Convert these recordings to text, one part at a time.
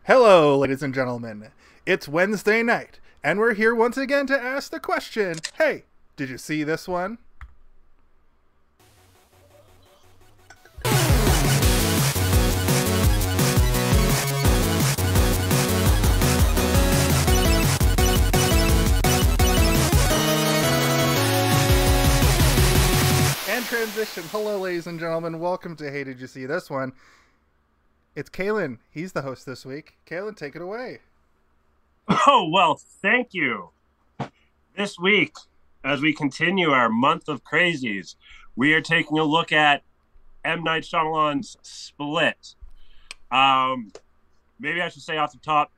Hello, ladies and gentlemen. It's Wednesday night, and we're here once again to ask the question, hey, did you see this one? And transition. Hello, ladies and gentlemen. Welcome to Hey, Did You See This One? It's Caylen. He's the host this week. Caylen, take it away. Oh, well, thank you. This week, as we continue our month of Crazies, we are taking a look at M. Night Shyamalan's Split. Maybe I should say off the top,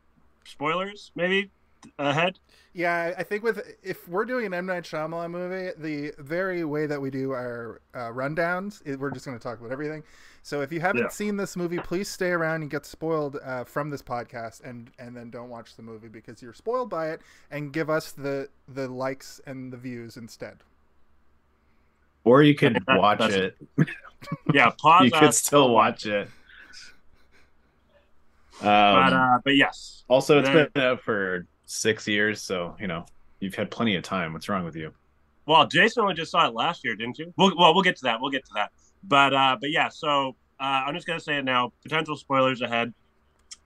spoilers, maybe, ahead? Yeah, I think if we're doing an M. Night Shyamalan movie, the very way that we do our rundowns, we're just going to talk about everything. So if you haven't seen this movie, please stay around and get spoiled from this podcast, and then don't watch the movie because you're spoiled by it, and give us the likes and the views instead. Or you could watch it. Yeah, pause. You could still watch it. But yes. Also, it's been out for 6 years, so you've had plenty of time. What's wrong with you? Well, Jason only just saw it last year, didn't you? We'll get to that. We'll get to that. But yeah, so I'm just gonna say it now. Potential spoilers ahead,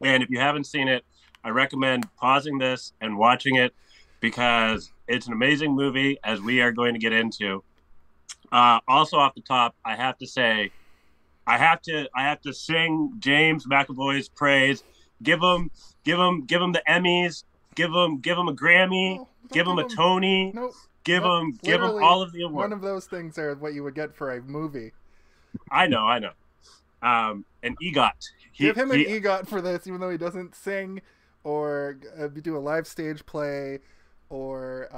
and if you haven't seen it, I recommend pausing this and watching it because it's an amazing movie, as we are going to get into. Also, off the top, I have to say, I have to sing James McAvoy's praise. Give him the Emmys. Give him a Grammy. Give him a Tony. Nope. Give him all of the awards. One of those things are what you would get for a movie. I know. An EGOT. Give him an EGOT for this, even though he doesn't sing or do a live stage play or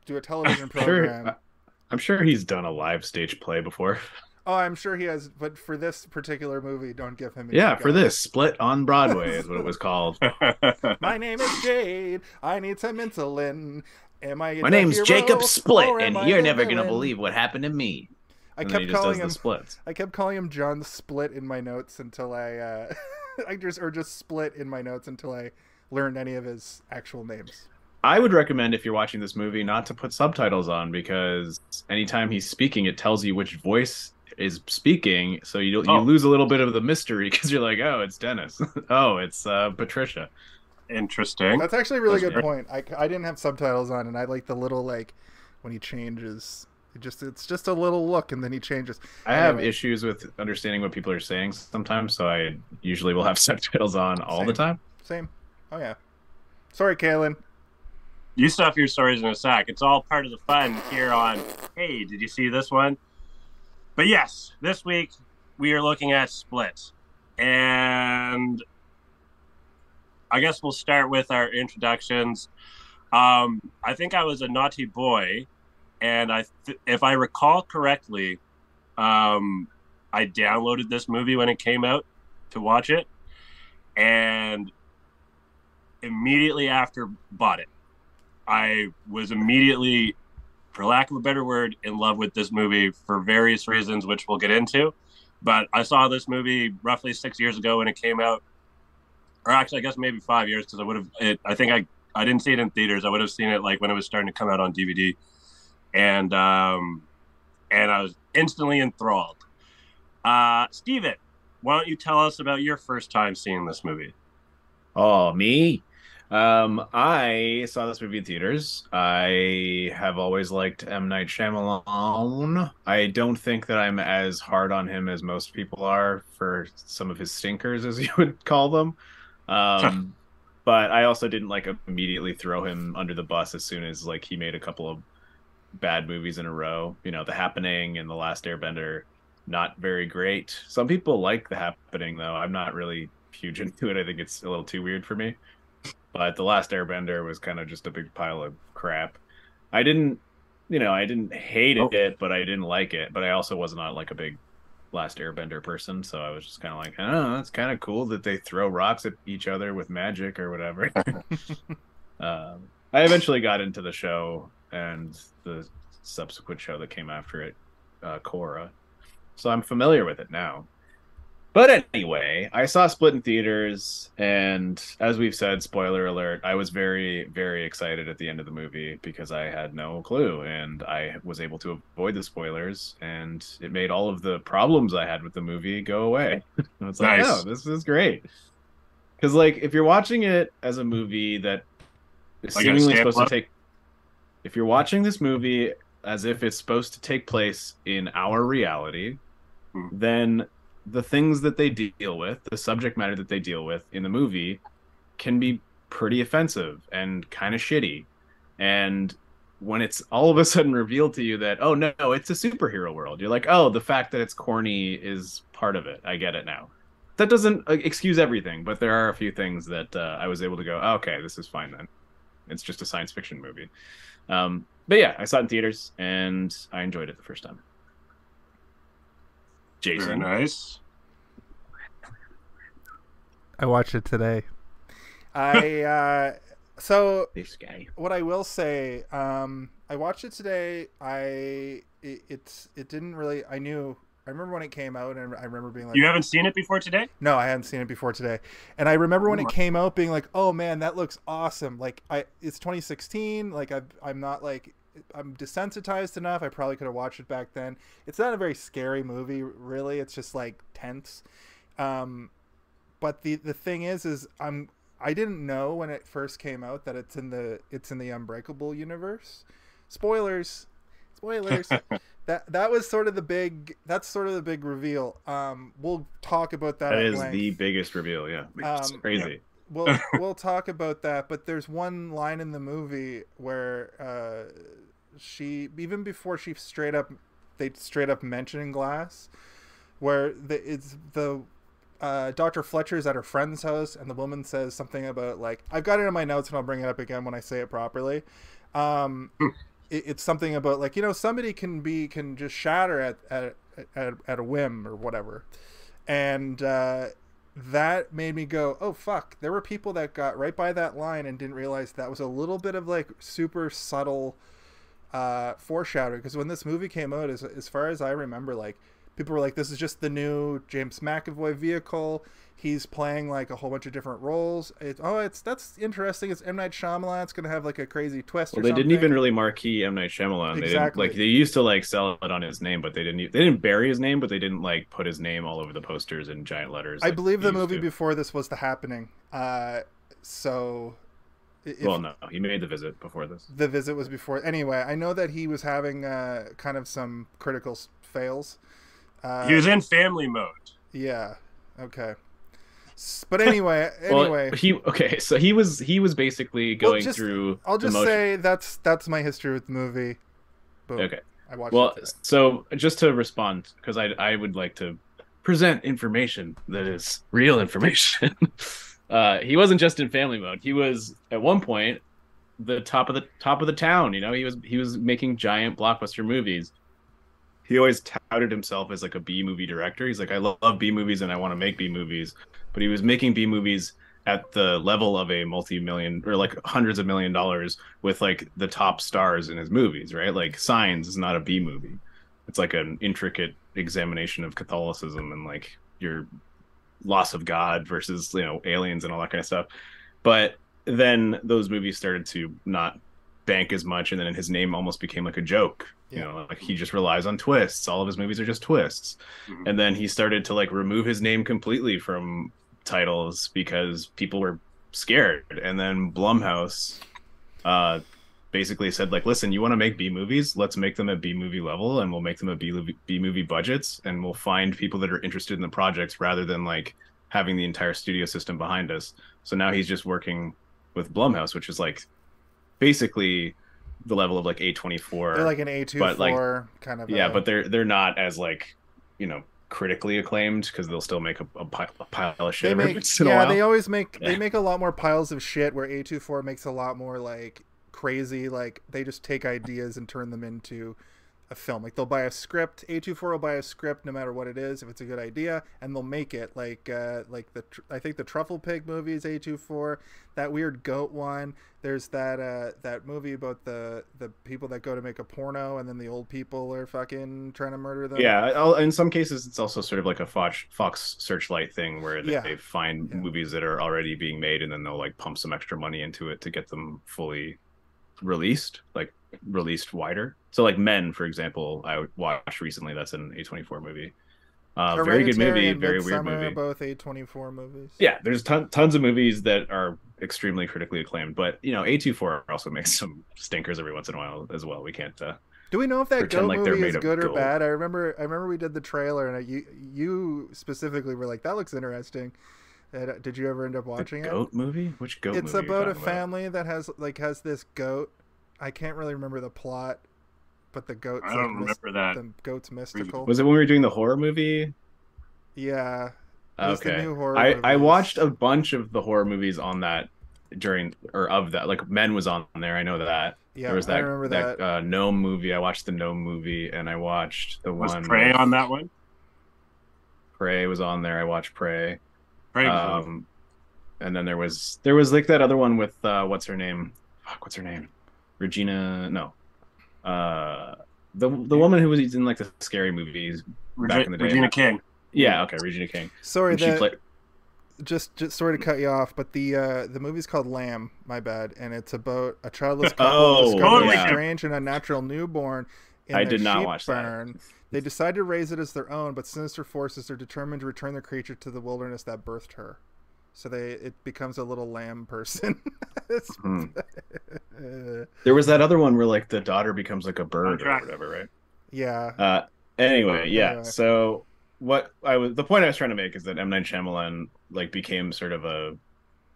do a television program. I'm sure he's done a live stage play before. Oh, I'm sure he has, but for this particular movie, don't give him an EGOT. For this, Split on Broadway is what it was called. My name is Jade. I need some insulin. My name's Jacob Split, and you're never going to believe what happened to me. I kept calling him John Split in my notes until I just Split in my notes until I learned any of his actual names. I would recommend, if you're watching this movie, not to put subtitles on, because anytime he's speaking, it tells you which voice is speaking, so you lose a little bit of the mystery, because you're like, oh, it's Dennis. Oh, it's Patricia. Interesting. That's actually a really good point. I didn't have subtitles on, and I like the little, when he changes. It's just a little look, and then he changes. I have issues with understanding what people are saying sometimes, so I usually will have subtitles on all the time. Same. Oh yeah. Sorry, Caylen. You stuff your stories in a sack. It's all part of the fun here on Hey, did you see this one? But yes, this week we are looking at Split, and I guess we'll start with our introductions. I think I was a naughty boy. And if I recall correctly, I downloaded this movie when it came out to watch it, and immediately after bought it. I was immediately, for lack of a better word, in love with this movie for various reasons, which we'll get into. But I saw this movie roughly 6 years ago when it came out, or actually I guess maybe 5 years, because I think I didn't see it in theaters. I would have seen it when it was starting to come out on DVD. And I was instantly enthralled. Steven, why don't you tell us about your first time seeing this movie? Oh, me? I saw this movie in theaters. I have always liked M. Night Shyamalan. I don't think that I'm as hard on him as most people are for some of his stinkers, as you would call them. But I also didn't immediately throw him under the bus as soon as he made a couple of bad movies in a row. The Happening and The Last Airbender, not very great. Some people like The Happening, though. I'm not really huge into it. I think it's a little too weird for me. But The Last Airbender was kind of just a big pile of crap. I didn't hate it, but I didn't like it. But I also was not a big Last Airbender person, so I was just kind of like, oh, that's kind of cool that they throw rocks at each other with magic or whatever. I eventually got into the show and the subsequent show that came after it, Korra. So I'm familiar with it now. But anyway, I saw Split in theaters, and as we've said, spoiler alert, I was very, very excited at the end of the movie because I had no clue, and I was able to avoid the spoilers, and it made all of the problems I had with the movie go away. I was like, Nice. oh, this is great. Because, like, if you're watching it as a movie that is seemingly supposed to take... If you're watching this movie as if it's supposed to take place in our reality, then the things that they deal with, the subject matter that they deal with in the movie, can be pretty offensive and kind of shitty. And when it's all of a sudden revealed to you that, oh no, it's a superhero world, you're like, oh, the fact that it's corny is part of it. I get it now. That doesn't excuse everything, but there are a few things that I was able to go, oh, okay, this is fine then. It's just a science fiction movie. But yeah, I saw it in theaters and I enjoyed it the first time. Jason. Very nice. I watched it today. So this guy. What I will say, I watched it today. It didn't really. I remember when it came out, and I remember being like, "You haven't seen it before today?" No, I hadn't seen it before today. And I remember when it came out, being like, "Oh man, that looks awesome!" Like, it's 2016. Like, I'm not like. I'm desensitized enough. I probably could have watched it back then. It's not a very scary movie, really. It's just like tense. But the thing is I didn't know when it first came out that it's in the Unbreakable universe. Spoilers. That was sort of the big. That's sort of the big reveal. We'll talk about that. That is the biggest reveal. Yeah, it's crazy. We'll talk about that. But there's one line in the movie where she, even before they straight up mention Glass, where Dr. Fletcher's at her friend's house, and the woman says something about, like, I've got it in my notes and I'll bring it up again when I say it properly. It's something about, like, somebody can just shatter at a whim or whatever. And that made me go, oh fuck, there were people that got right by that line and didn't realize that was a little bit of, like, super subtle foreshadowing. Because when this movie came out, as far as I remember, like, people were like, this is just the new James McAvoy vehicle. He's playing, like, a whole bunch of different roles. That's interesting. It's M. Night Shyamalan. It's going to have, like, a crazy twist or something. They didn't even really marquee M. Night Shyamalan. Exactly. They used to, like, sell it on his name, but they didn't bury his name, but they didn't, like, put his name all over the posters in giant letters. I believe the movie before this was The Happening. So... well, no, he made The Visit before this. The Visit was before. Anyway, I know that he was having kind of some critical fails. He was in family mode. Yeah. Okay. But anyway, well, he was basically going through. I'll just say that's my history with the movie. Boom. Okay. I watched. Well, so just to respond, because I would like to present information that is real information. He wasn't just in family mode. He was at one point the top of the town. He was making giant blockbuster movies. He always touted himself as, like, a B movie director. He's like, I love B movies and I want to make B movies. But he was making B movies at the level of a multi-million or, like, hundreds of $1 million with, like, the top stars in his movies, right? Like, Signs is not a B movie. It's like an intricate examination of Catholicism and, like, your loss of God versus, aliens and all that kind of stuff. But then those movies started to not bank as much, and then his name almost became like a joke. Like, he just relies on twists. All of his movies are just twists. Mm-hmm. And then he started to, like, remove his name completely from titles because people were scared. And then Blumhouse basically said, like, listen, you want to make B movies? Let's make them at B movie level, and we'll make them at B movie budgets, and we'll find people that are interested in the projects rather than, like, having the entire studio system behind us. So now he's just working with Blumhouse, which is, like, basically the level of, like, A24. They're like an A24, like, kind of. Yeah, but they're not as, like, critically acclaimed, because they'll still make a pile of shit every once in a while. They always make they make a lot more piles of shit, where A24 makes a lot more, like, crazy, like, they just take ideas and turn them into a film. Like they'll buy a script. A24 will buy a script no matter what it is, if it's a good idea, and they'll make it. Like I think the Truffle Pig movie is A24. That weird goat one. There's that movie about the people that go to make a porno and then the old people are fucking trying to murder them. Yeah, in some cases it's also sort of like a Fox Searchlight thing where they find movies that are already being made and then they'll like pump some extra money into it to get them fully released, like released wider. So like Men, for example, I watched recently. That's an A24 movie. Very good movie, very weird movie. Both A24 movies. Yeah, there's tons of movies that are extremely critically acclaimed, but you know, A24 also makes some stinkers every once in a while as well. We can't. Do we know if that Goat movie is good or gold. bad? I remember we did the trailer, and you specifically were like, "That looks interesting." Did you ever end up watching it? Goat movie? Which goat movie? It's about a family that has this goat. I can't really remember the plot, but the goat's I don't remember that. The goat's mystical. Was it when we were doing the horror movie? Yeah. Okay. The new horror I watched a bunch of the horror movies on that of that. Like Men was on there. I know that. Yeah, there was that, I remember that. Gnome movie. I watched the Gnome movie, and I watched the one. Was Prey on that one? Prey was on there. I watched Prey. And then there was like that other one with what's her name? Fuck, what's her name? Regina? No. The woman who was in like the scary movies back in the day. Regina King. Yeah. Okay, Regina King. Sorry, just sorry to cut you off, but the movie's called Lamb. My bad, and it's about a childless couple discovering a strange and unnatural newborn in I their did not sheep watch barn. that. They decide to raise it as their own, but sinister forces are determined to return the creature to the wilderness that birthed her. So it becomes a little lamb person. There was that other one where like the daughter becomes like a bird or whatever, right? Yeah. Anyway, yeah. So the point I was trying to make is that M. Night Shyamalan like became sort of a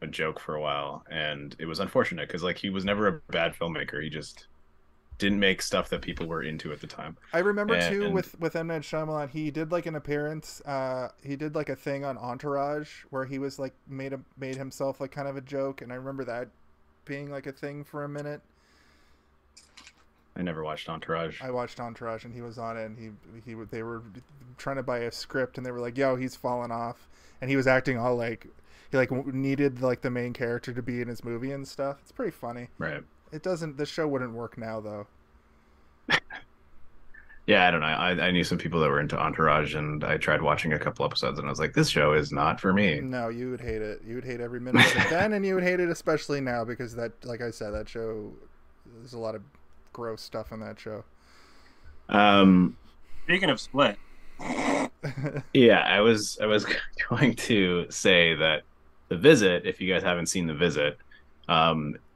joke for a while, and it was unfortunate because like he was never a bad filmmaker. He just didn't make stuff that people were into at the time. I remember with M. Night Shyamalan, he did like an appearance. He did like a thing on Entourage where he was like made himself like kind of a joke, and I remember that being like a thing for a minute. I never watched Entourage. I watched Entourage, and he was on it, and they were trying to buy a script, and they were like, "Yo, he's fallen off," and he was acting all like he like needed like the main character to be in his movie and stuff. It's pretty funny. Right. It doesn't. The show wouldn't work now, though. Yeah, I don't know. I knew some people that were into Entourage, and I tried watching a couple episodes, and I was like, "This show is not for me." No, you would hate it. You would hate every minute of it then, and you would hate it especially now because that, like I said, that show. There's a lot of gross stuff in that show. Speaking of Split. Yeah, I was going to say that The Visit. If you guys haven't seen The Visit.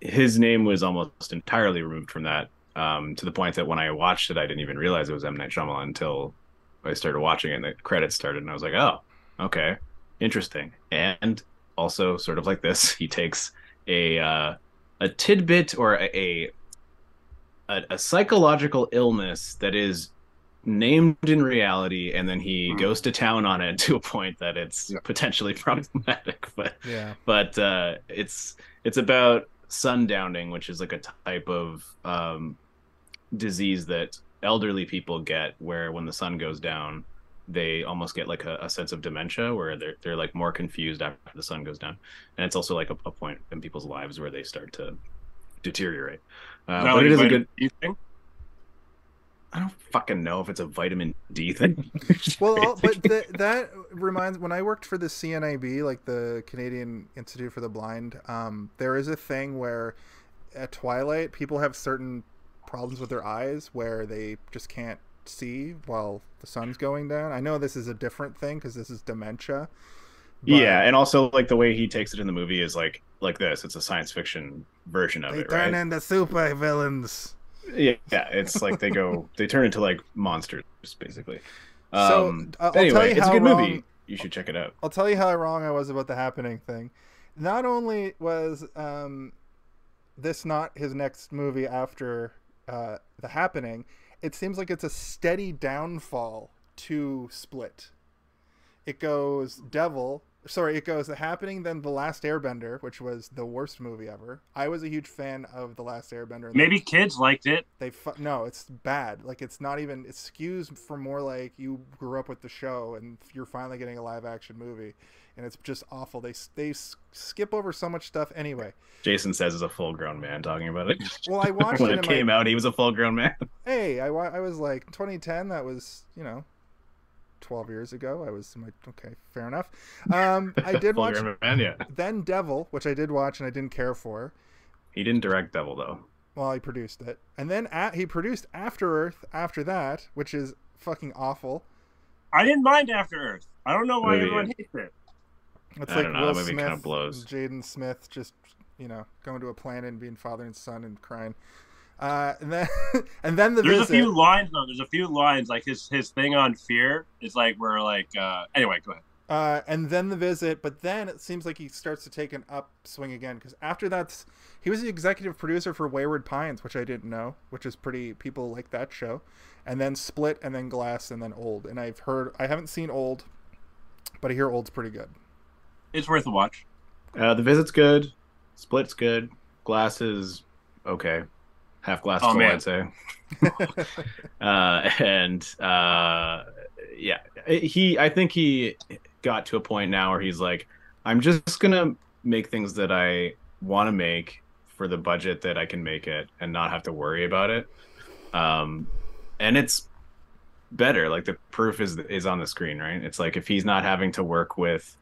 His name was almost entirely removed from that, to the point that when I watched it, I didn't even realize it was M. Night Shyamalan until I started watching it and the credits started, and I was like, oh, okay, interesting. And also, sort of like this, he takes a tidbit or a psychological illness that is named in reality, and then he goes to town on it to a point that it's potentially problematic. But it's about sundowning, which is like a type of disease that elderly people get, where when the sun goes down, they almost get like a sense of dementia, where they're like more confused after the sun goes down, and it's also like a point in people's lives where they start to deteriorate. But it is a good. I don't fucking know if it's a vitamin D thing. Well, but that reminds, when I worked for the CNIB, like the Canadian Institute for the Blind, there is a thing where at twilight people have certain problems with their eyes where they just can't see while the sun's going down. I know this is a different thing because this is dementia. Yeah, and also like the way he takes it in the movie is like this. It's a science fiction version of it, right? They turn into super villains. Yeah, it's like they turn into like monsters, basically. So anyway, it's a good movie. You should check it out. I'll tell you how wrong I was about the Happening thing. Not only was this not his next movie after the Happening, it seems like it's a steady downfall to Split. It goes Devil, sorry, it goes The Happening, then The Last Airbender, which was the worst movie ever. I was a huge fan of The Last Airbender. Maybe kids liked it. No, it's bad. Like, it's not even, it skews for more like you grew up with the show and you're finally getting a live action movie, and it's just awful. They skip over so much stuff anyway. Jason says as a full grown man talking about it. Well, I watched when it came out, he was a full grown man. Hey, I was like 2010. That was 12 years ago. I was like, okay, fair enough. I did watch man, yeah. Then Devil, which I did watch and I didn't care for. He didn't direct Devil though. Well, he produced it, and then he produced After Earth after that, which is fucking awful. I didn't mind After Earth. I don't know why everyone hates it. It's like Will Smith, Smith, kind of blows. Jaden Smith just going to a planet and being father and son and crying. And then the There's visit. a few lines though. There's a few lines like his thing on fear. It's like we're like anyway, go ahead. And then the visit, but then it seems like he starts to take an upswing again, because after that, he was the executive producer for Wayward Pines, which I didn't know, which is pretty, people like that show, and then Split, and then Glass, and then Old. And I haven't seen Old, but I hear Old's pretty good. It's worth a watch. The Visit's good. Split's good. Glass is okay. Half glass full, I'd say. Yeah, I think he got to a point now where he's like, I'm just gonna make things that I want to make for the budget that I can make it and not have to worry about it. And it's better. Like, the proof is on the screen, right? It's like, if he's not having to work with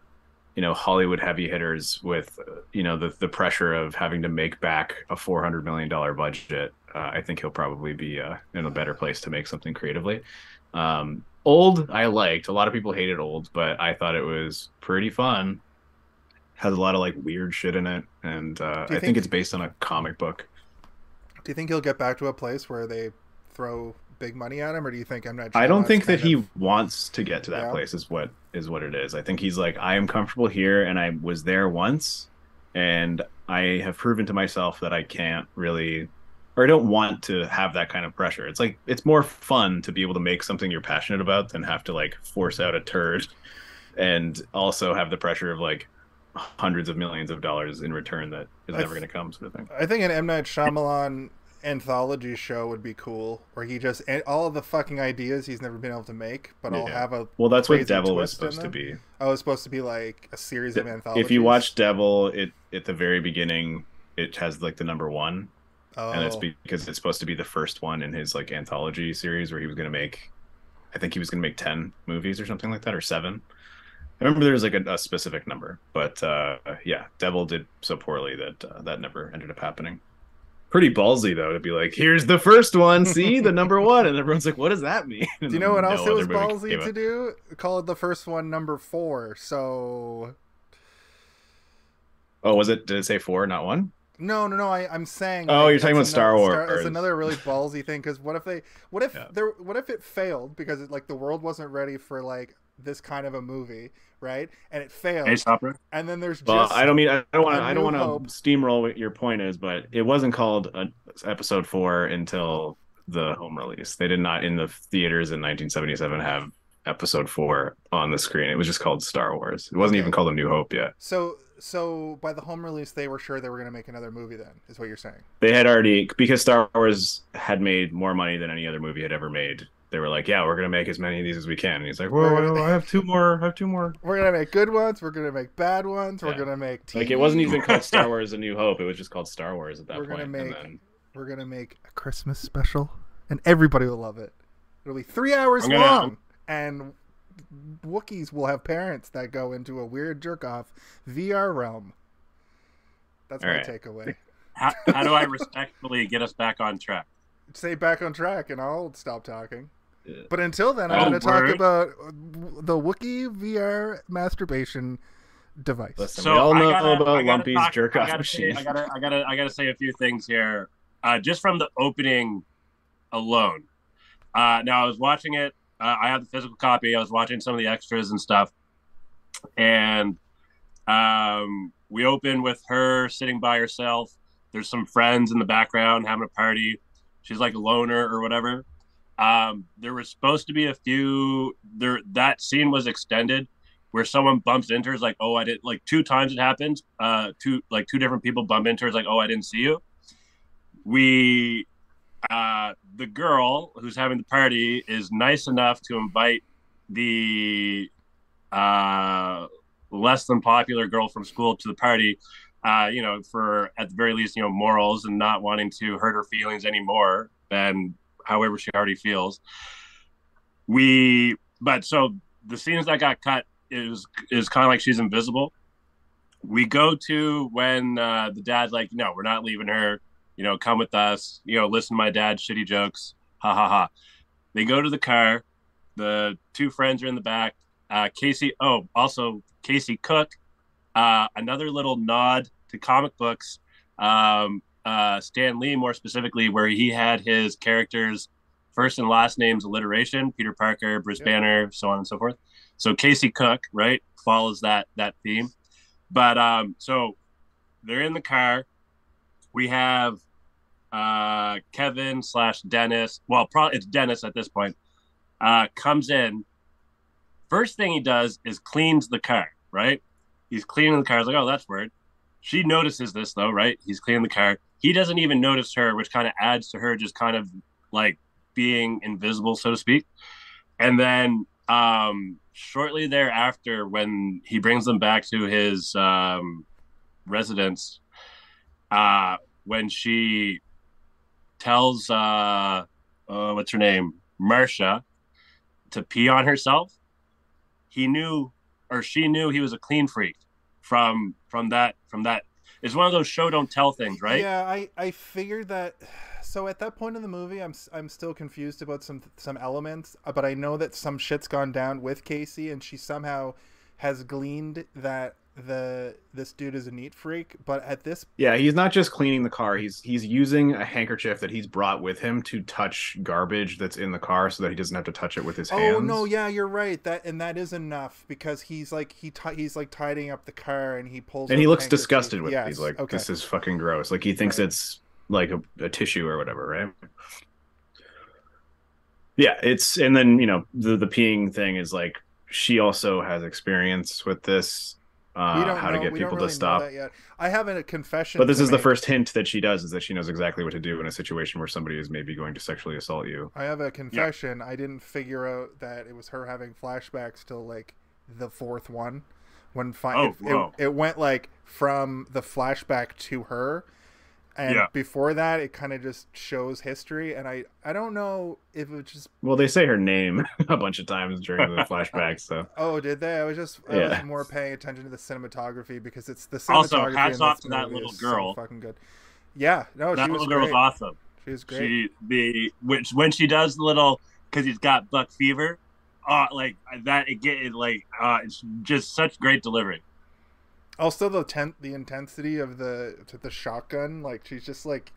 Hollywood heavy hitters with the pressure of having to make back a $400 million budget, I think he'll probably be in a better place to make something creatively. Old, I liked. A lot of people hated Old, but I thought it was pretty fun. Has a lot of like weird shit in it, and I think it's based on a comic book. Do you think he'll get back to a place where they throw big money at him, or do you think I don't think that he wants to get to that place. Is what it is. I think he's like, I am comfortable here, and I was there once, and I have proven to myself that I can't really, or I don't want to have that kind of pressure. It's like, it's more fun to be able to make something you're passionate about than have to like force out a turd and also have the pressure of like hundreds of millions of dollars in return that is never going to come, sort of thing. I think an M. Night Shyamalan anthology show would be cool, where he just, all of the fucking ideas he's never been able to make, but I'll have a that's what Devil was supposed to be. Oh, it's supposed to be like a series of anthologies. If you watch Devil, at the very beginning, it has like the number one. Oh. And it's because it's supposed to be the first one in his like anthology series where he was going to make, I think he was going to make 10 movies or something like that, or 7. I remember there was like a specific number, but yeah, Devil did so poorly that that never ended up happening. Pretty ballsy though to be like, here's the first one, see, the number one, and everyone's like, what does that mean? Do you know what else it was ballsy to do? Call it the first one number 4. So, oh, was it? Did it say 4, not 1? No. I'm saying. Oh, you're talking about Star Wars. It's another really ballsy thing, because what if it failed because like the world wasn't ready for like this kind of a movie, right? And it failed. Hey, Stopper. And then there's just. Well, I don't want to steamroll what your point is, but it wasn't called episode 4 until the home release. They did not in the theaters in 1977 have episode 4 on the screen. It was just called Star Wars. It wasn't even called A New Hope yet. So by the home release, they were sure they were going to make another movie then, is what you're saying? They had already, because Star Wars had made more money than any other movie had ever made. They were like, yeah, we're going to make as many of these as we can. And he's like, well, I have 2 more. We're going to make good ones. We're going to make bad ones. Yeah. We're going to make TV. Like, it wasn't even called Star Wars A New Hope. It was just called Star Wars at that point. We're going to make a Christmas special, and everybody will love it. It'll be 3 hours long, and Wookiees will have parents that go into a weird jerk-off VR realm. That's my takeaway. How do I respectfully get us back on track? Say back on track, and I'll stop talking. Yeah. But until then, I'm going to talk about the Wookiee VR masturbation device. Listen, we all know about Lumpy's jerk-off machine. I gotta say a few things here, just from the opening alone. Now, I was watching it. I have the physical copy. I was watching some of the extras and stuff, and we open with her sitting by herself. There's some friends in the background having a party. She's like a loner or whatever. There was supposed to be a few. That scene was extended, where someone bumps into her, is like, oh, I did, like 2 times it happened. Two different people bump into her, is like, oh, I didn't see you. The girl who's having the party is nice enough to invite the less than popular girl from school to the party, for at the very least, morals and not wanting to hurt her feelings anymore than however she already feels. But so the scenes that got cut is kind of like she's invisible. We go to when the dad's like, no, we're not leaving her. Come with us. Listen to my dad's shitty jokes. Ha ha ha. They go to the car. The 2 friends are in the back. Casey. Oh, also Casey Cook. Another little nod to comic books. Stan Lee, more specifically, where he had his characters' first and last names alliteration. Peter Parker, Bruce Banner, so on and so forth. So Casey Cook, right, follows that theme. But so they're in the car. We have Kevin / Dennis. Well, probably it's Dennis at this point. Comes in. First thing he does is cleans the car, right? He's cleaning the car. I was like, oh, that's weird. She notices this, though, right? He's cleaning the car. He doesn't even notice her, which kind of adds to her just kind of like being invisible, so to speak. And then shortly thereafter, when he brings them back to his residence, when she tells what's her name, Marcia, to pee on herself, she knew he was a clean freak from that. It's one of those show don't tell things, right? Yeah, I figured that. So at that point in the movie, I'm still confused about some elements, but I know that some shit's gone down with Casey, and she somehow has gleaned that this dude is a neat freak. But at this, he's not just cleaning the car, he's using a handkerchief that he's brought with him to touch garbage that's in the car so that he doesn't have to touch it with his hands. Oh no, yeah, you're right. That is enough, because he's like tidying up the car, and he pulls, and he looks disgusted with it. He's like, okay, this is fucking gross. Like he thinks it's like a tissue or whatever, right? Yeah, and then the peeing thing is like, she also has experience with this. How to get people to stop. That yet. I have a confession. But this is the first hint that she does, is that she knows exactly what to do in a situation where somebody is maybe going to sexually assault you. I have a confession. Yeah. I didn't figure out that it was her having flashbacks till like the 4th one, when it went like from the flashback to her. And before that, it kind of just shows history, and I don't know if it was just... Well, they say her name a bunch of times during the flashbacks, so... Oh, did they? I was more paying attention to the cinematography, because it's the cinematography. Also, hats off to that little girl. So fucking good. Yeah, no, that little girl was awesome. She was great. When she does the little, because he's got buck fever, like that, it's just such great delivery. Also, the intensity of the shotgun, like she's just like,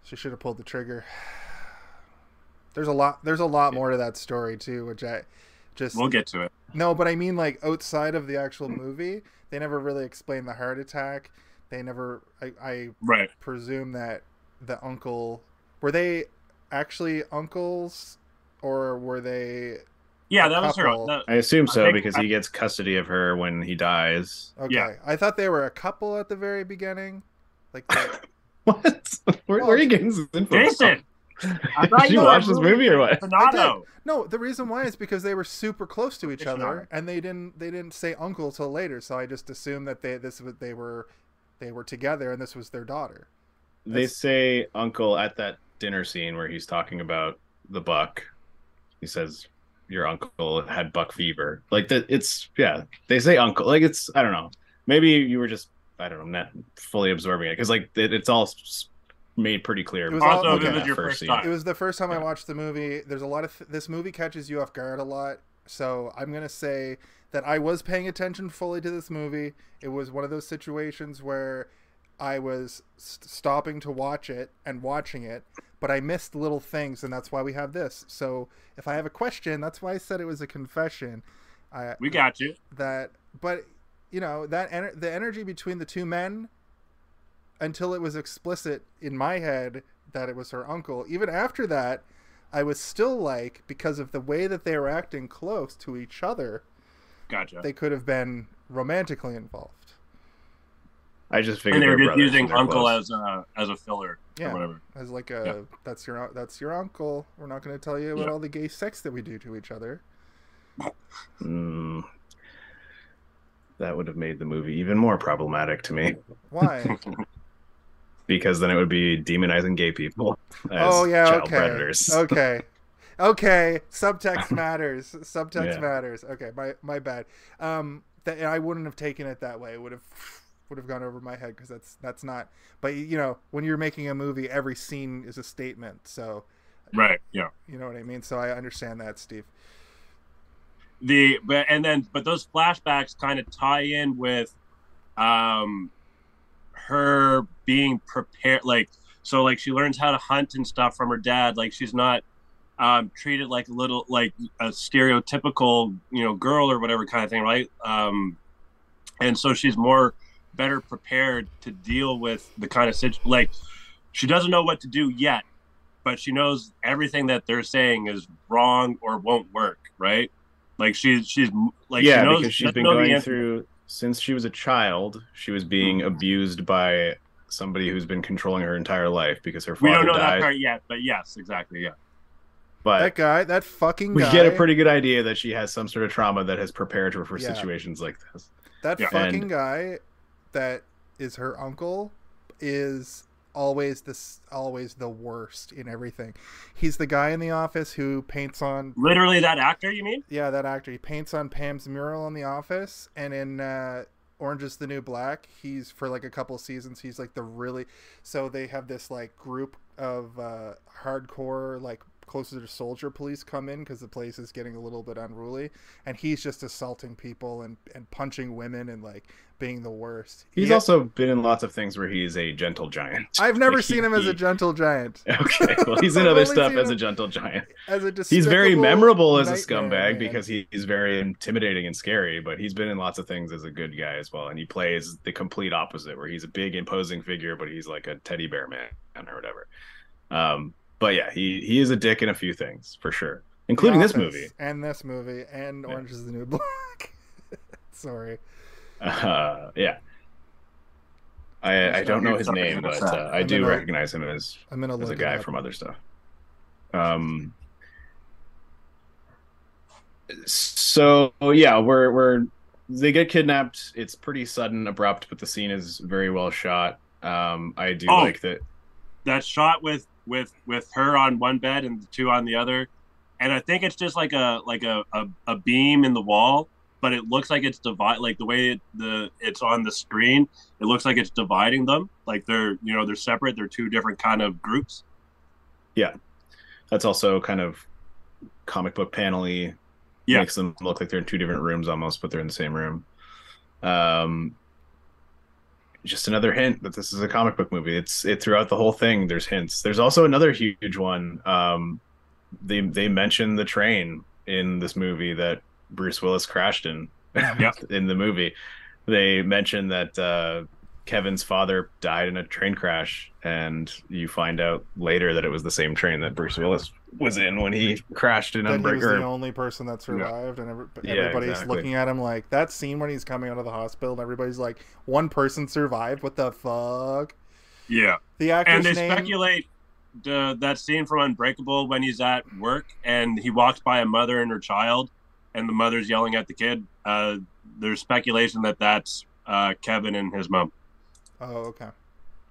she should have pulled the trigger. There's a lot more to that story too, which we'll get to it. No, but I mean, like, outside of the actual movie, they never really explain the heart attack. They never. I presume that the uncle, were they actually uncles, or were they? Yeah, that was her. I assume so, because he gets custody of her when he dies. Okay, yeah. I thought they were a couple at the very beginning. Like, what? Where are you getting this info? Jason, did you watch this movie or what? No, the reason why is because they were super close to each other, and they didn't say uncle till later. So I just assumed that they were together, and this was their daughter. They say uncle at that dinner scene where he's talking about the buck. He says, your uncle had buck fever. Like that, they say uncle. Like, it's, I don't know. Maybe you were just, I don't know, not fully absorbing it, because like it's all made pretty clear. It was the first time I watched the movie. There's a lot of this movie catches you off guard a lot. So I'm gonna say that I was paying attention fully to this movie. It was one of those situations where I was stopping to watch it and watching it, but I missed little things, and that's why we have this. So if I have a question, that's why I said it was a confession. We got you. But the energy between the two men, until it was explicit in my head that it was her uncle. Even after that, I was still like, because of the way that they were acting close to each other, Gotcha. They could have been romantically involved. I just figured and they're just brothers, using they're uncle close. as a filler or whatever. As like a that's your uncle. We're not going to tell you about all the gay sex that we do to each other. That would have made the movie even more problematic to me. Why? Because then it would be demonizing gay people as child predators. Okay. Subtext matters. Matters. Okay, my bad. I wouldn't have taken it that way. It would have gone over my head because that's not. But you know, when you're making a movie, every scene is a statement. So, right, yeah, you know what I mean. So I understand that, Steve. But those flashbacks kind of tie in with, her being prepared. Like she learns how to hunt and stuff from her dad. Like she's not treated like a stereotypical, girl or whatever kind of thing, right? And so she's better prepared to deal with the kind of situation. Like she doesn't know what to do yet, but she knows everything that they're saying is wrong or won't work, right? Like she's like, she knows, because she's been going through since she was a child. She was being abused by somebody who's been controlling her entire life because her father died. We don't know that part yet, but yes, exactly, yeah. But that fucking guy. We get a pretty good idea that she has some sort of trauma that has prepared her for situations like this. That fucking guy that is her uncle is always the worst in everything. He's the guy in the office who paints on... Literally that actor, you mean? Yeah, that actor. He paints on Pam's mural in The Office, and in Orange is the New Black, he's, for like a couple seasons, he's like the really... So they have this like group of hardcore, like closer to soldier police come in because the place is getting a little bit unruly, and he's just assaulting people and punching women and like being the worst. He's also been in lots of things where he's a gentle giant. I've never seen him as a gentle giant. Okay, well, he's in other stuff as a gentle giant. He's very memorable as a scumbag because he's very intimidating and scary, but he's been in lots of things as a good guy as well, and he plays the complete opposite, where he's a big imposing figure, but he's like a teddy bear man or whatever. But yeah, he is a dick in a few things for sure, including this movie and Orange is the New Black. Sorry. Yeah. I don't know his name, but I do recognize him as a guy from other stuff. So yeah, they get kidnapped. It's pretty sudden, abrupt, but the scene is very well shot. I do like that shot with her on one bed and the two on the other, and I think it's just like a beam in the wall, but it looks like it's like the way it's on the screen, it looks like it's dividing them, like they're separate. They're two different kind of groups. Yeah, that's also kind of comic book panel-y. Makes them look like they're in two different rooms almost, but they're in the same room. Just another hint that this is a comic book movie. It's throughout the whole thing. There's hints. There's also another huge one. They mention the train in this movie that Bruce Willis crashed in. In the movie, they mention that Kevin's father died in a train crash, and you find out later that it was the same train that Bruce Willis was in when he crashed in Unbreakable. He was the only person that survived, and everybody's looking at him like, that scene when he's coming out of the hospital, and everybody's like, one person survived. What the fuck? Yeah. The actor's and they speculate that scene from Unbreakable when he's at work and he walks by a mother and her child, and the mother's yelling at the kid. There's speculation that that's Kevin and his mom. Oh, okay.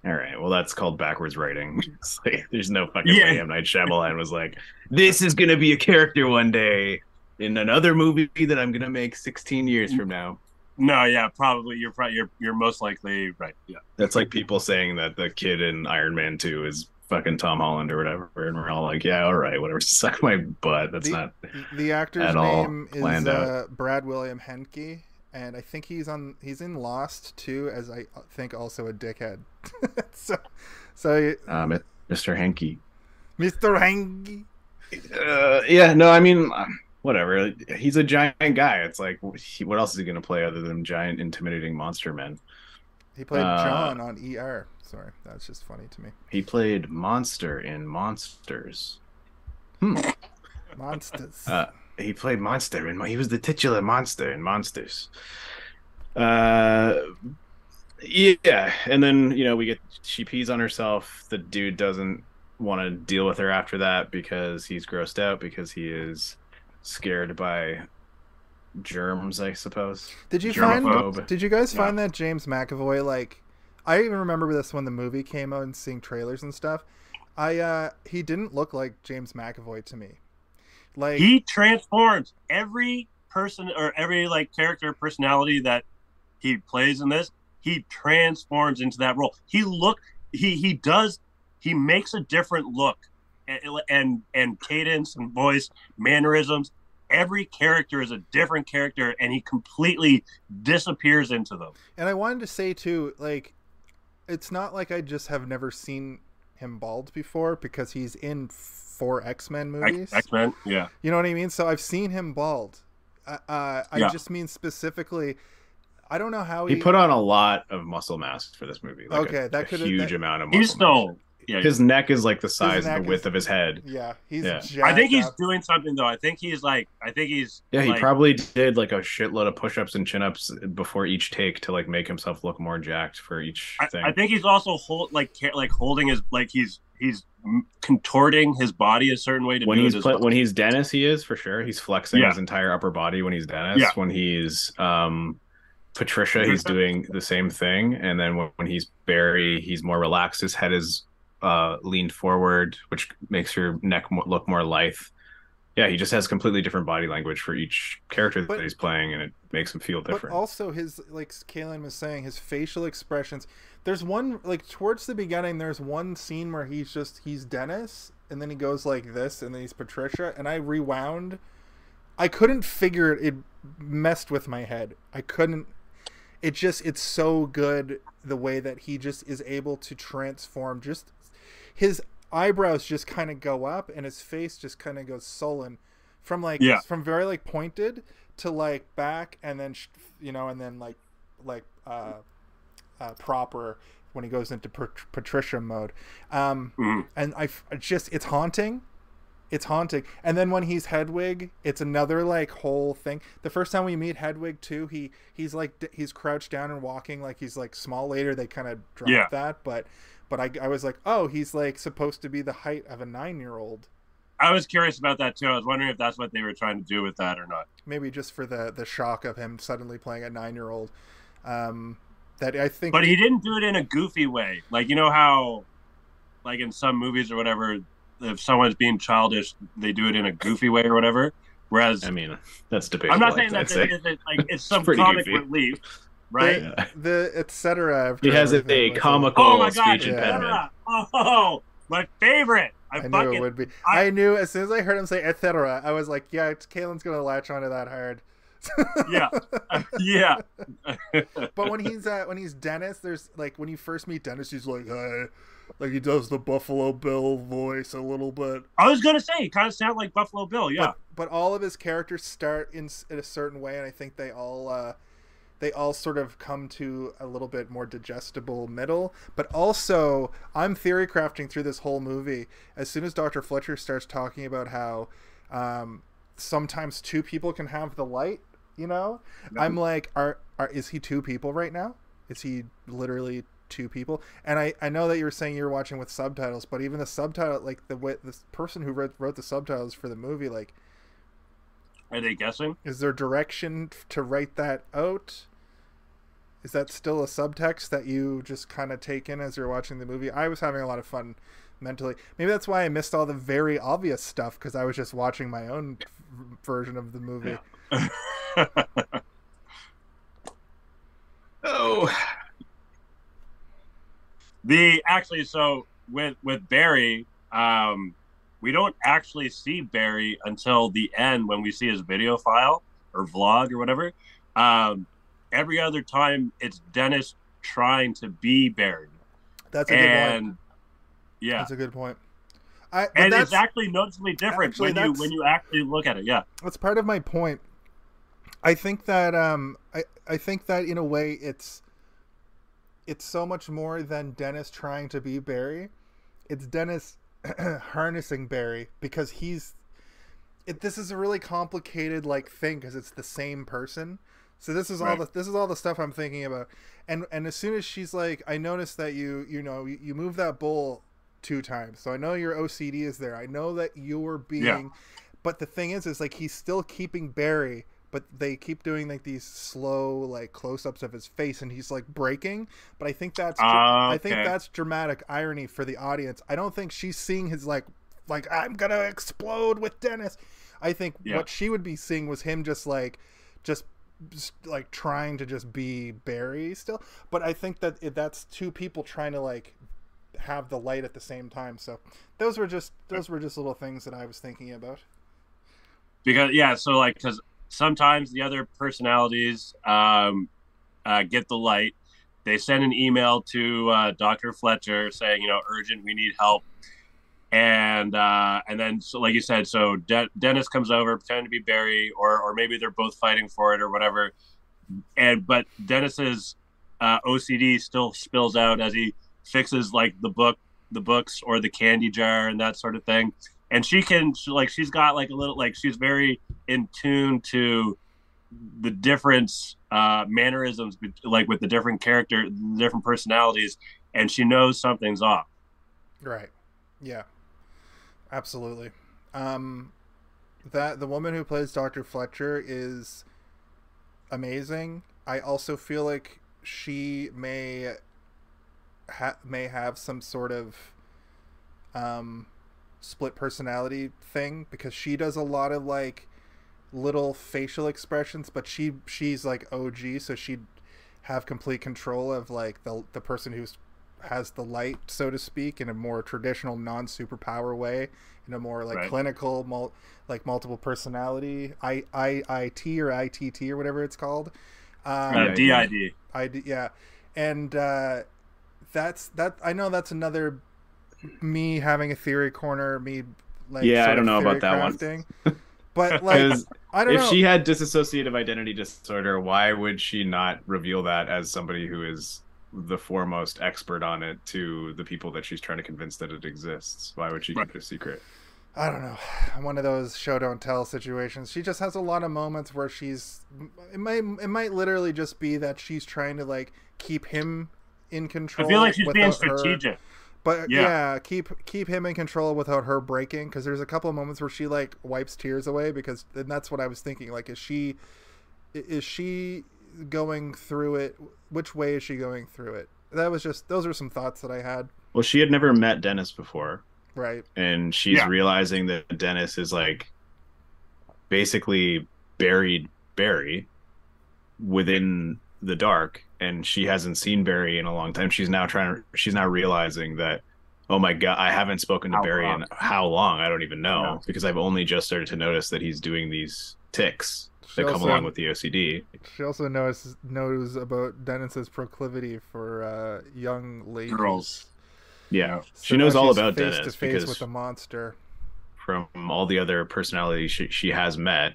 All right. Well, that's called backwards writing. Like, there's no fucking way M. Night Shyamalan was like, this is going to be a character one day in another movie that I'm going to make 16 years from now. No, yeah, probably. You're most likely right. Yeah. That's like people saying that the kid in Iron Man 2 is fucking Tom Holland or whatever. And we're all like, yeah, all right, whatever. Suck my butt. That's not the actor's name is Brad William Henke. And I think he's in Lost too, as I think also a dickhead. so Mr. Henke. Mr. Henke. Yeah, no, I mean, whatever. He's a giant guy. It's like, what else is he going to play other than giant, intimidating monster men? He played John on ER. Sorry, that's just funny to me. He played Monster in Monsters. Monsters. he played Monster, and he was the titular monster in Monsters. Uh, yeah, and then we get she pees on herself. The dude doesn't want to deal with her after that because he's grossed out because he is scared by germs, I suppose. Did you Germaphobe. Did you guys find that James McAvoy, like, I even remember this when the movie came out and seeing trailers and stuff. He didn't look like James McAvoy to me. Like, he transforms every person or every like character personality that he plays in this. He transforms into that role. He makes a different look and cadence and voice, mannerisms. Every character is a different character, and he completely disappears into them. And I wanted to say too, like, it's not like I just have never seen him bald before, because he's in 4 X-Men movies. X-Men, yeah. You know what I mean? So I've seen him bald. I just mean specifically, I don't know how he put on a lot of muscle mass for this movie. Like that could huge amount of muscle. He's still. Yeah, his neck is like the size of the width of his head. Yeah, he's. Yeah. I think he's doing something though. I think he's. Yeah, he probably did like a shitload of push-ups and chin-ups before each take to like make himself look more jacked for each thing. I think he's also holding his he's contorting his body a certain way to when do he's it as well. When he's Dennis, he is for sure. He's flexing his entire upper body when he's Dennis. Yeah. When he's Patricia, he's doing the same thing. And then when he's Barry, he's more relaxed. His head is leaned forward, which makes your neck look more lithe. Yeah, he just has completely different body language for each character that he's playing, and it makes him feel different. But also his, like Caylen was saying, his facial expressions. There's one, like, towards the beginning, there's one scene where he's Dennis, and then he goes like this, and then he's Patricia, and I rewound. I couldn't figure it. It messed with my head. I couldn't. It's so good the way that he just is able to transform. Just his eyebrows just kind of go up, and his face just kind of goes sullen from from very like pointed to like back, and then and then like proper when he goes into Patricia mode. And it's haunting. It's haunting. And then when he's Hedwig, it's another like whole thing. The first time we meet Hedwig too, he's crouched down and walking like he's like small. Later they kind of drop that, but I was like, oh, he's like supposed to be the height of a 9-year-old. I was curious about that too. I was wondering if that's what they were trying to do with that or not. Maybe just for the shock of him suddenly playing a 9-year-old. That I think. But he didn't do it in a goofy way. Like, you know how, like in some movies or whatever, if someone's being childish, they do it in a goofy way or whatever. Whereas, I mean, that's debatable. I'm not saying it's some comic goofy. relief, right? The etc. He has a comical speech impediment. Oh, my favorite. I knew it would be. I knew as soon as I heard him say etc. I was like, yeah, Caylen's gonna latch onto that hard. Yeah. But when he's Dennis, there's like when you first meet Dennis, he's like, hey. Like he does the Buffalo Bill voice a little bit. I was gonna say, he kind of sound like Buffalo Bill, yeah. But all of his characters start in a certain way, and I think they all sort of come to a little bit more digestible middle. But also, I'm theory crafting through this whole movie. As soon as Dr. Fletcher starts talking about how sometimes 2 people can have the light, I'm like, is he 2 people right now? Is he literally 2 people? And I know that you were saying you were watching with subtitles, but even the subtitle, like the person who wrote the subtitles for the movie, like, are they guessing? Is there direction to write that out? Is that still a subtext that you just kind of take in as you're watching the movie? I was having a lot of fun mentally. Maybe that's why I missed all the very obvious stuff, because I was just watching my own version of the movie. Yeah. Oh. So with Barry, we don't actually see Barry until the end when we see his video file or vlog or whatever. Every other time it's Dennis trying to be Barry. That's a good point. Yeah, that's a good point. And it's actually noticeably different when you actually look at it. Yeah, that's part of my point. I think that I think that in a way it's so much more than Dennis trying to be Barry. It's Dennis harnessing Barry, because he's this is a really complicated like thing because it's the same person. So this is all Right. this is all the stuff I'm thinking about. And as soon as she's like, I noticed that you move that bowl 2 times, so I know your OCD is there. I know that you're being, Yeah. but the thing is like he's still keeping Barry, but they keep doing like these slow like close-ups of his face, and he's like breaking. But I think that's I think Okay. that's dramatic irony for the audience. I don't think she's seeing his like I'm gonna explode with Dennis. I think what she would be seeing was him just like trying to just be Barry still. But I think that that's 2 people trying to like have the light at the same time. So those were just little things that I was thinking about. Because so like because sometimes the other personalities get the light. They send an email to Dr. Fletcher saying, urgent, we need help. And then, so like you said, so Dennis comes over, pretending to be Barry, or maybe they're both fighting for it or whatever. But Dennis's OCD still spills out as he fixes like the books or the candy jar and that sort of thing. And she's got like a little, like she's very in tune to the different mannerisms, like with the different different personalities, and she knows something's off. Right. Yeah. Absolutely. That the woman who plays Dr. Fletcher is amazing. I also feel like she may have some sort of split personality thing, because she does a lot of like little facial expressions, but she's like OG, so she'd have complete control of like the person who's has the light, so to speak, in a more traditional non-superpower way, in a more like clinical multiple personality IIT or ITT or whatever it's called, DID. Yeah. And that's I know that's another me having a theory corner, me like I don't know about that one. But like I don't know. If she had dissociative identity disorder, why would she not reveal that as somebody who is the foremost expert on it to the people that she's trying to convince that it exists? Why would she keep it a secret? I don't know. One of those show don't tell situations. She just has a lot of moments where it might literally just be that she's trying to like keep him in control. I feel like she's being strategic. But keep him in control without her breaking, because there's a couple of moments where she like wipes tears away, and that's what I was thinking. Like, is she going through it? Which way is she going through it? Those are some thoughts that I had. Well, she had never met Dennis before, right? And she's realizing that Dennis is like basically buried Barry within the dark, and she hasn't seen Barry in a long time. She's now realizing that, oh my God, I haven't spoken to Barry in how long? I don't even know, because I've only just started to notice that he's doing these tics that come along with the OCD. She also knows about Dennis's proclivity for young ladies. Girls. Yeah, so she knows all about face Dennis to face because with the monster. From all the other personalities she has met,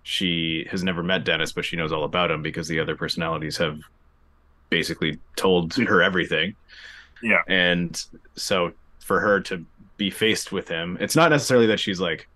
she has never met Dennis, but she knows all about him because the other personalities have basically told her everything. Yeah, and so for her to be faced with him, it's not necessarily that she's like,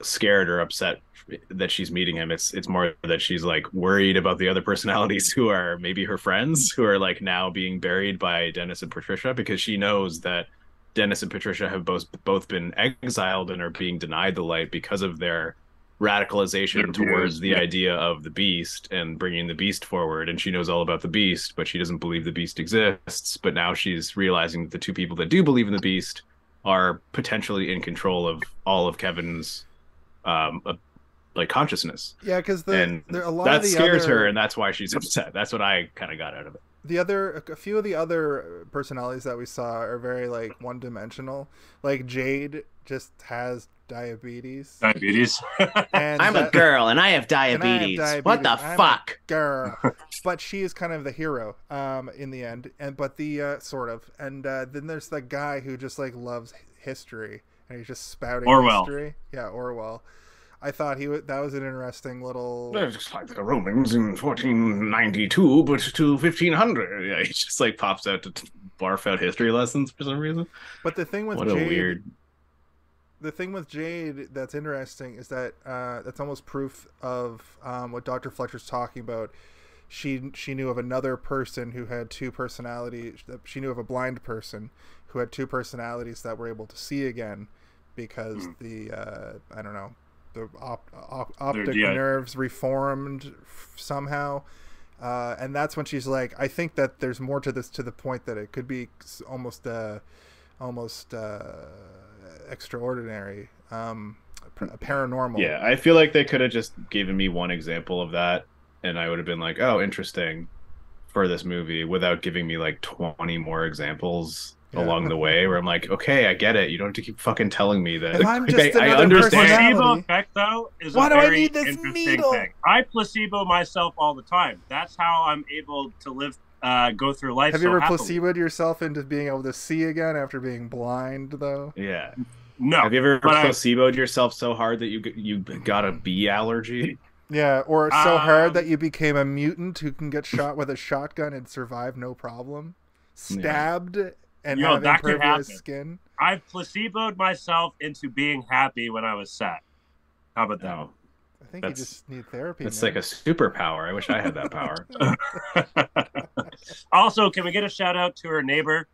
scared or upset that she's meeting him. It's more that she's like worried about the other personalities who are maybe her friends, who are like now being buried by Dennis and Patricia, because she knows that Dennis and Patricia have both been exiled and are being denied the light because of their radicalization towards the idea of the beast and bringing the beast forward. And she knows all about the beast, but she doesn't believe the beast exists. But now she's realizing that the 2 people that do believe in the beast are potentially in control of all of Kevin's like consciousness. Yeah, because that scares her, and that's why she's upset. That's what I kind of got out of it. A few of the other personalities that we saw are very like one-dimensional. Like Jade just has diabetes. And I'm a girl and I have diabetes. What the fuck, girl? But she is kind of the hero in the end, but the sort of. And then there's the guy who just like loves history, and he's just spouting history. Yeah, Orwell. I thought that was an interesting little. Just like the Romans in 1492, but to 1500. Yeah, he just like pops out to barf out history lessons for some reason. But the thing with Jade, the thing with Jade that's interesting is that that's almost proof of what Dr. Fletcher's talking about. She knew of another person who had two personalities. She knew of a blind person who had two personalities that were able to see again because the I don't know, the optic nerves reformed somehow. And that's when she's like, I think that there's more to this, to the point that it could be almost extraordinary, paranormal. Yeah, I feel like they could have just given me one example of that, and I would have been like, oh, interesting for this movie, without giving me like 20 more examples along the way, where I'm like, okay, I get it. You don't have to keep fucking telling me that. If I'm just I understand. Placebo effect, though, is Why a do I very need this interesting needle? thing. I placebo myself all the time. That's how I'm able to live, go through life. Have you ever happily. placeboed yourself into being able to see again after being blind, though? Yeah. No. Have you ever placeboed yourself so hard that you got a bee allergy? Yeah, or so hard that you became a mutant who can get shot with a shotgun and survive no problem? Stabbed and have impervious skin? I've placeboed myself into being happy when I was sad. How about that? No. I think you just need therapy. It's like a superpower. I wish I had that power. Also, can we get a shout out to her neighbor?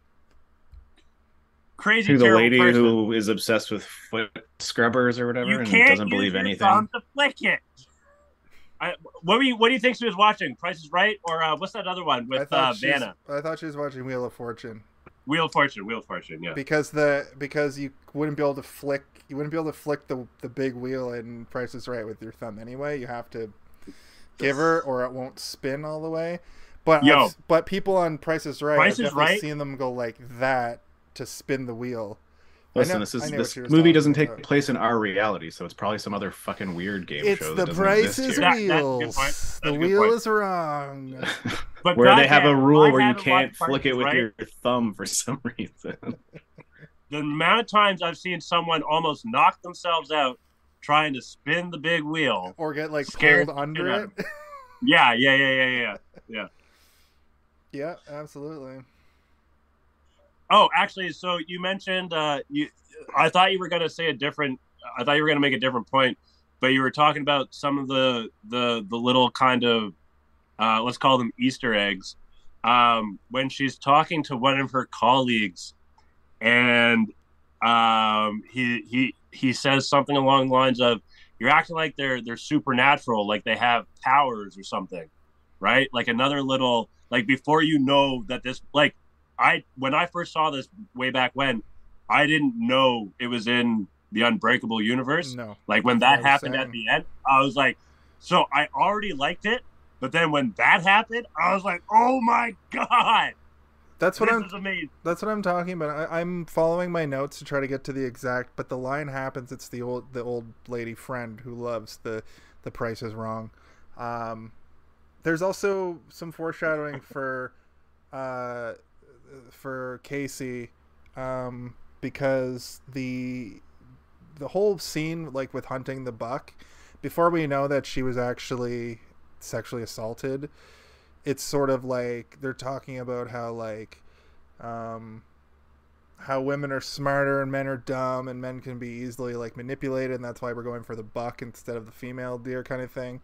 Crazy, to the lady person who is obsessed with foot scrubbers or whatever, and doesn't believe anything. To flick it. What do you think she was watching? Price is Right, or what's that other one with Vanna? I thought she was watching Wheel of Fortune. Wheel of Fortune, yeah. Because you wouldn't be able to flick the big wheel in Price is Right with your thumb anyway. You have to give her, or it won't spin all the way. But people on Price is Right, I've definitely seen them go like that to spin the wheel. Listen, this movie doesn't take place in our reality, so it's probably some other fucking weird game show that doesn't exist here. Wheels. The wheel is wrong. But where they have a rule where you can't flick it with your thumb for some reason. The amount of times I've seen someone almost knock themselves out trying to spin the big wheel, or get like pulled under it. Yeah. Yeah, absolutely. Oh, actually, so you mentioned I thought you were going to say I thought you were going to make a different point, but you were talking about some of the little kind of let's call them Easter eggs, when she's talking to one of her colleagues, and he says something along the lines of, "You're acting like they're supernatural, like they have powers or something," right? Like another little, like, before you know that this, like, when I first saw this way back when, I didn't know it was in the Unbreakable universe. No. Like when that happened at the end, I was like, so I already liked it, but then when that happened, I was like, oh my God. This is amazing. That's what I'm talking about. I'm following my notes to try to get to the exact, but the line happens. It's the old lady friend who loves the Price is Wrong. There's also some foreshadowing for Casey, because the whole scene, like with hunting the buck, before we know that she was actually sexually assaulted, it's sort of like they're talking about how women are smarter and men are dumb, and men can be easily like manipulated, and that's why we're going for the buck instead of the female deer kind of thing.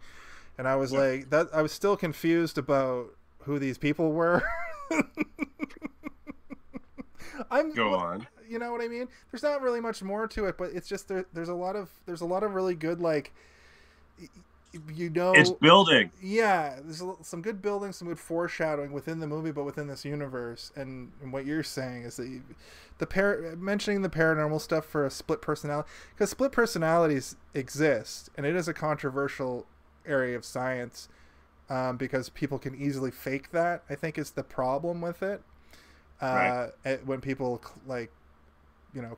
And I was like, that I was still confused about who these people were. Go on. You know what I mean? There's not really much more to it, but it's just there's a lot of really good, like, it's building. Yeah, there's some good building, some good foreshadowing within the movie, but within this universe. And what you're saying is that mentioning the paranormal stuff for a split personality, because split personalities exist, and it is a controversial area of science, because people can easily fake that, I think, is the problem with it. Right. When people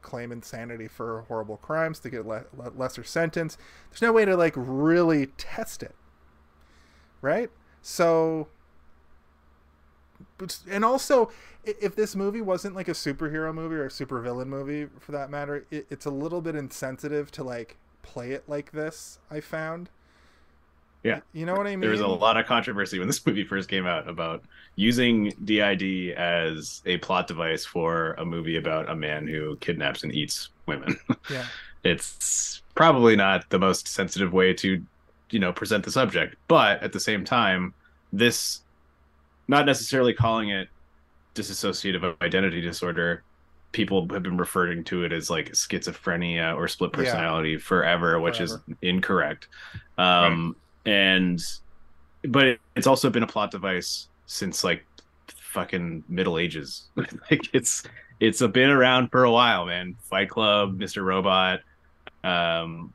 claim insanity for horrible crimes to get lesser sentence, there's no way to like really test it, right? So, and also, if this movie wasn't like a superhero movie or a supervillain movie for that matter, it's a little bit insensitive to like play it like this, I found. Yeah. You know what I mean? There was a lot of controversy when this movie first came out about using DID as a plot device for a movie about a man who kidnaps and eats women. Yeah. it's probably not the most sensitive way to, present the subject. But at the same time, this, not necessarily calling it dissociative identity disorder, people have been referring to it as like schizophrenia or split personality forever, which is incorrect. But it's also been a plot device since like fucking Middle Ages. Like it's been around for a while, man. Fight Club, Mr. Robot.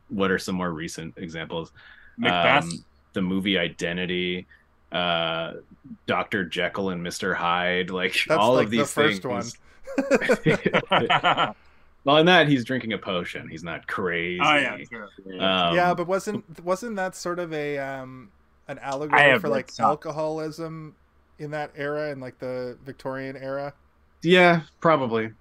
What are some more recent examples? Macbeth. The movie Identity, Dr. Jekyll and Mr. Hyde, like that's all like of these the first things. One. Well, in that he's drinking a potion. He's not crazy. Oh yeah, sure. Yeah, but wasn't that sort of a an allegory for like alcoholism in that era, in like the Victorian era? Yeah, probably.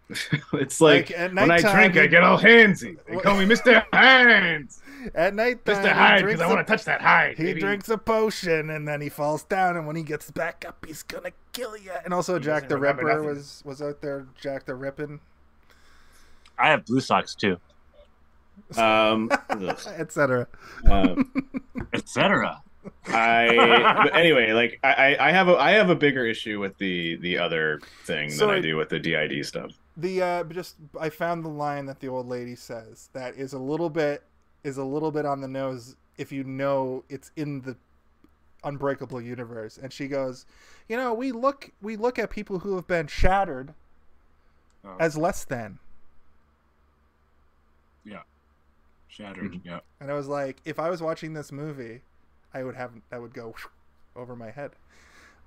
It's like when I drink, I get all handsy. They call me Mr. Hands. At night, Mr. Hyde, because I want to touch that hide. He drinks a potion and then he falls down, and when he gets back up, he's gonna kill you. And also, Jack the Ripper was out there. Jack the Rippin'. I have blue socks too. Etc. Etc. But anyway, like I have a bigger issue with the other thing than I do with the DID stuff. I found the line that the old lady says that is a little bit on the nose if you know it's in the Unbreakable universe. And she goes, we look at people who have been shattered as less than. Yeah. Shattered. Yeah. And I was like, if I was watching this movie, that would go over my head.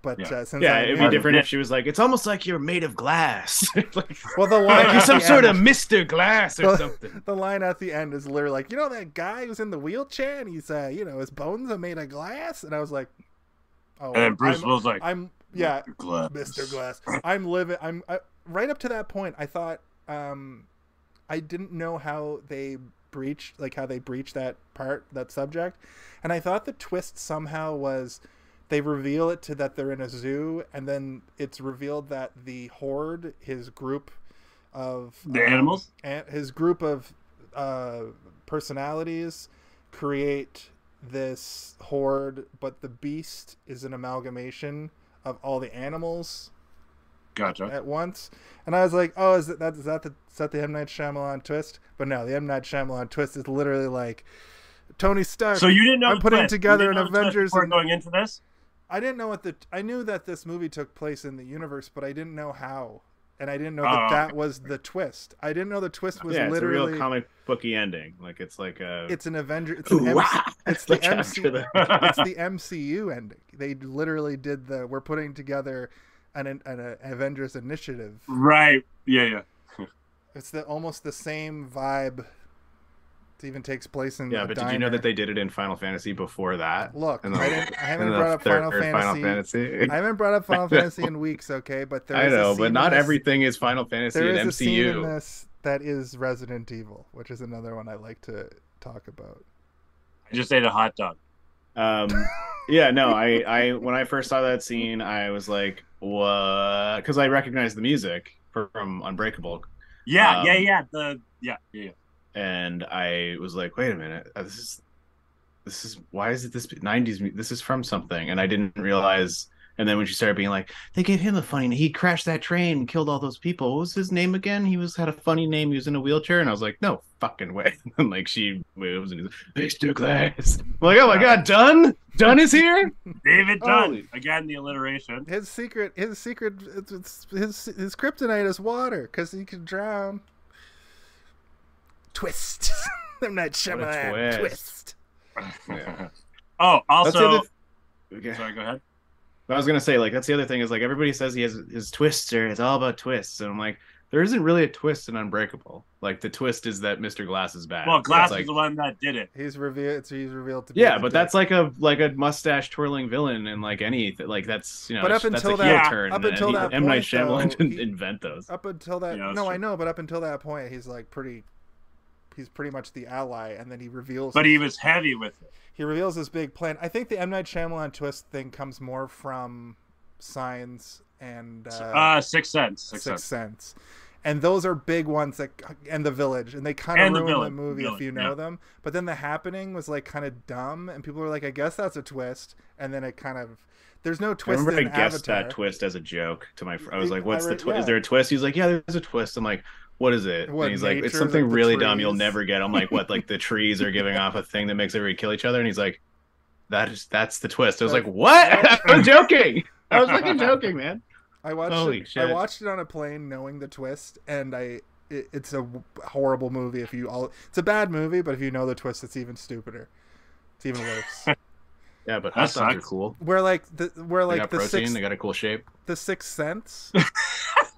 But since it'd be different if she was like, "It's almost like you're made of glass." Like, well, the line you're some sort of Mr. Glass or something. The line at the end is literally like, that guy who's in the wheelchair and he's his bones are made of glass, and I was like, oh. And then Bruce Willis like, Mr. Glass. I'm right up to that point. I thought I didn't know how they breached that subject, and I thought the twist somehow was they reveal it that they're in a zoo, and then it's revealed that the horde, his group of animals, and his group of personalities create this horde, but the beast is an amalgamation of all the animals. Gotcha. At once, and I was like, "Oh, is that the M. Night Shyamalan twist?" But no, the M. Night Shyamalan twist is literally like Tony Stark. So you didn't know I'm putting together an Avengers before going into this? I didn't know I knew that this movie took place in the universe, but I didn't know how, and I didn't know that was the twist. I didn't know the twist was literally it's a real comic booky ending. Like it's like a. It's an Avenger. It's the MCU ending. They literally did we're putting together an Avengers initiative. Right. Yeah. It's almost the same vibe. It even takes place in but did you know that they did it in Final Fantasy before that? Look, I haven't brought up Final Fantasy. I haven't brought up Final Fantasy in weeks, okay? But I know, but not everything is Final Fantasy and MCU. There is a scene in this that is Resident Evil, which is another one I like to talk about. I just ate a hot dog. Yeah, no, I when I first saw that scene, I was like, what? Because I recognized the music from Unbreakable. Yeah. And I was like, wait a minute, this is why is it this 90s? This is from something, and I didn't realize. And then when she started being like, they gave him a funny name. He crashed that train and killed all those people. What was his name again? He had a funny name. He was in a wheelchair. And I was like, no fucking way. And like she moves and he's Mr. Glass. I'm like, oh my God, Dunn? Dunn is here? David Dunn. Again, the alliteration. His secret, his kryptonite is water because he can drown. Twist. I'm not Shyamalan. Twist. Yeah. Oh, also. Okay. Sorry, go ahead. I was gonna say, like, that's the other thing is like everybody says he has his twister. It's all about twists, and I'm like, there isn't really a twist in Unbreakable. Like the twist is that Mr. Glass is bad. Well, Glass is the one that did it. He's revealed to be. Yeah, but that's like a mustache twirling villain, and like anything, like that's But up until that turn. Up until that point, M. Night Shyamalan didn't invent those. Up until that, I know, but up until that point, he's pretty much the ally, and then he reveals. But he was heavy with it. He reveals his big plan. I think the M. Night Shyamalan twist thing comes more from Signs and Sixth Sense. Sixth Sense. And those are big ones that, and The Village, and they kind of ruin the movie if you know them. But then The Happening was like kind of dumb, and people were like, I guess that's a twist. And then it kind of, there's no twist in Avatar. I guessed that twist as a joke to my friend. I was like, what's the twist? Is there a twist? He's like, yeah, there's a twist. I'm like, what is it? And he's like, it's something really dumb you'll never get. I'm like, what? Like the trees are giving off a thing that makes everybody kill each other? And he's like, that's the twist. I was like, what? I'm joking. I was fucking joking, man. I watched it on a plane knowing the twist, and it's a horrible movie it's a bad movie, but if you know the twist, it's even stupider. It's even worse. Yeah, but hot dogs are cool. They got protein, they got a cool shape. The Sixth Sense.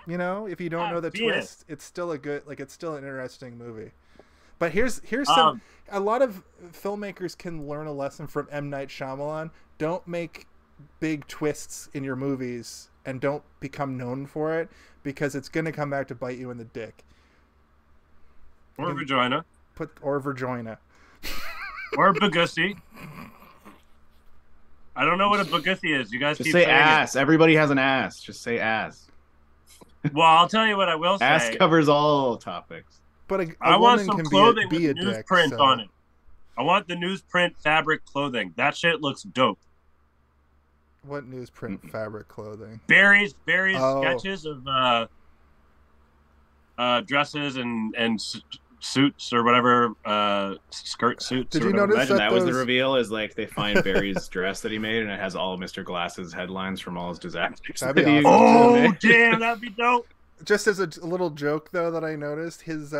You know, if you don't know the twist, it's still it's still an interesting movie. But here's some a lot of filmmakers can learn a lesson from M. Night Shyamalan. Don't make big twists in your movies and don't become known for it, because it's going to come back to bite you in the dick. Or vagina. Or vagina. Or bagussy. I don't know what a bagussy is. You guys just say ass. It. Everybody has an ass. Just say ass. Well, I'll tell you what I will say. Ass covers all topics. But I want some clothing with newsprint on it. I want the newsprint fabric clothing. That shit looks dope. What newsprint fabric clothing? Barry's sketches of dresses and suits or whatever, skirt suits. Did you notice that was the reveal? Is like they find Barry's dress that he made, and it has all of Mr. Glass's headlines from all his disasters. That'd be awesome. Oh damn, that'd be dope. Just as a little joke though that I noticed, his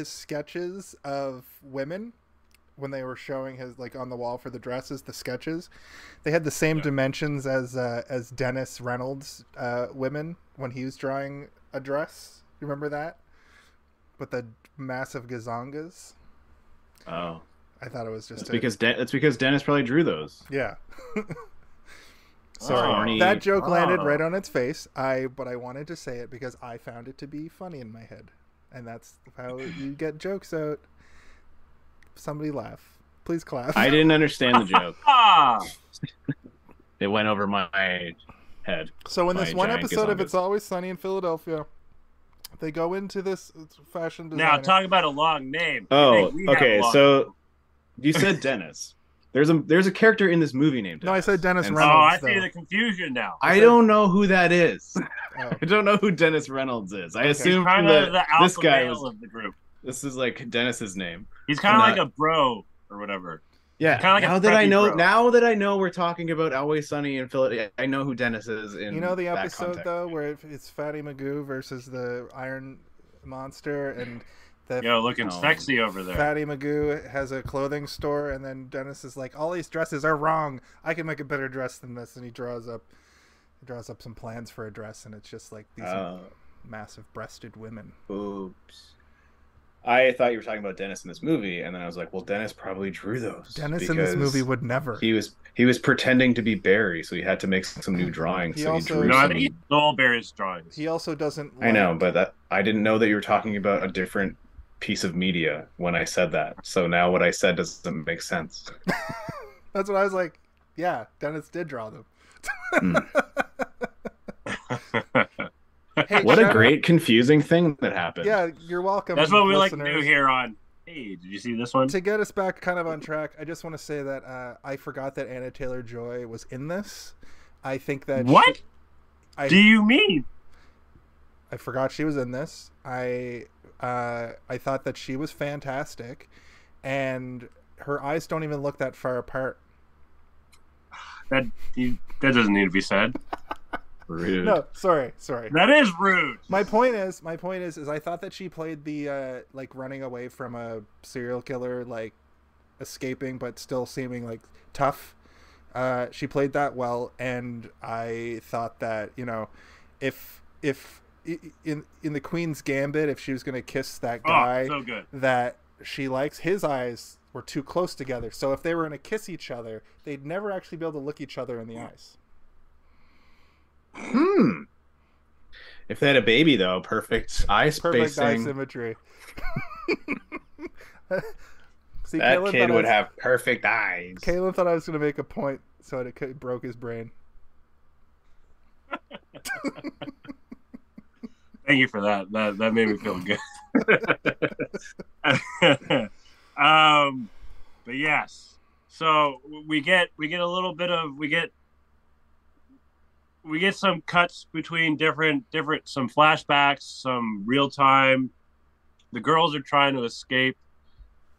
sketches of women, when they were showing his, like, on the wall for the dresses, the sketches, they had the same dimensions as Dennis Reynolds' women when he was drawing a dress. You remember that? With the massive gazongas. Oh, I thought it was just that's because Dennis probably drew those. Yeah. Sorry, that joke landed right on its face. But I wanted to say it because I found it to be funny in my head, and that's how you get jokes out. Somebody laugh. Please clap. I didn't understand the joke. It went over my head. So in this one episode of It's Always Sunny in Philadelphia, they go into this fashion designer. Now talk about a long name. Oh, okay. So you said Dennis. There's a character in this movie named Dennis. No, I said Dennis Reynolds. Oh, I see the confusion now. I don't know who that is. Oh. I don't know who Dennis Reynolds is. I assume that this guy was of the group. This is like Dennis's name. He's kind of like a bro or whatever. Yeah. Kind of like now that I know we're talking about Always Sunny in Philadelphia, I know who Dennis is. In the episode though where it's Fatty Magoo versus the Iron Monster, and looking sexy over there. Fatty Magoo has a clothing store, and then Dennis is like, all these dresses are wrong. I can make a better dress than this, and he draws up some plans for a dress, and it's just like these massive breasted women. Oops. I thought you were talking about Dennis in this movie, and then I was like, well, Dennis probably drew those. Dennis in this movie would never. He was pretending to be Barry, so he had to make some new drawings. I think he stole Barry's drawings. He also doesn't. I know, but I didn't know that you were talking about a different piece of media when I said that. So now what I said doesn't make sense. That's what I was like. Yeah, Dennis did draw them. Hey, what a great confusing thing that happened. Yeah, you're welcome. That's what we like to do here on. Hey, did you see this one? To get us back kind of on track, I just want to say that I forgot that Anya Taylor-Joy was in this. I think that what do you mean? I forgot she was in this. I thought that she was fantastic, and her eyes don't even look that far apart. That doesn't need to be said. Rude. No, sorry. That is rude. My point is I thought that she played the like running away from a serial killer, like escaping but still seeming like tough. She played that well, and I thought that, if in the Queen's Gambit, if she was going to kiss that guy that she likes, his eyes were too close together. So if they were going to kiss each other, they'd never actually be able to look each other in the eyes. If they had a baby, though, perfect eye spacing. Perfect eye symmetry. See, that Caylen kid would have perfect eyes. Caylen thought I was going to make a point, so it broke his brain. Thank you for that. That made me feel good. But yes, so we get a little bit of we get some cuts between different some flashbacks, some real time. The girls are trying to escape.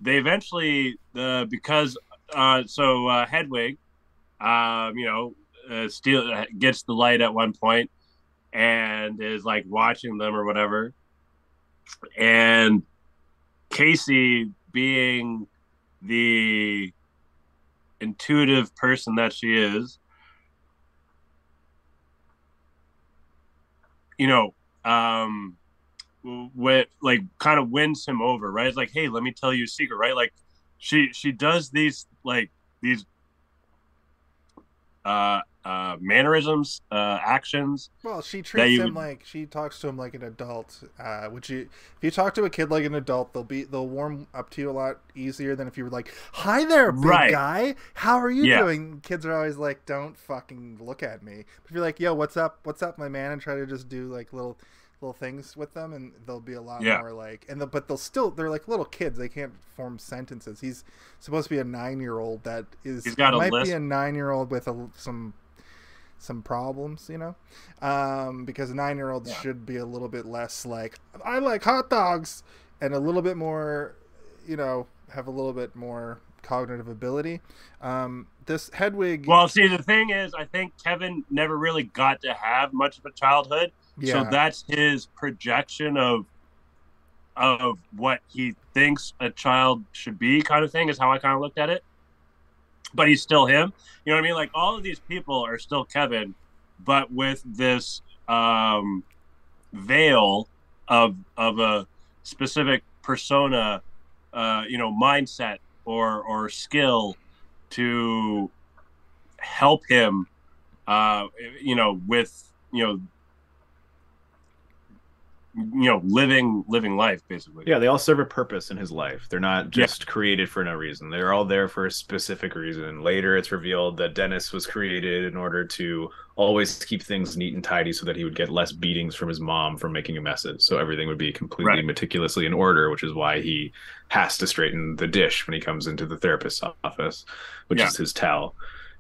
They eventually because Hedwig, Steele gets the light at one point and is like watching them or whatever. And Casey, being the intuitive person that she is, what like kind of wins him over, right? It's like, hey, let me tell you a secret, right? Like she does these mannerisms, actions. Well, she treats him like she talks to him like an adult. If you talk to a kid like an adult, they'll warm up to you a lot easier than if you were like, "Hi there, big guy. How are you doing?" Kids are always like, "Don't fucking look at me." But if you're like, "Yo, what's up, my man," and try to just do like little things with them, and they'll be a lot more like, but they're like little kids. They can't form sentences. He's supposed to be a 9-year-old that is be a 9-year-old with some problems, because 9-year-olds should be a little bit less like, I like hot dogs, and a little bit more, have a little bit more cognitive ability. This Hedwig. Well, see, the thing is, I think Kevin never really got to have much of a childhood. Yeah. So that's his projection of what he thinks a child should be, kind of thing, is how I kind of looked at it. But he's still him. You know what I mean? Like, all of these people are still Kevin, but with this veil of a specific persona, mindset or skill to help him, with, living life, basically. Yeah, they all serve a purpose in his life. They're not just created for no reason. They're all there for a specific reason. Later, it's revealed that Dennis was created in order to always keep things neat and tidy so that he would get less beatings from his mom for making messes. So everything would be completely meticulously in order, which is why he has to straighten the dish when he comes into the therapist's office, which is his towel.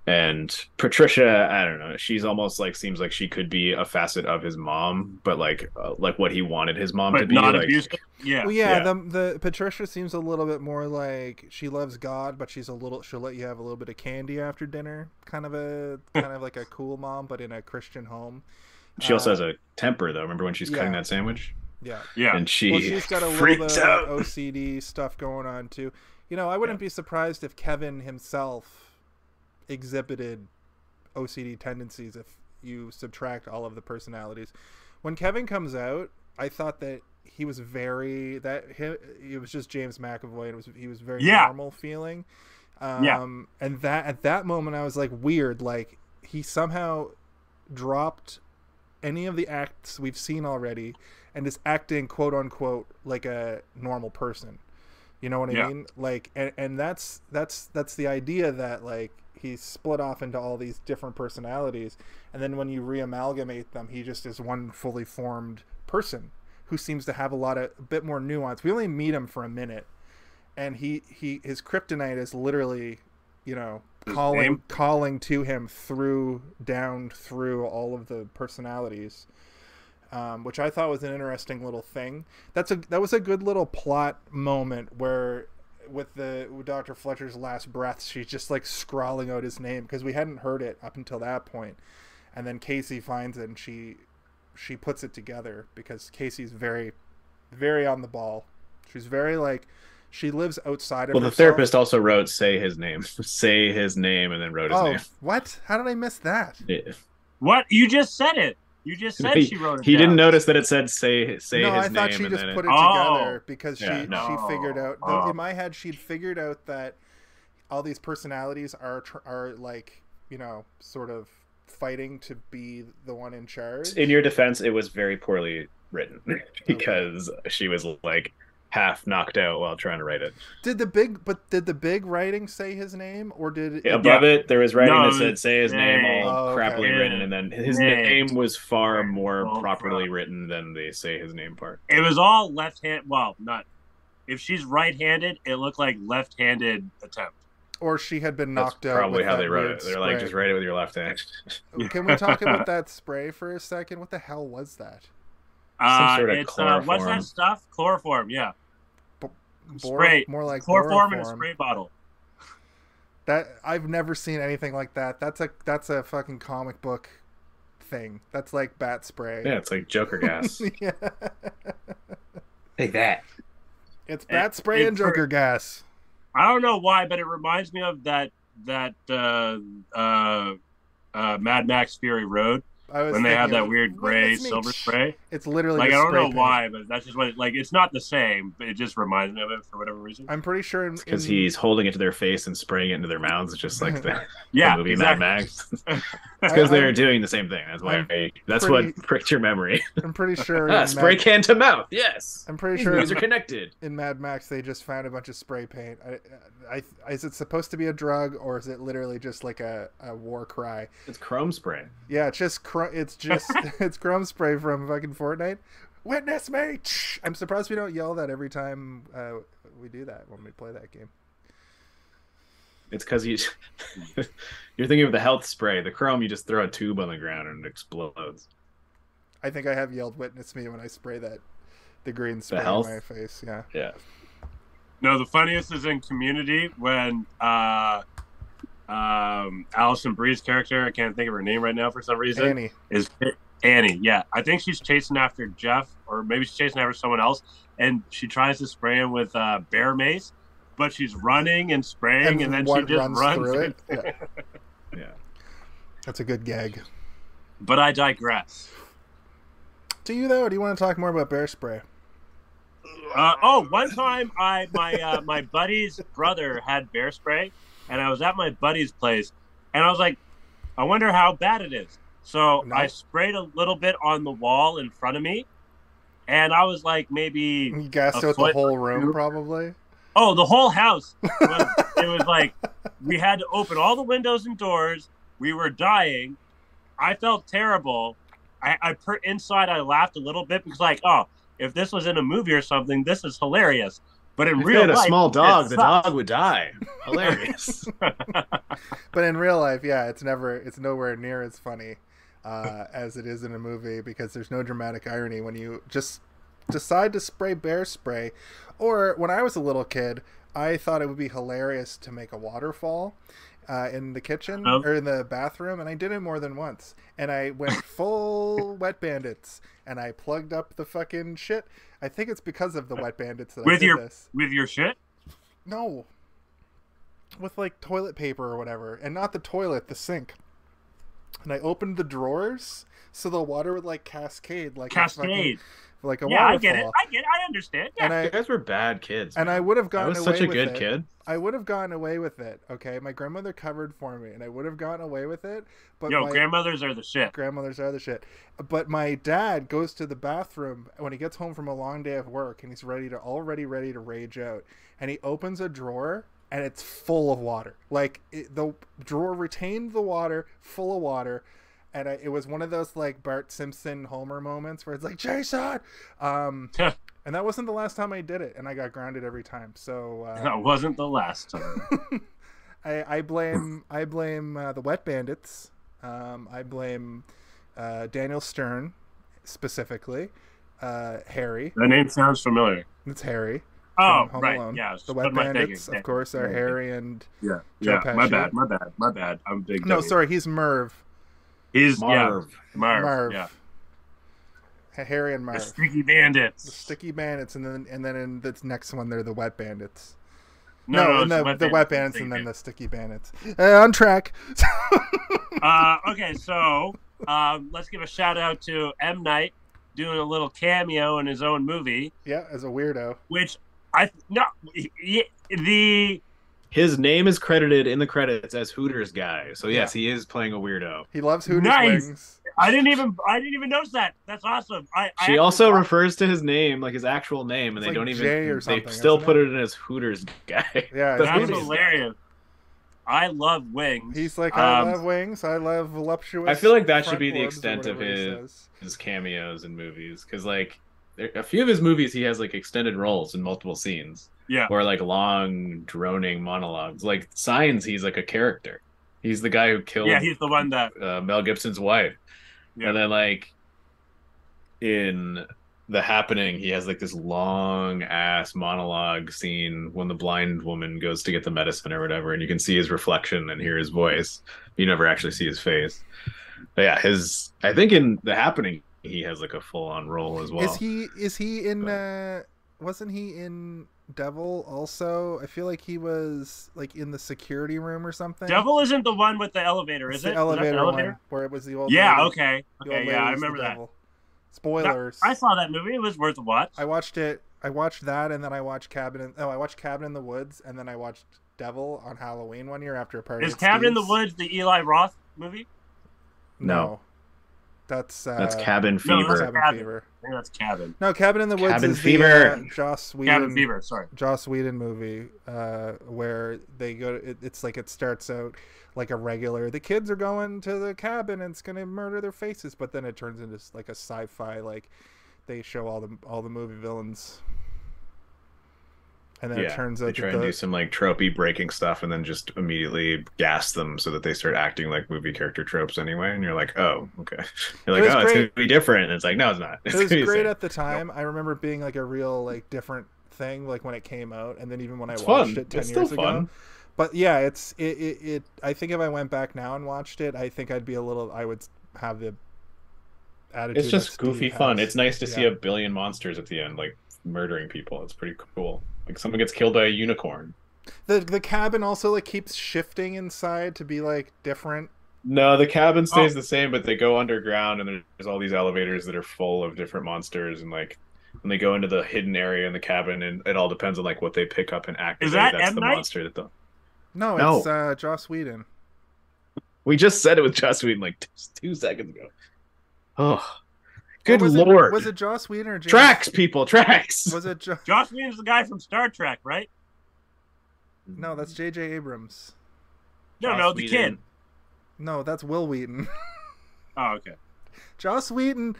And Patricia, I don't know, she's almost like, seems like she could be a facet of his mom, but like what he wanted his mom to be. Not like, abusive. Yeah. Well, yeah. The Patricia seems a little bit more like she loves God, but she'll let you have a little bit of candy after dinner, kind of like a cool mom, but in a Christian home. She also has a temper, though. Remember when she's cutting that sandwich? Yeah. And she's got a little bit of OCD stuff going on too. I wouldn't be surprised if Kevin himself exhibited OCD tendencies if you subtract all of the personalities. When Kevin comes out, I thought that he was it was just James McAvoy, and he was very normal feeling. And that at that moment I was like, weird, like he somehow dropped any of the acts we've seen already and is acting quote unquote like a normal person. You know what I mean? Like, and that's the idea that like he's split off into all these different personalities, and then when you reamalgamate them, he just is one fully formed person who seems to have a bit more nuance. We only meet him for a minute, and his kryptonite is literally, calling to him through all of the personalities. Which I thought was an interesting little thing. That was a good little plot moment where, with Dr. Fletcher's last breaths, she's just like scrawling out his name because we hadn't heard it up until that point, and then Casey finds it and she puts it together because Casey's very, very on the ball. She's very like, she lives outside of herself. The therapist also wrote "say his name," say his name, and then wrote his name. What? How did I miss that? Yeah. What? You just said it. You just said she wrote it. He didn't notice that it said say his name. No, I thought she just put it together because she figured out. In my head, she'd figured out that all these personalities are like, sort of fighting to be the one in charge. In your defense, it was very poorly written because she was like half knocked out while trying to write it. Did the big writing say his name, or did above it there was writing that said "say his name," all Oh, okay. crappily written, and then his name was far more properly written than the "say his name" part. It was all left hand. Well, not if she's right-handed, it looked like left-handed attempt. Or she had been knocked out. Probably with how that they wrote weird it. They're spray. like, just write it with your left hand. Can we talk about that spray for a second? What the hell was that? Some sort of It's chloroform. what's that stuff? Chloroform, yeah. Spray, more like chloroform in a spray bottle. That I've never seen anything like that. That's a fucking comic book thing. That's like bat spray. Yeah, it's like Joker gas. Yeah. Take that. It's bat spray and Joker gas. I don't know why, but it reminds me of that Mad Max Fury Road. When they have that weird gray silver spray. It's literally like, I don't know why, but that's just what it's not the same, but it just reminds me of it for whatever reason. I'm pretty sure because he's holding it to their face and spraying it into their mouths, just like the movie exactly. Mad Max. It's because they're doing the same thing. That's why what pricked your memory. I'm pretty sure spray can to mouth. Yes. I'm pretty sure these are connected. In Mad Max they just found a bunch of spray paint. Is it supposed to be a drug, or is it literally just like a war cry? It's chrome spray. Yeah, it's just it's chrome spray from fucking Fortnite. Witness me! I'm surprised we don't yell that every time we do that when we play that game. It's because you're thinking of the health spray. The chrome, you just throw a tube on the ground and it explodes. I think I have yelled "Witness me" when I spray the green spray in my face. Yeah. Yeah. No, the funniest is in Community when Alison Brie's character, I can't think of her name right now for some reason. Annie, yeah. I think she's chasing after Jeff, or maybe she's chasing after someone else, and she tries to spray him with bear mace, but she's running and spraying, and then she just runs through it. Yeah. Yeah. That's a good gag. But I digress. Do you, though, or do you want to talk more about bear spray? One time my buddy's brother had bear spray, and I was at my buddy's place, and I was like, I wonder how bad it is. So I sprayed a little bit on the wall in front of me, and I was like, maybe you gassed out the whole room, probably. Oh, the whole house. It was like we had to open all the windows and doors. We were dying. I felt terrible. Inside I laughed a little bit because, like, oh, if this was in a movie or something, this is hilarious. But in real life, a small dog, the dog would die. Hilarious. But in real life, yeah, it's nowhere near as funny as it is in a movie, because there's no dramatic irony when you just decide to spray bear spray. Or when I was a little kid, I thought it would be hilarious to make a waterfall in the kitchen or in the bathroom, and I did it more than once. And I went full Wet Bandits, and I plugged up the fucking shit. I think it's because of the Wet Bandits that I did this. With your shit? No. With like toilet paper or whatever, and not the toilet, the sink. And I opened the drawers so the water would like cascade, like a waterfall. I get it. I understand. Yeah. And you guys were bad kids. And I would have gotten away with it. I was such a good kid. I would have gotten away with it. Okay, my grandmother covered for me, and I would have gotten away with it. But grandmothers are the shit. Grandmothers are the shit. But my dad goes to the bathroom when he gets home from a long day of work, and he's already ready to rage out. And he opens a drawer, and it's full of water. Like the drawer retained the water, full of water. And it was one of those like Bart Simpson Homer moments where it's like, Jason! And that wasn't the last time I did it, and I got grounded every time. So that wasn't the last time. I blame the Wet Bandits. I blame Daniel Stern specifically. Harry. The name sounds familiar. It's Harry. Oh, Home right. Alone. Yeah. The Wet Bandits, of course, are Harry and Joe Pesci. My bad. I'm big. No, sorry, he's Merv. He's Marv. Marv. Yeah. Harry and Marv. The Sticky Bandits. The Sticky Bandits, and then in the next one they're the Wet Bandits. No, the Wet Bandits and then the Sticky Bandits. On track. Okay, so let's give a shout out to M. Night doing a little cameo in his own movie. Yeah, as a weirdo. Which His name is credited in the credits as Hooters guy. So yes, he is playing a weirdo. He loves Hooters Nice. wings. I didn't even notice that. That's awesome. She also refers to his name, like his actual name, and It's they like don't Jay even. or something, They still isn't put it? it in as Hooters guy. Yeah, The That's Hooters hilarious. I love wings. He's like, I love wings. I love voluptuous. I feel like that should front be the orbs," or extent of whatever he says. his cameos in movies, because like a few of his movies, he has like extended roles in multiple scenes. Yeah. Or like long, droning monologues. Like Signs, he's like a character. He's the guy who killed. Yeah, he's the one that Mel Gibson's wife. Yeah. And then like in The Happening, he has like this long ass monologue scene when the blind woman goes to get the medicine or whatever, and you can see his reflection and hear his voice. You never actually see his face. But yeah, I think in The Happening he has like a full on role as well. Is he in wasn't he in Devil also? I feel like he was like in the security room or something. Devil isn't the one with the elevator, is The it? elevator, Is that the elevator? one where it was the old Yeah, lady. okay. The Okay, old yeah, I lady was the remember that. devil. Spoilers. I saw that movie. It was worth a watch. I watched it. I watched that, and then I watched Cabin in the Woods, and then I watched Devil on Halloween one year after a party. Is at Cabin in the Steve's. Woods the Eli Roth movie? No. That's Cabin Fever. No, that's Cabin Cabin. Fever. I think that's Cabin. No, Cabin in the Woods Cabin is Fever. the Joss Whedon. Cabin Fever, sorry. Joss Whedon movie where they go. It's like it starts out like a regular. The kids are going to the cabin and it's gonna murder their faces, but then it turns into like a sci-fi. Like they show all the movie villains, and then it turns out they try and do some like tropey breaking stuff, and then just immediately gas them so that they start acting like movie character tropes anyway. And you're like, oh, okay. You're like, oh, it's gonna be different. And it's like, no, it's not. It was great at the time. I remember it being like a real like different thing, like when it came out, and then even when I watched it 10 years ago. But yeah, it. I think if I went back now and watched it, I think I'd be I would have the attitude. It's just goofy fun. has. It's nice to see a billion monsters at the end, like murdering people. It's pretty cool. Like someone gets killed by a unicorn. The cabin also like keeps shifting inside to be like different. No, the cabin stays the same, but they go underground, and there's all these elevators that are full of different monsters, and like when they go into the hidden area in the cabin, and it all depends on like what they pick up and activate. That's the M. Night? monster that the. No, it's Joss Whedon. We just said it with Joss Whedon like 2 seconds ago. Oh, good was lord! Was it Joss Whedon or James? Tracks, people, tracks. Was it Joss Whedon's the guy from Star Trek, right? No, that's J.J. Abrams. No, the kid. No, that's Will Wheaton. Oh, okay. Joss Whedon,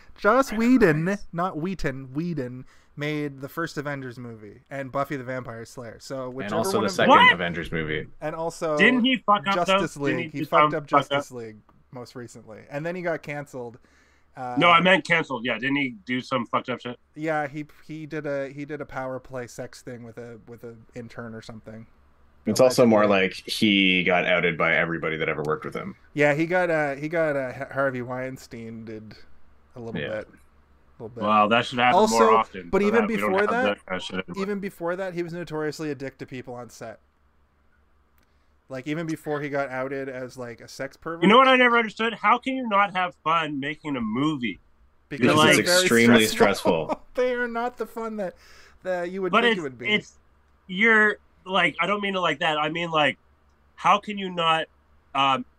not Whedon made the first Avengers movie and Buffy the Vampire Slayer. So whichever and also one the of second What? Avengers movie. and also Didn't he fuck up Justice though? League. He fucked up Justice League most recently, and then he got canceled. No, I meant canceled. Yeah, didn't he do some fucked up shit? Yeah, he did a power play sex thing with a intern or something. It's also more like he got outed by everybody that ever worked with him. Yeah, he got Harvey Weinstein did a little bit. Wow, that should happen Also, more often. but so even that we don't before have that, even before that, he was notoriously a dick to people on set. Like even before he got outed as like a sex pervert. You know what I never understood? How can you not have fun making a movie? Because it's like, extremely stressful. They are not the fun that you would But think it would be. You're like, I don't mean it like that. I mean like, how can you not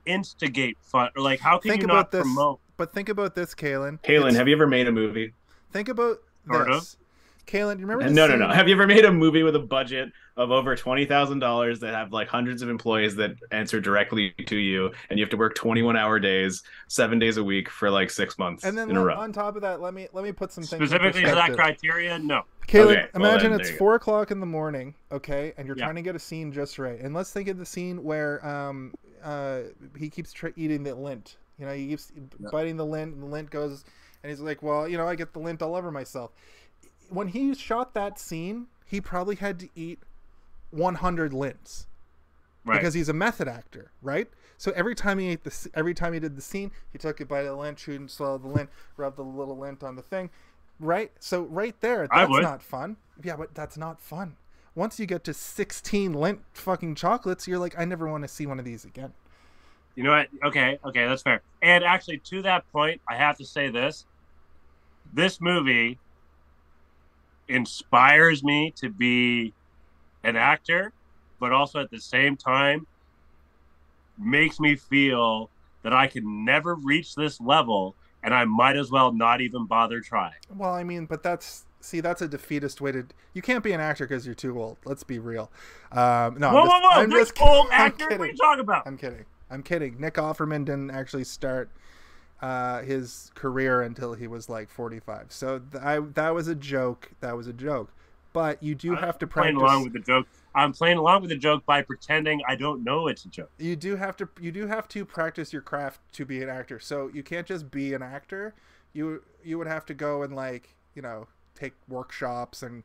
instigate fun, or like how can you not promote? But think about this, Caylen. Caylen, have you ever made a movie? Think about Sort this. of. Caylen, you remember? No. Have you ever made a movie with a budget of over $20,000 that have like hundreds of employees that answer directly to you, and you have to work 21-hour days, 7 days a week for like 6 months and then in a row? On top of that, let me put some things Specifically in to that perspective. criteria, no. Caylen, Okay, well imagine then, it's there you 4:00 in the morning, okay, and you're Yeah. trying to get a scene just right. And let's think of the scene where he keeps eating the lint. You know, he keeps biting the lint, and the lint goes, and he's like, "Well, you know, I get the lint all over myself." When he shot that scene, he probably had to eat 100 lints, Right. because he's a method actor, right? So every time he did the scene, he took a bite of the lint, chewed and swallowed the lint, rubbed the little lint on the thing, right? So right there, that's not fun. Yeah, but that's not fun. Once you get to 16 lint fucking chocolates, you're like, I never want to see one of these again. You know what? Okay, that's fair. And actually, to that point, I have to say this. This movie inspires me to be an actor but also at the same time makes me feel that I can never reach this level, and I might as well not even bother trying. Well, I mean, but that's a defeatist way to. You can't be an actor because you're too old. Let's be real. No, whoa! I'm this just old actor? What are you talking about? I'm kidding. Nick Offerman didn't actually start his career until he was like 45. So that was a joke. But you do have to practice. Along with the joke. I'm playing along with the joke by pretending I don't know it's a joke. You do have to practice your craft to be an actor. So you can't just be an actor. You would have to go and take workshops and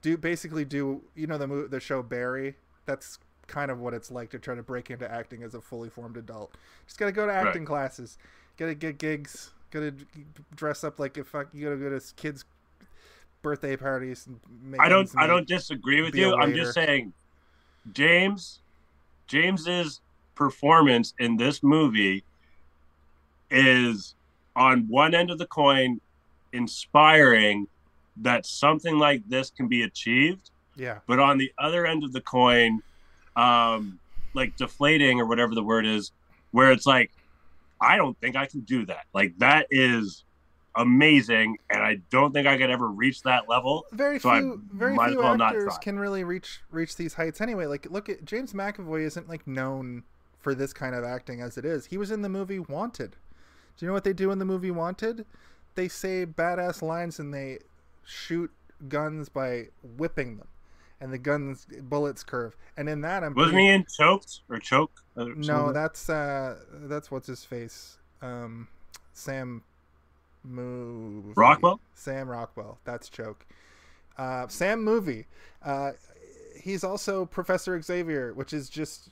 do the show Barry. That's kind of what it's like to try to break into acting as a fully formed adult. Just gotta go to acting classes, gotta get gigs, gotta dress up like you gotta go to kids' birthday parties. And I don't disagree with you. I'm just saying, James's performance in this movie is on one end of the coin inspiring that something like this can be achieved. Yeah. But on the other end of the coin, like deflating or whatever the word is, where it's like, I don't think I can do that. Like, that is amazing, and I don't think I could ever reach that level. Very few actors can really reach these heights anyway. Like, look at James McAvoy isn't known for this kind of acting as it is. He was in the movie Wanted. Do you know what they do in the movie Wanted? They say badass lines and they shoot guns by whipping them, and the bullets curve. And in that, wasn't he in Choked or Choke? No, that's what's his face, Sam Rockwell. That's Choke. Sam Movie. He's also Professor Xavier, which is just.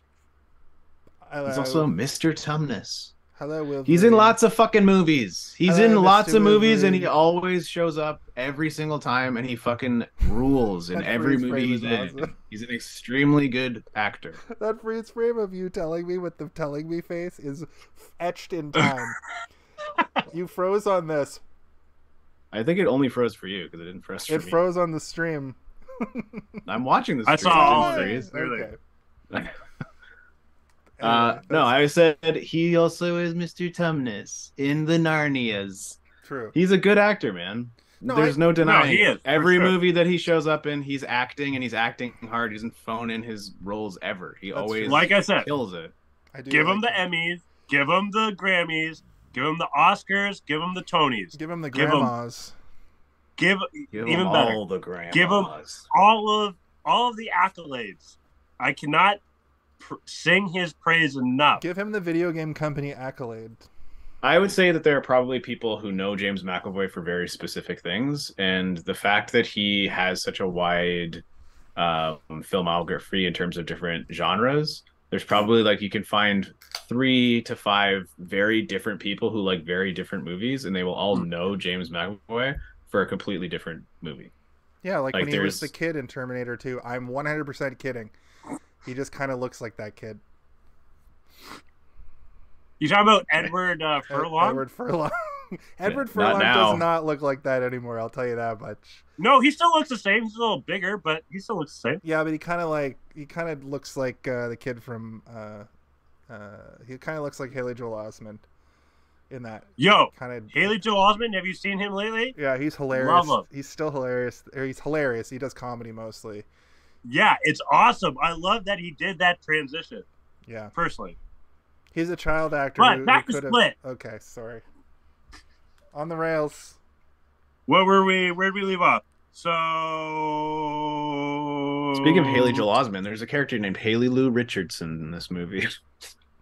He's also Mr. Tumnus. Hello, Will. He's in lots of fucking movies. He's in lots of movies, and he always shows up every single time, and he fucking rules in every movie he's in. Awesome. He's an extremely good actor. That freeze frame of you telling me with the telling me face is etched in time. You froze on this. I think it only froze for you because it didn't froze for me. It froze on the stream. I'm watching the stream. I saw all of it. Okay. No, I said he also is Mr. Tumnus in the Narnias. True. He's a good actor, man. No, There's no denying. he is, every movie that he shows up in, he's acting, and he's acting hard. He doesn't phone in his roles ever. He always, true. Like I said, kills it. Give him the Emmys, give him the Grammys, give him the Oscars, give him the Tonys. Give him the grandmas. Give even him better. All the grandmas. Give him all of the accolades. I cannot sing his praise enough. Give him the video game company accolade. I would say that there are probably people who know James McAvoy for very specific things, and the fact that he has such a wide filmography in terms of different genres, there's probably you can find 3 to 5 very different people who like very different movies, and they will all know James McAvoy for a completely different movie. Yeah, like when he was the kid in Terminator 2. I'm 100% kidding. He just kind of looks like that kid. You talking about Edward Furlong? Edward Furlong. Edward Furlong does not look like that anymore. I'll tell you that much. No, he still looks the same. He's a little bigger, but he still looks the same. Yeah, but he kind of looks like the kid from. He kind of looks like Haley Joel Osment. In that. Haley Joel Osment. Have you seen him lately? Yeah, he's hilarious. Love him. He's still hilarious. He's hilarious. He does comedy mostly. Yeah, it's awesome. I love that he did that transition. Yeah. Personally. He's a child actor. But back to Split. Okay, sorry. On the rails. Where were we? Where did we leave off? So. Speaking of Haley Joel Osment, there's a character named Haley Lou Richardson in this movie.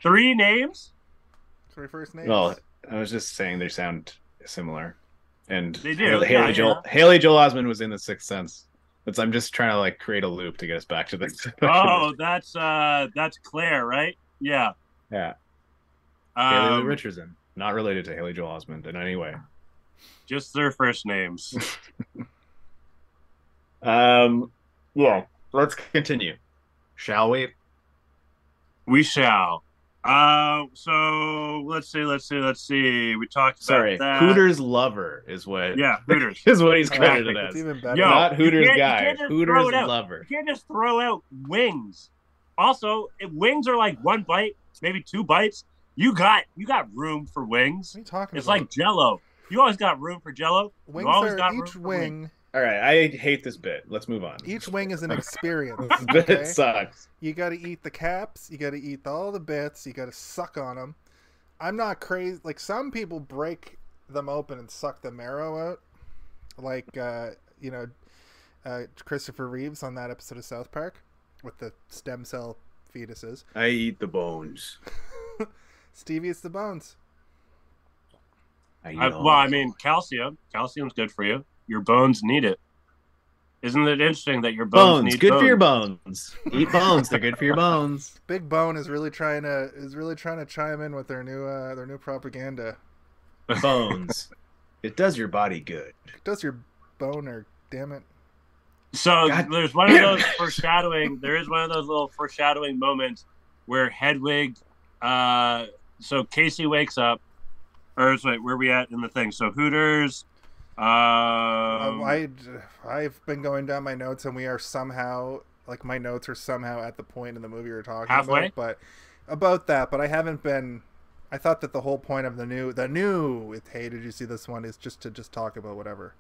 3 names? 3 first names? Well, I was just saying they sound similar. And they do. Haley Joel Osment was in The Sixth Sense. I'm just trying to create a loop to get us back to this. Oh, that's Claire, right? Yeah. Yeah. Haley Lou Richardson, not related to Haley Joel Osment in any way. Just their first names. Yeah. Let's continue, shall we? We shall. So let's see. We talked about that. Hooters lover is what. Yeah, Hooters is what he's credited as. It's even better. Not Hooters guy. Hooters lover. You can't just throw out wings. Also, if wings are like one bite, maybe 2 bites. You got room for wings. What are you talking it's about? Like Jell-O. You always got room for Jell-O. Wings you always are got each room for wing. wings. All right, I hate this bit. Let's move on. Each wing is an experience. Bit Okay? sucks. You got to eat the caps. You got to eat all the bits. You got to suck on them. I'm not crazy. Like, some people break them open and suck the marrow out. Like, Christopher Reeves on that episode of South Park with the stem cell fetuses. I eat the bones. Steve eats the bones. Calcium. Calcium's good for you. Your bones need it. Isn't it interesting that your bones need good bones? for your bones. Eat bones. They're good for your bones. Big Bone is really trying to chime in with their new propaganda. Bones. It does your body good. It does your boner, damn it. So there's one of those foreshadowing. There is one of those little foreshadowing moments where Hedwig. So Casey wakes up. Or wait, where are we at in the thing? So Hooters. I've been going down my notes, and we are somehow, like, my notes are somehow at the point in the movie we're talking halfway? About that. But I haven't been. I thought that the whole point of the new. Hey, did you see this one? Is just to talk about whatever.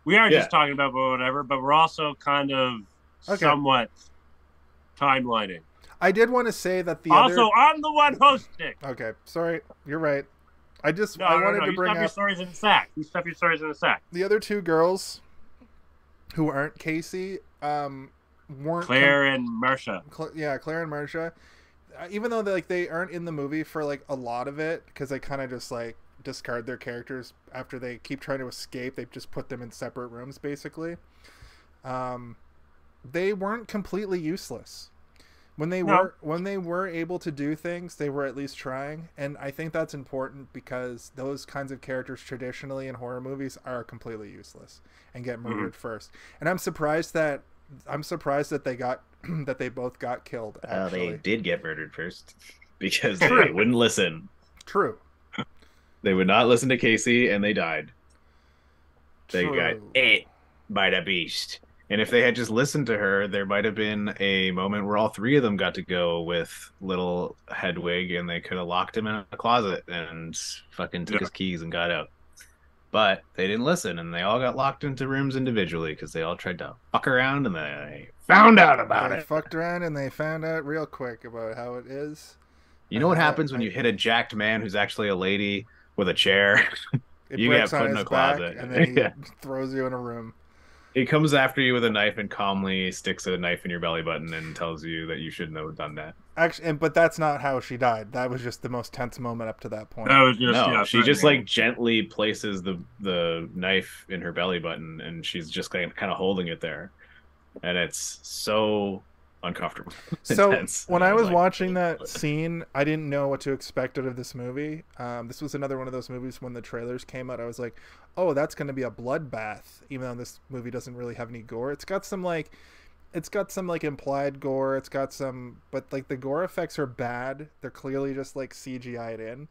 We are just talking about whatever, but we're also kind of somewhat timelining. I did want to say that I'm the one hosting. Okay, sorry, you're right. I wanted to bring up your stories in the sack. You stuff your stories in the sack. The other 2 girls who aren't Casey weren't Claire and Marcia. Claire and Marcia. Even though they aren't in the movie for like a lot of it, because they kind of just like discard their characters after they keep trying to escape. They just put them in separate rooms basically. They weren't completely useless. When they were able to do things, they were at least trying, and I think that's important because those kinds of characters traditionally in horror movies are completely useless and get murdered first. And I'm surprised that they both got killed. Actually, they did get murdered first because they wouldn't listen. True. They would not listen to Casey, and they died. They got ate by the beast. And if they had just listened to her, there might have been a moment where all 3 of them got to go with little Hedwig, and they could have locked him in a closet and fucking took his keys and got out. But they didn't listen, and they all got locked into rooms individually because they all tried to fuck around, and they found out about it. They fucked around, and they found out real quick about how it is. You know what happens when you hit a jacked man who's actually a lady with a chair? You get put in a closet. And then he throws you in a room. He comes after you with a knife and calmly sticks a knife in your belly button and tells you that you shouldn't have done that. Actually, but that's not how she died. That was just the most tense moment up to that point. That was just, she just like gently places the knife in her belly button, and she's just kind of holding it there, and it's so uncomfortable. So intense. When I was watching that scene, I didn't know what to expect out of this movie. This was another one of those movies when the trailers came out, I was like, oh, that's going to be a bloodbath, even though this movie doesn't really have any gore. It's got some implied gore. It's got some, but like the gore effects are bad. They're clearly just like CGI'd in.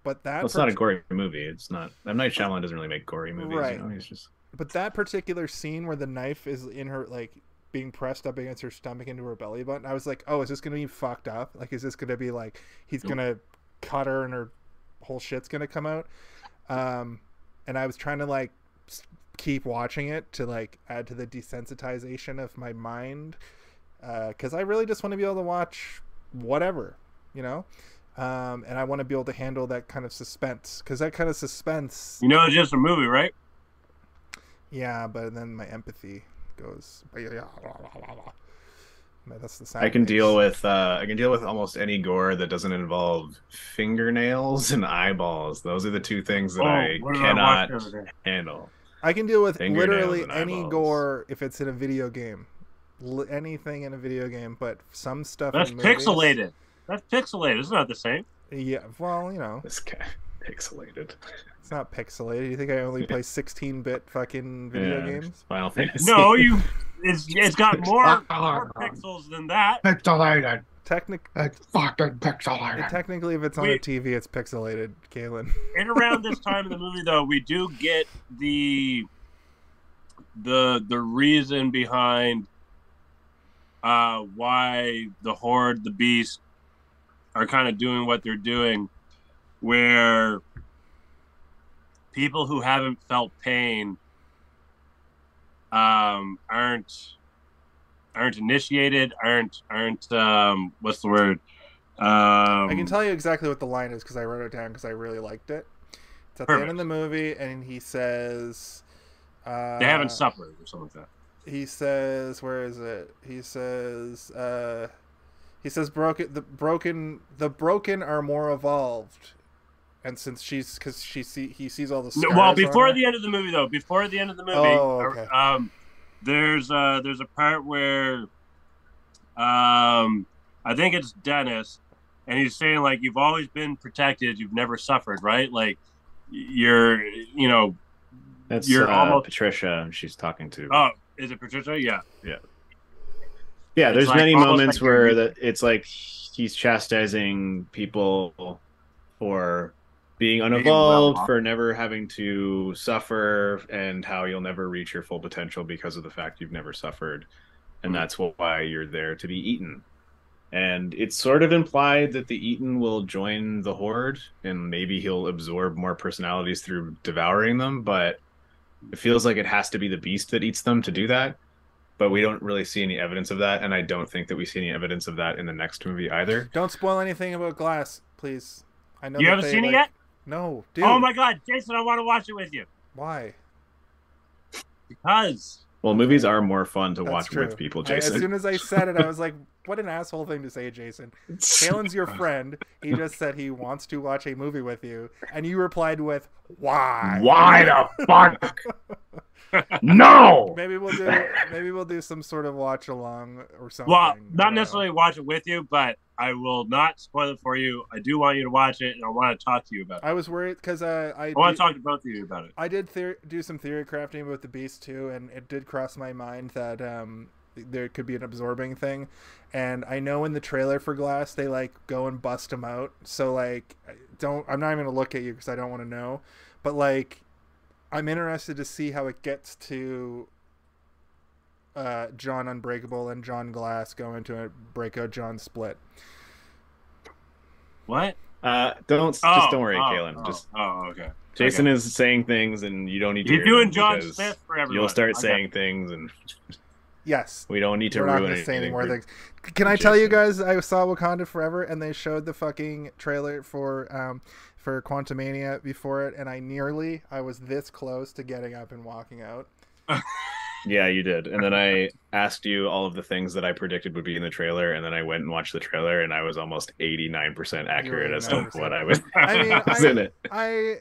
But it's not a gory movie. It's not. M. Night Shyamalan doesn't really make gory movies. Right. You know? He's just. But that particular scene where the knife is in her, like, being pressed up against her stomach into her belly button, I was like, oh, is this going to be fucked up? Like, is this going to be like, he's going to cut her and her whole shit's going to come out? And I was trying to, like, keep watching it to, like, add to the desensitization of my mind. Because I really just want to be able to watch whatever, you know? And I want to be able to handle that kind of suspense. Because that kind of suspense... You know, it's just a movie, right? Yeah, but then my empathy goes. That's the sound. I can deal with almost any gore that doesn't involve fingernails and eyeballs. Those are the 2 things that I cannot handle. I can deal with literally any gore if it's in a video game. Anything in a video game, but some stuff. That's in movies, pixelated. That's pixelated. It's not the same. Yeah, well, you know. This guy pixelated. It's not pixelated. You think I only play 16-bit fucking video games? Final Fantasy. No, it's got more pixels than that. Pixelated. It's fucking pixelated. Technically, if it's on a TV, it's pixelated, Caylen. And around this time in the movie, though, we do get the reason behind why the Horde, the Beast, are kind of doing what they're doing, where people who haven't felt pain aren't initiated, aren't what's the word? I can tell you exactly what the line is because I wrote it down because I really liked it. It's at the end of the movie, and he says, "They haven't suffered," or something like that. He says, "Where is it?" He says, "The broken are more evolved." And since he sees all the scars. Well, before the end of the movie, though, okay. There's a part where, I think it's Dennis, and he's saying like, "You've always been protected, you've never suffered, right? Like, you're almost Patricia. She's talking to. Oh, is it Patricia? Yeah. There's like many moments like where it's like he's chastising people for being unevolved, for never having to suffer, and how you'll never reach your full potential because of the fact you've never suffered, and that's why you're there to be eaten. And it's sort of implied that the eaten will join the Horde, and maybe he'll absorb more personalities through devouring them, but it feels like it has to be the Beast that eats them to do that. But we don't really see any evidence of that, and I don't think that we see any evidence of that in the next movie either. Don't spoil anything about Glass, please. I know you haven't seen it yet? No, dude. Oh my God, Jason, I want to watch it with you. Why? Because. Well, movies are more fun to watch with people, Jason. As soon as I said it, I was like, what an asshole thing to say, Jason. Caylen's your friend. He just said he wants to watch a movie with you. And you replied with, why? Why the fuck? No! Maybe we'll do some sort of watch along or something. Well, not necessarily watch it with you, but I will not spoil it for you. I do want you to watch it, and I want to talk to you about it. I was worried because I want to talk to both of you about it. I did do some theory crafting about the Beast too, and it did cross my mind that there could be an absorbing thing. And I know in the trailer for Glass they like go and bust him out. So like, I'm not even gonna look at you because I don't want to know. But like, I'm interested to see how it gets to John Unbreakable and John Glass going to a breakout John split. What? Don't worry, Caylen. Okay. Jason is saying things, and you don't need to. You're doing John Smith for everyone. You'll start saying things, and yes, we don't need to ruin anything. Say any more things. Can I tell you guys? I saw Wakanda Forever, and they showed the fucking trailer for Quantumania before it, and I was this close to getting up and walking out. Yeah, you did. And then I asked you all of the things that I predicted would be in the trailer, and then I went and watched the trailer, and I was almost 89% accurate as to what I was, was in it. I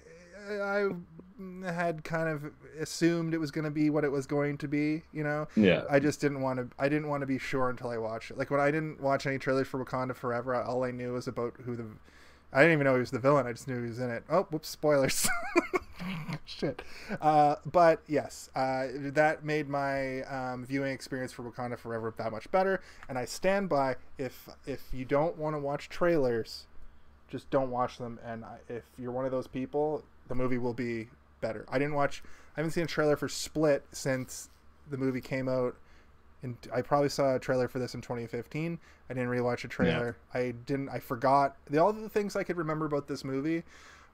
had kind of assumed it was going to be what it was going to be, you know? Yeah. I just didn't want to be sure until I watched it. Like when I didn't watch any trailers for Wakanda Forever, all I knew was about I didn't even know he was the villain. I just knew he was in it. Oh, whoops, spoilers. Shit. But yes, that made my viewing experience for Wakanda Forever that much better. And I stand by, if you don't want to watch trailers, just don't watch them. And if you're one of those people, the movie will be better. I haven't seen a trailer for Split since the movie came out. And I probably saw a trailer for this in 2015. I didn't rewatch a trailer. Yeah. I forgot. All the things I could remember about this movie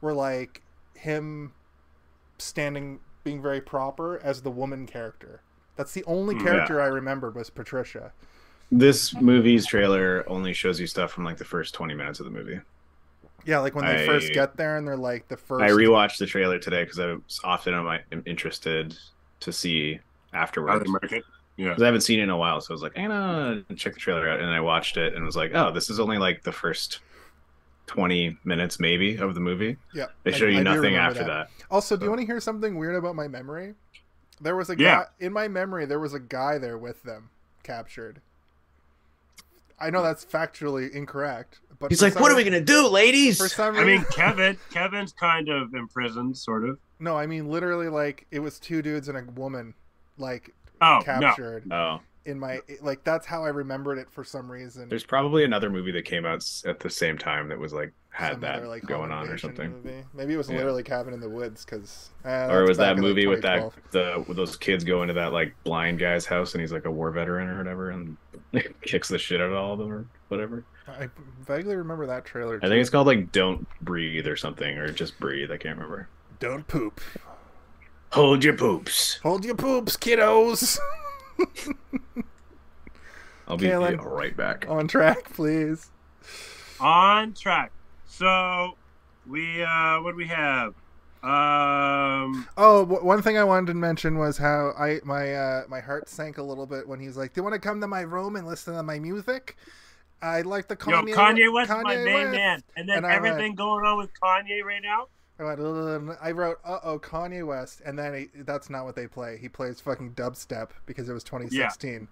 were like him being very proper as the woman character. That's the only character I remembered was Patricia. This movie's trailer only shows you stuff from like the first 20 minutes of the movie. Yeah, like when they first get there and they're like the first. I rewatched the trailer today because I was often am interested to see afterwards. Yeah, because I haven't seen it in a while, so I was like, I'm gonna check the trailer out, and I watched it and was like, oh, this is only like the first 20 minutes maybe of the movie. Yeah, they show you nothing after that. Also, do you want to hear something weird about my memory? There was a guy in my memory. There was a guy there with them, captured. I know that's factually incorrect, but he's like, "What are we gonna do, ladies?" For some reason, I mean, Kevin's kind of imprisoned, sort of. No, I mean literally, like it was two dudes and a woman, like. Captured in my that's how I remembered it for some reason. There's probably another movie that came out at the same time that was like had that other, going on or something. Movie. Maybe it was literally Cabin in the Woods or was that movie with with those kids go into that like blind guy's house and he's like a war veteran or whatever, and Kicks the shit out of all of them or whatever. I vaguely remember that trailer too. I think it's called like "Don't Breathe" or something, or just "Breathe." I can't remember. Don't poop. Hold your poops. Hold your poops, kiddos. I'll be Caylen, right back. On track, please. On track. So we what do we have? One thing I wanted to mention was how my heart sank a little bit when he's like, "Do you want to come to my room and listen to my music?" I like the Kanye. Yo, Kanye West is my main West. man, and then everything going on with Kanye right now. I wrote, Kanye West, and then that's not what they play. He plays fucking dubstep because it was 2016.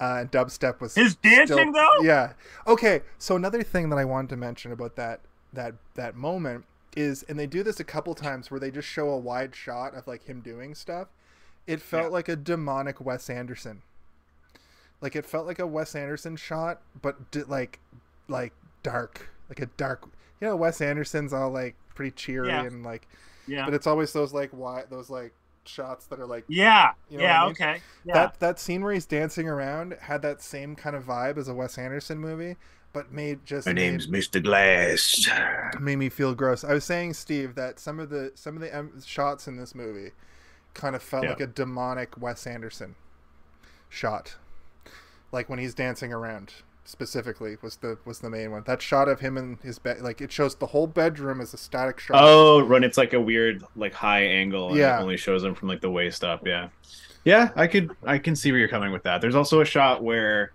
And dubstep was his dancing though. Yeah. Okay. So another thing that I wanted to mention about that moment is, and they do this a couple times where they just show a wide shot of like him doing stuff. It felt like a demonic Wes Anderson. Like it felt like a Wes Anderson shot, but like dark, like a dark. You know, Wes Anderson's all like pretty cheery and like, but it's always those like shots that are like, you know what I mean? Okay, that scene where he's dancing around had that same kind of vibe as a Wes Anderson movie, but My name's Mr. Glass. Made me feel gross. I was saying, Steve, that some of the shots in this movie kind of felt like a demonic Wes Anderson shot, like when he's dancing around. Specifically was the main one. That shot of him in his bed, like it shows the whole bedroom as a static shot. Oh, when it's like a weird like high angle and it only shows him from like the waist up. Yeah, I can see where you're coming with that. There's also a shot where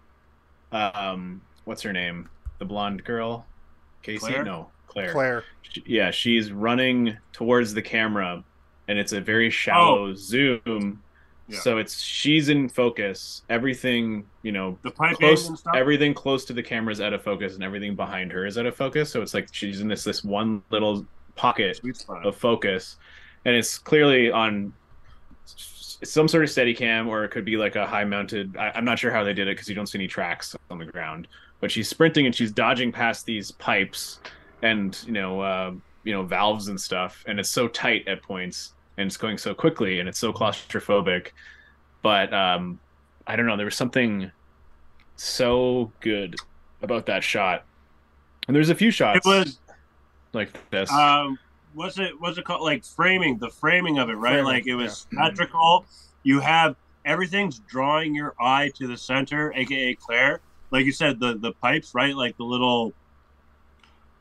what's her name, the blonde girl, Casey? Claire. She's running towards the camera and it's a very shallow zoom. So she's in focus. Everything, the close, and stuff? Everything close to the camera is out of focus, and everything behind her is out of focus. So it's like she's in this one little pocket of focus, and it's clearly on some sort of Steadicam, or it could be like a high mounted. I'm not sure how they did it because you don't see any tracks on the ground. But she's sprinting and she's dodging past these pipes and valves and stuff, and it's so tight at points. And it's going so quickly, and it's so claustrophobic. But I don't know. There was something so good about that shot. And there's a few shots. It was like this. What's it called? Like framing, the framing of it, right? Like it was symmetrical. You have everything's drawing your eye to the center, aka Claire. Like you said, the pipes, right? Like the little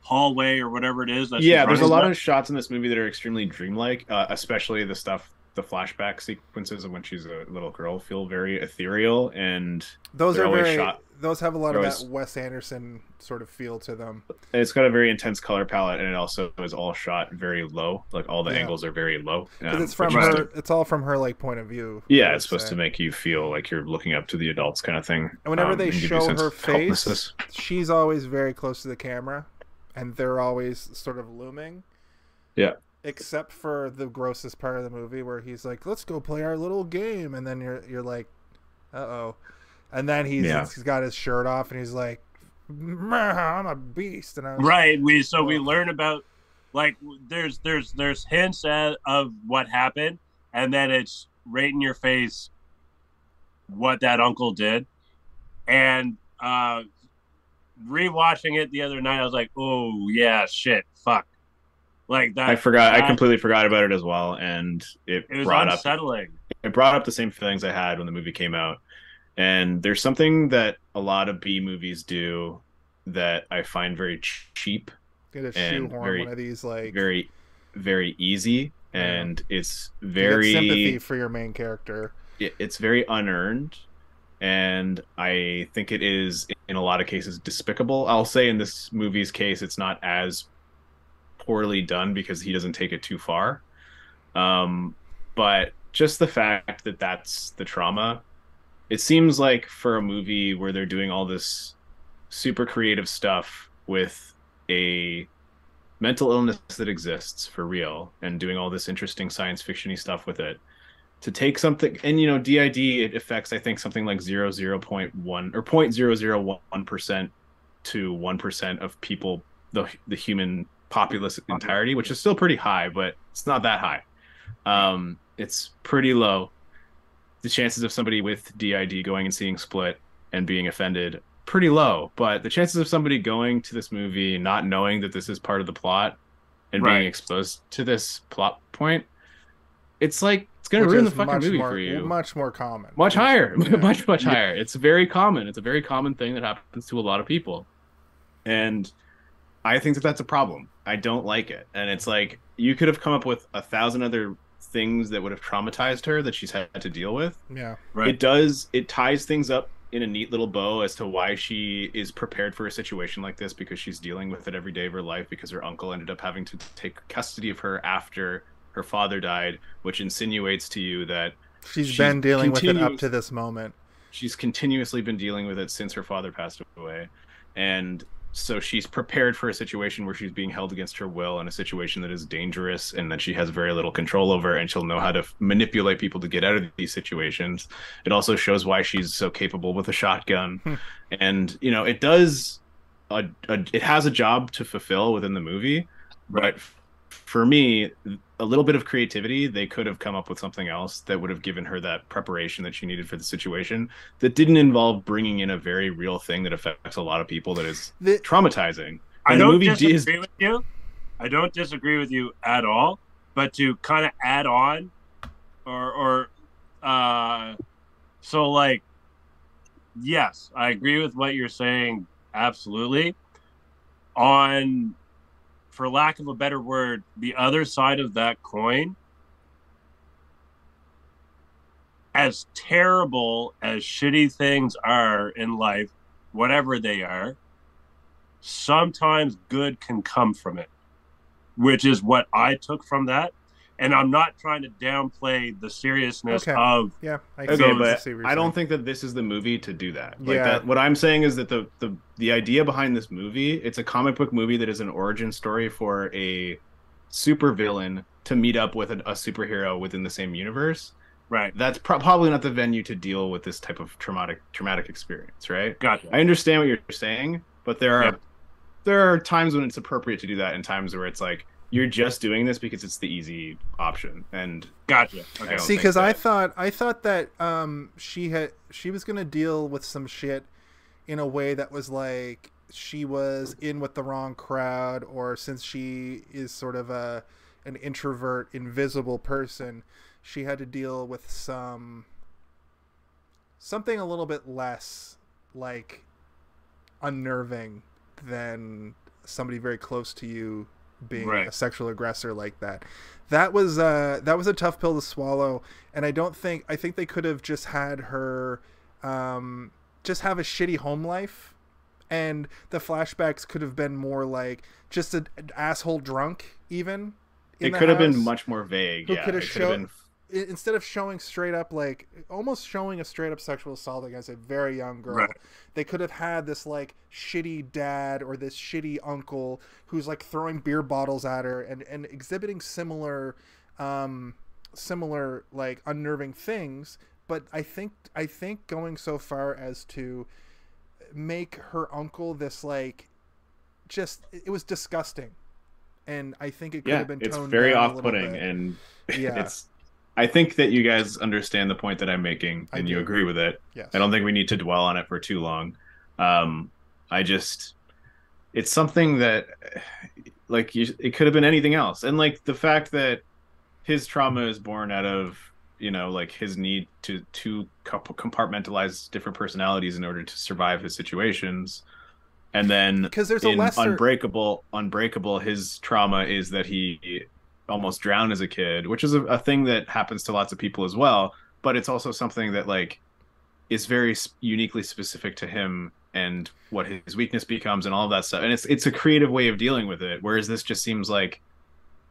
hallway or whatever it is. There's a lot of shots in this movie that are extremely dreamlike, especially the flashback sequences of when she's a little girl feel very ethereal, and those have a lot of that Wes Anderson sort of feel to them. It's got a very intense color palette, and it also is all shot very low. Like all the angles are very low. Because it's from her. It's all from her like point of view. Yeah, it's supposed to make you feel like you're looking up to the adults, kind of thing. And whenever they show her face, she's always very close to the camera. And they're always sort of looming. Yeah. Except for the grossest part of the movie where he's like, "Let's go play our little game," and then you're like, "Uh-oh," and then he's got his shirt off and he's like, "I'm a beast." And we learn about like there's hints of what happened, and then it's right in your face what that uncle did, and rewatching it the other night, I was like, "Oh yeah, shit, fuck!" Like that. I completely forgot about it as well, and it was unsettling. It brought up the same feelings I had when the movie came out. And there's something that a lot of B movies do that I find very cheap and very, one of these like very, very easy, and it's very sympathy for your main character. It's very unearned. And I think it is, in a lot of cases, despicable. I'll say in this movie's case, it's not as poorly done because he doesn't take it too far. But just the fact that that's the trauma, it seems like for a movie where they're doing all this super creative stuff with a mental illness that exists for real and doing all this interesting science fiction-y stuff with it, to take something, and DID, it affects I think something like 0.1 or 0.001% to 1% of people, the human populace entirety, which is still pretty high, but it's not that high. It's pretty low. The chances of somebody with DID going and seeing Split and being offended pretty low. But the chances of somebody going to this movie not knowing that this is part of the plot and being exposed to this plot point, it's like it's going to ruin the fucking movie for you. Much more common. Much higher. Yeah. much higher. It's very common. It's a very common thing that happens to a lot of people. And I think that that's a problem. I don't like it. And it's like you could have come up with 1,000 other things that would have traumatized her that she's had to deal with. Yeah. Right. It ties things up in a neat little bow as to why she is prepared for a situation like this, because she's dealing with it every day of her life, because her uncle ended up having to take custody of her after her father died, which insinuates to you that she's been dealing with it up to this moment. She's continuously been dealing with it since her father passed away. And so she's prepared for a situation where she's being held against her will in a situation that is dangerous and that she has very little control over, and she'll know how to manipulate people to get out of these situations. It also shows why she's so capable with a shotgun. And, you know, it does, it has a job to fulfill within the movie, but for me, a little bit of creativity, they could have come up with something else that would have given her that preparation that she needed for the situation, that didn't involve bringing in a very real thing that affects a lot of people, that is traumatizing. I don't disagree with you. I don't disagree with you at all. But to kind of add on, so like, yes, I agree with what you're saying. Absolutely. On, for lack of a better word, the other side of that coin, as terrible as shitty things are in life, whatever they are, sometimes good can come from it, which is what I took from that. And I'm not trying to downplay the seriousness of... Yeah, I don't think that this is the movie to do that. Like that. What I'm saying is that the idea behind this movie, it's a comic book movie that is an origin story for a supervillain to meet up with a superhero within the same universe. Right. That's probably not the venue to deal with this type of traumatic experience, right? Gotcha. I understand what you're saying, but there are times when it's appropriate to do that, and times where it's like, you're just doing this because it's the easy option. And gotcha. Okay. See, because I thought that she was gonna deal with some shit in a way that was like she was in with the wrong crowd, or since she is sort of an introvert, invisible person, she had to deal with something a little bit less like unnerving than somebody very close to you being a sexual aggressor like that. That was a tough pill to swallow, and I think they could have just had her just have a shitty home life, and the flashbacks could have been more like just an asshole drunk even. It could have been much more vague. Who could have shown, instead of showing straight up, like almost showing a straight up sexual assault against a very young girl, they could have had this like shitty dad or this shitty uncle who's like throwing beer bottles at her and exhibiting similar like unnerving things. But I think going so far as to make her uncle this like it was disgusting, and I think it could have been toned down. It's very off-putting, and I think that you guys understand the point that I'm making, and you agree with it. Yes. I don't think we need to dwell on it for too long. It's something that, like, it could have been anything else. And, like, the fact that his trauma is born out of, you know, like, his need to compartmentalize different personalities in order to survive his situations. And then because there's Unbreakable, his trauma is that he almost drowned as a kid, which is a thing that happens to lots of people as well, but it's also something that like is very uniquely specific to him and what his weakness becomes and all of that stuff. And it's a creative way of dealing with it, whereas this just seems like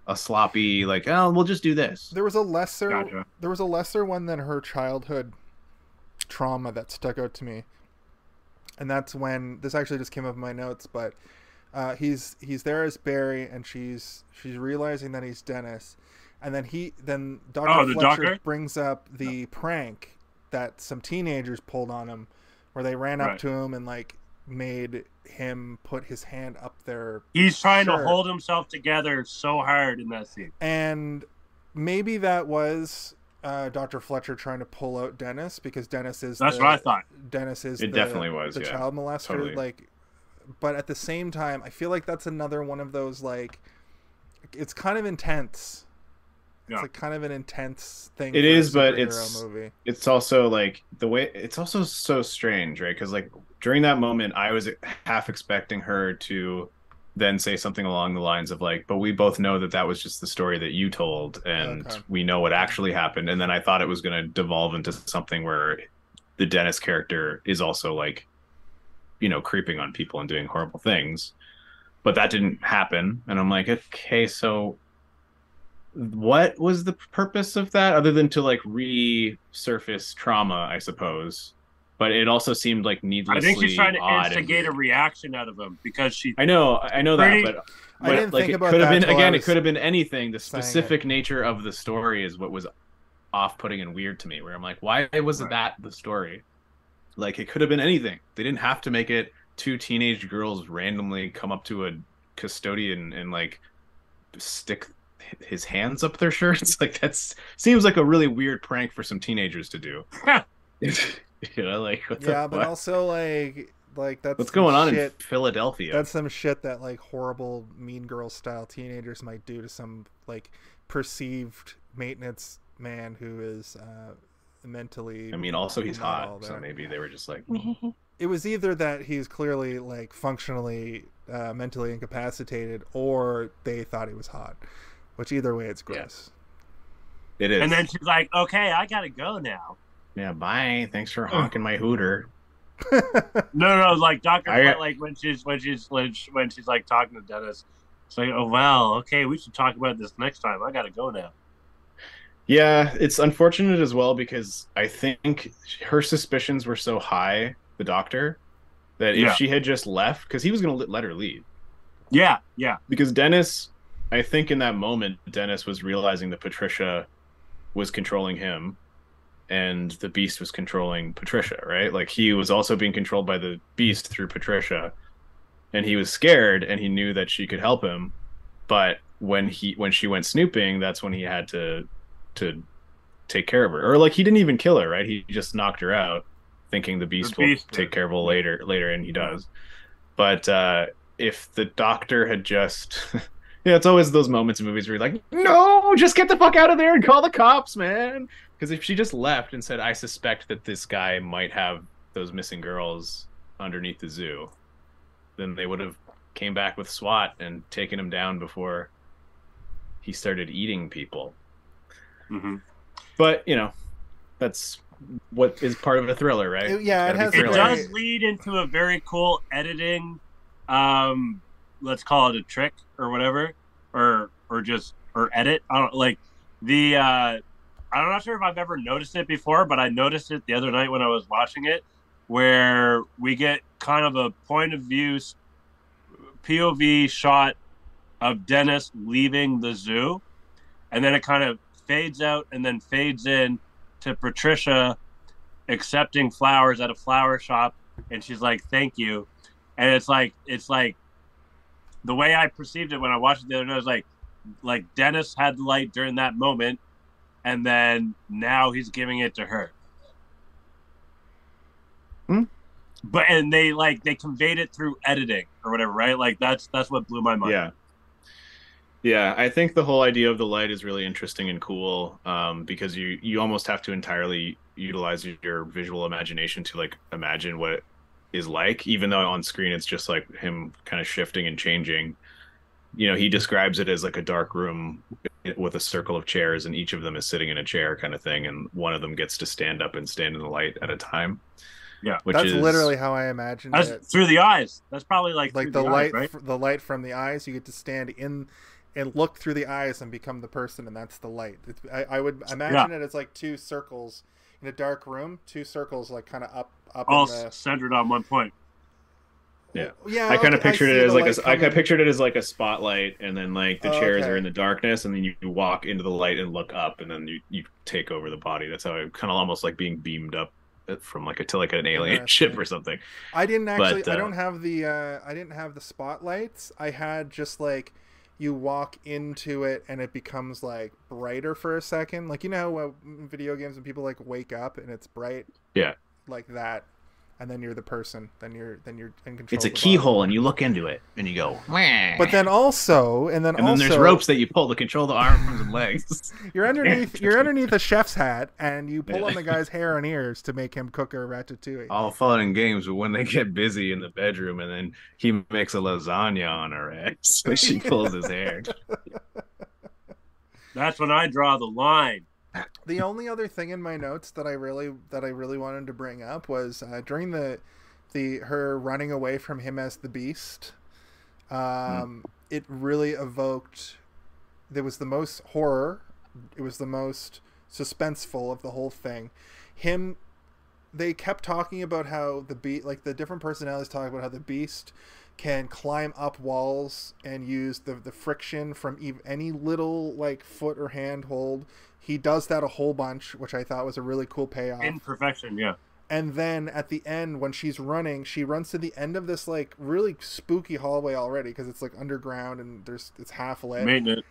a sloppy like, oh, we'll just do this. There was a lesser one than her childhood trauma that stuck out to me, and that's when this actually just came up in my notes, but he's there as Barry, and she's realizing that he's Dennis, and then Dr. Fletcher brings up the prank that some teenagers pulled on him, where they ran up to him and like made him put his hand up their He's trying to hold himself together so hard in that scene. And maybe that was Dr. Fletcher trying to pull out Dennis, because Dennis is what I thought. Dennis is definitely was the child molester. Totally. Like, but at the same time, I feel like that's another one of those, like, it's kind of intense. It's like kind of an intense thing. It is, but movie. It's also like the way it's also so strange, right? Because like during that moment, I was half expecting her to then say something along the lines of like, "But we both know that was just the story that you told, and we know what actually happened." And then I thought it was going to devolve into something where the Dennis character is also like, you know, creeping on people and doing horrible things, but that didn't happen. And I'm like, okay, so what was the purpose of that other than to like resurface trauma, I suppose? But it also seemed like needlessly. I think she's trying to instigate a reaction out of him because she. I know that, but I didn't like think it about could have that been again. It was could have been anything. The specific nature of the story is what was off-putting and weird to me. Where I'm like, why wasn't that the story? Like it could have been anything. They didn't have to make it two teenage girls randomly come up to a custodian and like stick his hands up their shirts. Like that's seems like a really weird prank for some teenagers to do. You know, like but also like that's what's going on in Philadelphia. That's some shit that like horrible Mean Girls style teenagers might do to some like perceived maintenance man who is mentally. I mean, also he's hot, so maybe they were just like. It was either that he's clearly like functionally mentally incapacitated, or they thought he was hot. Which either way, it's gross. Yeah. It is. And then she's like, "Okay, I gotta go now." Yeah, bye. Thanks for honking my hooter. No, like Dr. like when she's like talking to Dennis, it's like, "Oh wow, okay, we should talk about this next time. I gotta go now." Yeah, it's unfortunate as well because I think her suspicions were so high, the doctor, that if she had just left, because he was going to let her leave. Yeah. Because Dennis, I think in that moment, Dennis was realizing that Patricia was controlling him and the Beast was controlling Patricia, right? Like he was also being controlled by the Beast through Patricia, and he was scared and he knew that she could help him. But when she went snooping, that's when he had to take care of her. Or like he didn't even kill her, right? He just knocked her out, thinking the Beast will take care of her later, and he does. But if the doctor had just it's always those moments in movies where you're like, no, just get the fuck out of there and call the cops, man. Because if she just left and said, I suspect that this guy might have those missing girls underneath the zoo, then they would have came back with SWAT and taken him down before he started eating people. Mm-hmm. But, you know, that's what is part of a thriller, right? It does lead into a very cool editing, let's call it a trick or whatever, or edit. I don't like the I'm not sure if I've ever noticed it before, but I noticed it the other night when I was watching it, where we get kind of a point of view POV shot of Dennis leaving the zoo, and then it kind of fades out and then fades in to Patricia accepting flowers at a flower shop, and she's like, "Thank you," and it's like the way I perceived it when I watched it the other night was like Dennis had the light during that moment, and then now he's giving it to her. But and they conveyed it through editing or whatever, right? Like that's what blew my mind. Yeah, I think the whole idea of the light is really interesting and cool, because you almost have to entirely utilize your visual imagination to like imagine what it is like, even though on screen it's just like him kind of shifting and changing. You know, he describes it as like a dark room with a circle of chairs, and each of them is sitting in a chair kind of thing, and one of them gets to stand up and stand in the light at a time. Yeah, that's literally how I imagined it. Through the eyes. That's probably like the light, right? The light from the eyes. You get to stand in and look through the eyes and become the person, and that's the light. I would imagine it as like two circles in a dark room, two circles like kind of up all centered on one point. Yeah, yeah. I kind of pictured it as like a spotlight, and then like the chairs are in the darkness, and then you walk into the light and look up, and then you take over the body. That's how I kind of almost like being beamed up from like an alien ship or something. I didn't actually. I don't have the. I didn't have the spotlights. I had just like, you walk into it and it becomes like brighter for a second. Like, you know how in video games when people like wake up and it's bright? Yeah. Like that. And then you're the person. Then you're in control. It's a keyhole, and you look into it, and you go. Wah. But then also, and then there's ropes that you pull to control the arms and legs. You're underneath a chef's hat, and you pull on the guy's hair and ears to make him cook a ratatouille. All fun and games, but when they get busy in the bedroom, and then he makes a lasagna on her ex, so she pulls his hair. That's when I draw the line. The only other thing in my notes that I really wanted to bring up was during her running away from him as the Beast. It really evoked. There was the most horror. It was the most suspenseful of the whole thing. They kept talking about how the different personalities talking about how the Beast can climb up walls and use the friction from any little like foot or hand hold. He does that a whole bunch, which I thought was a really cool payoff. In perfection, yeah. And then at the end, when she's running, she runs to the end of this like really spooky hallway already because it's like underground and it's half lit. Maintenance.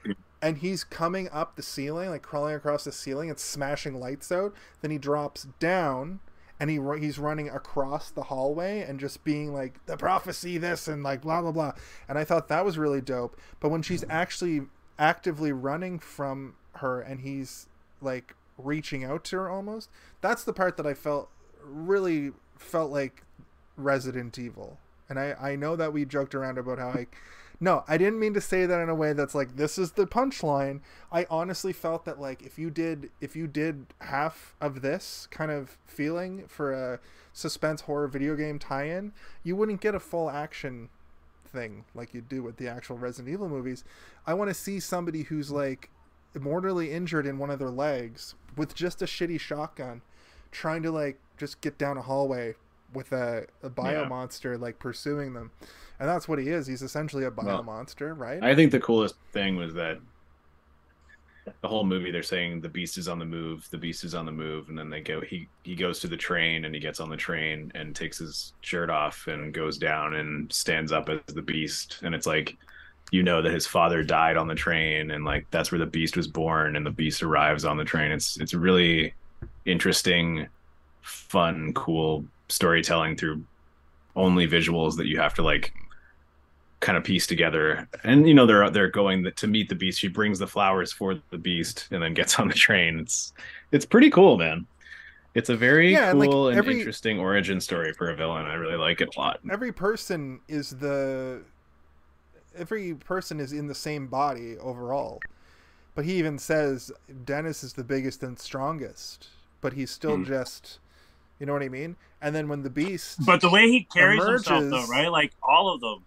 And he's coming up the ceiling, like crawling across the ceiling and smashing lights out. Then he drops down and he's running across the hallway and just being like, the prophecy, this, and like blah, blah, blah. And I thought that was really dope. But when she's actually actively running from her and he's like reaching out to her almost, that's the part that I really felt like Resident Evil. And I know that we joked around about how no, I didn't mean to say that in a way that's like, this is the punchline. I honestly felt that like if you did half of this kind of feeling for a suspense horror video game tie-in, you wouldn't get a full action thing like you do with the actual Resident Evil movies. I want to see somebody who's like mortally injured in one of their legs with just a shitty shotgun trying to like just get down a hallway with a bio monster like pursuing them. And that's what he is. He's essentially a bio monster, right? I think the coolest thing was that the whole movie they're saying the Beast is on the move, and then he goes to the train and he gets on the train and takes his shirt off and goes down and stands up as the Beast, and it's like, you know, that his father died on the train, and like that's where the Beast was born, and the Beast arrives on the train. It's really interesting, fun, cool storytelling through only visuals that you have to like kind of piece together. And you know, they're going to meet the Beast. She brings the flowers for the Beast and then gets on the train. It's pretty cool, man. It's a very cool and interesting origin story for a villain. I really like it a lot. Every person is in the same body overall. But he even says Dennis is the biggest and strongest, but he's still just, you know what I mean? And then when the Beast But the way he carries himself though, right? Like all of them.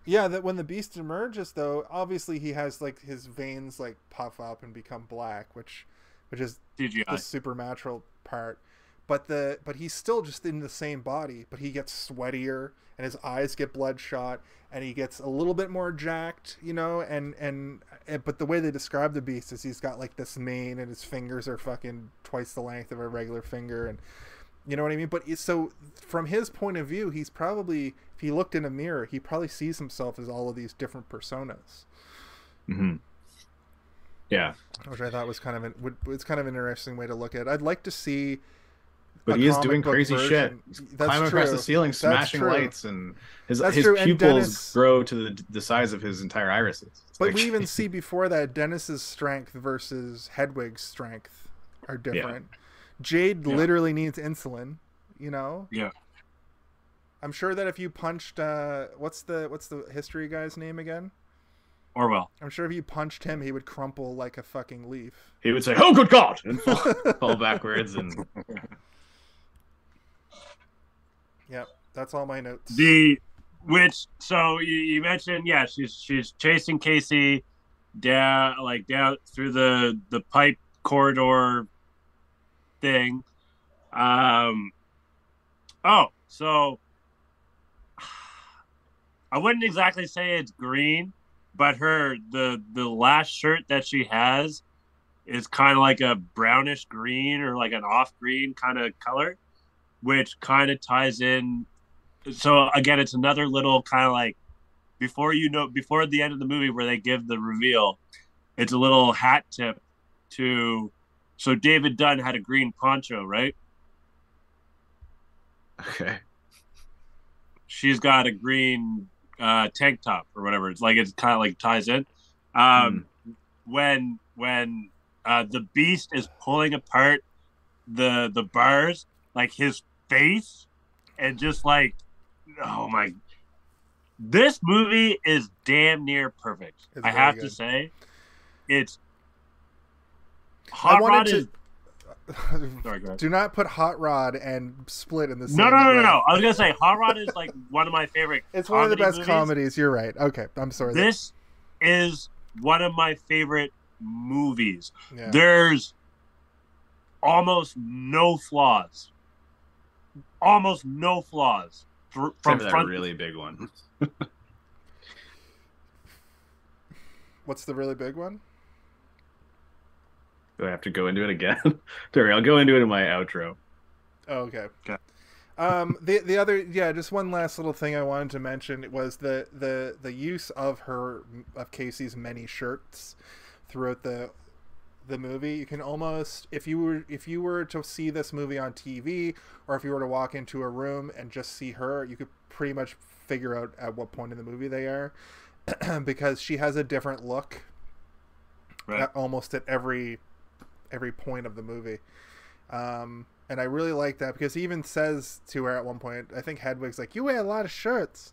Yeah, that when the Beast emerges though, obviously he has like his veins like puff up and become black, which is CGI. The supernatural part. But he's still just in the same body, but he gets sweatier and his eyes get bloodshot and he gets a little bit more jacked, you know, and but the way they describe the Beast is he's got like this mane and his fingers are fucking twice the length of a regular finger, and you know what I mean? But so from his point of view, he's probably, if he looked in a mirror, he probably sees himself as all of these different personas. Mm-hmm. Yeah. Which I thought was kind of it's kind of an interesting way to look at it. I'd like to see. But he is doing crazy shit. He's climbing across the ceiling, smashing lights, and his pupils grow to the size of his entire irises. But we even see before that Dennis's strength versus Hedwig's strength are different. Yeah. Jade literally needs insulin, you know? Yeah. I'm sure that if you punched what's the history guy's name again? Orwell. I'm sure if you punched him, he would crumple like a fucking leaf. He would say, "Oh, good God!" and fall backwards. And yep, that's all my notes. So you mentioned, she's chasing Casey down through the pipe corridor thing. So I wouldn't exactly say it's green, but the last shirt that she has is kind of like a brownish green or like an off green kind of color, which kind of ties in. So again, it's another little kind of like before the end of the movie where they give the reveal, it's a little hat tip to. So David Dunn had a green poncho, right? Okay. She's got a green tank top or whatever. It's kind of like ties in. When the Beast is pulling apart the bars, like his face, and just like, oh my, this movie is damn near perfect. I have to say, it's Hot Rod is. Sorry, go ahead. Do not put Hot Rod and Split in the same. No. I was gonna say Hot Rod is like one of my favorite. It's one of the best comedies. You're right. Okay, I'm sorry. This is one of my favorite movies. Yeah. There's almost no flaws. Almost no flaws from that really big one. What's the really big one? Do I have to go into it again? Sorry, I'll go into it in my outro. Oh, okay. The other, just one last little thing I wanted to mention was the use of Casey's many shirts throughout the movie. You can almost, if you were to see this movie on TV, or if you were to walk into a room and just see her, you could pretty much figure out at what point in the movie they are, because she has a different look, right, almost at every point of the movie. And I really like that, because he even says to her at one point, I think Hedwig's like, "You wear a lot of shirts."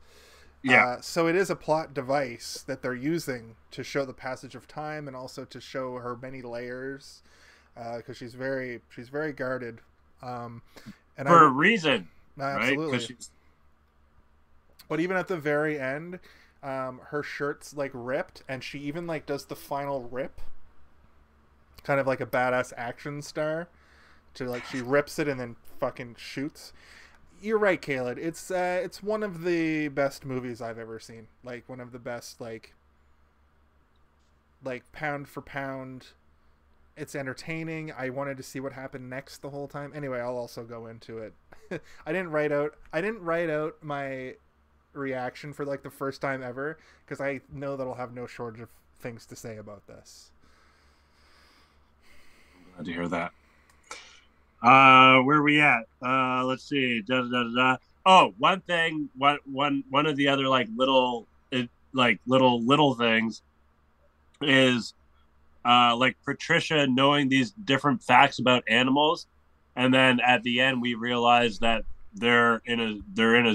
Yeah. So it is a plot device that they're using to show the passage of time, and also to show her many layers, because she's very guarded. And for a reason, absolutely. Right? But even at the very end, her shirt's like ripped, and she even like does the final rip, kind of like a badass action star. To like, she rips it and then fucking shoots. You're right, Caylen. It's one of the best movies I've ever seen. Like, one of the best, like pound for pound. It's entertaining. I wanted to see what happened next the whole time. Anyway, I'll also go into it. I didn't write out my reaction for like the first time ever, because I know that I'll have no shortage of things to say about this. I'm glad to hear that. Where are we at? Let's see. Oh, one thing. One of the other little things is like Patricia knowing these different facts about animals, and then at the end we realize that they're in a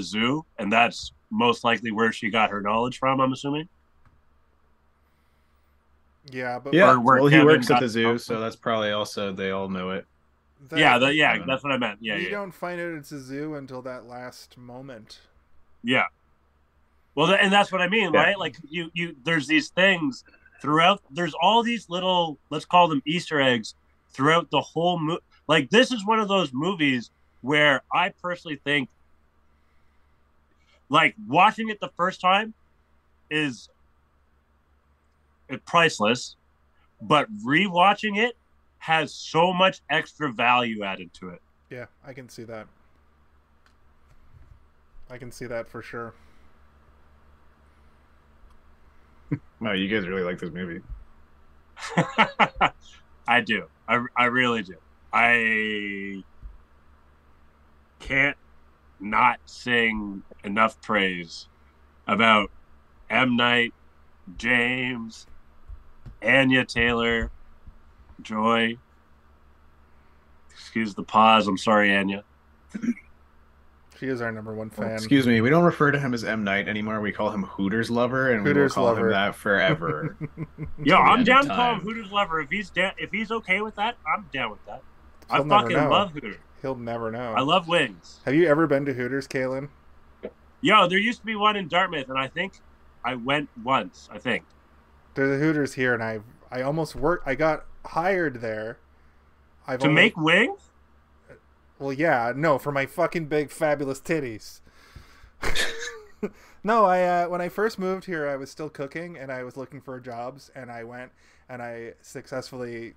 zoo, and that's most likely where she got her knowledge from, I'm assuming. Yeah, but he works at the zoo, so that's probably also, they all know it. That's what I meant. You don't find out it's a zoo until that last moment. Yeah. Well, and that's what I mean, right? Like you there's these things throughout. There's all these little, let's call them Easter eggs throughout the whole movie. Like, this is one of those movies where I personally think, like, watching it the first time is priceless, but rewatching it has so much extra value added to it. Yeah, I can see that. I can see that for sure. Wow, you guys really like this movie. I do. I really do. I can't not sing enough praise about M. Night, James, Anya Taylor, Joy. Excuse the pause. I'm sorry, Anya. She is our number one fan. Excuse me. We don't refer to him as M. Night anymore. We call him Hooters Lover, and we will call him that forever. Yo, I'm down to call him Hooters Lover. If he's okay with that, I'm down with that. I fucking love Hooters. He'll never know. I love wings. Have you ever been to Hooters, Caylen? Yo, there used to be one in Dartmouth, and I think I went once. I think there's a Hooters here, and I almost worked. I got hired there. Make wings? Well, yeah, no, for my fucking big fabulous titties. No, when I first moved here, I was still cooking, and I was looking for jobs, and I went and I successfully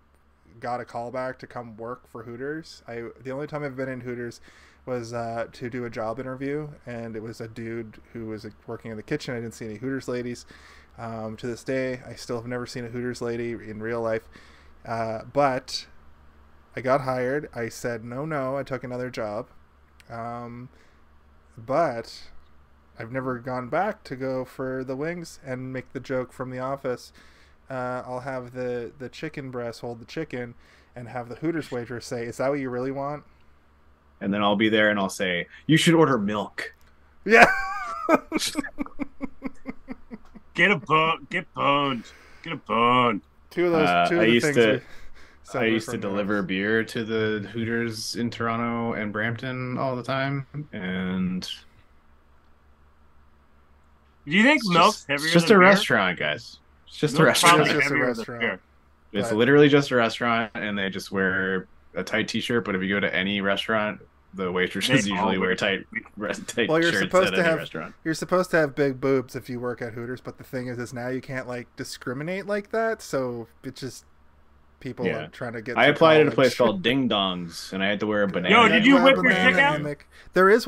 got a call back to come work for Hooters. The only time I've been in Hooters was to do a job interview, and it was a dude who was working in the kitchen. I didn't see any Hooters ladies. To this day, I still have never seen a Hooters lady in real life. But I got hired. I said no. I took another job. But I've never gone back to go for the wings and make the joke from The Office. I'll have the chicken breast hold the chicken and have the Hooters waitress say, "Is that what you really want?" And then I'll be there and I'll say, "You should order milk." Yeah. Get boned. Get a bone. Two of the things. I used to deliver beer to the Hooters in Toronto and Brampton all the time, and do you think milk's heavier? It's just than a beer? restaurant, guys. It's just a It's restaurant. just a restaurant. It's literally just a restaurant, and they just wear a tight T-shirt. But if you go to any restaurant, the waitresses usually wear tight Well, shirts at any restaurant. You're supposed to have big boobs if you work at Hooters, but the thing is now you can't like discriminate like that. So it's just people are trying to get. I applied at a place called Ding Dongs, and I had to wear a banana. Yo, did you whip your chick out? There is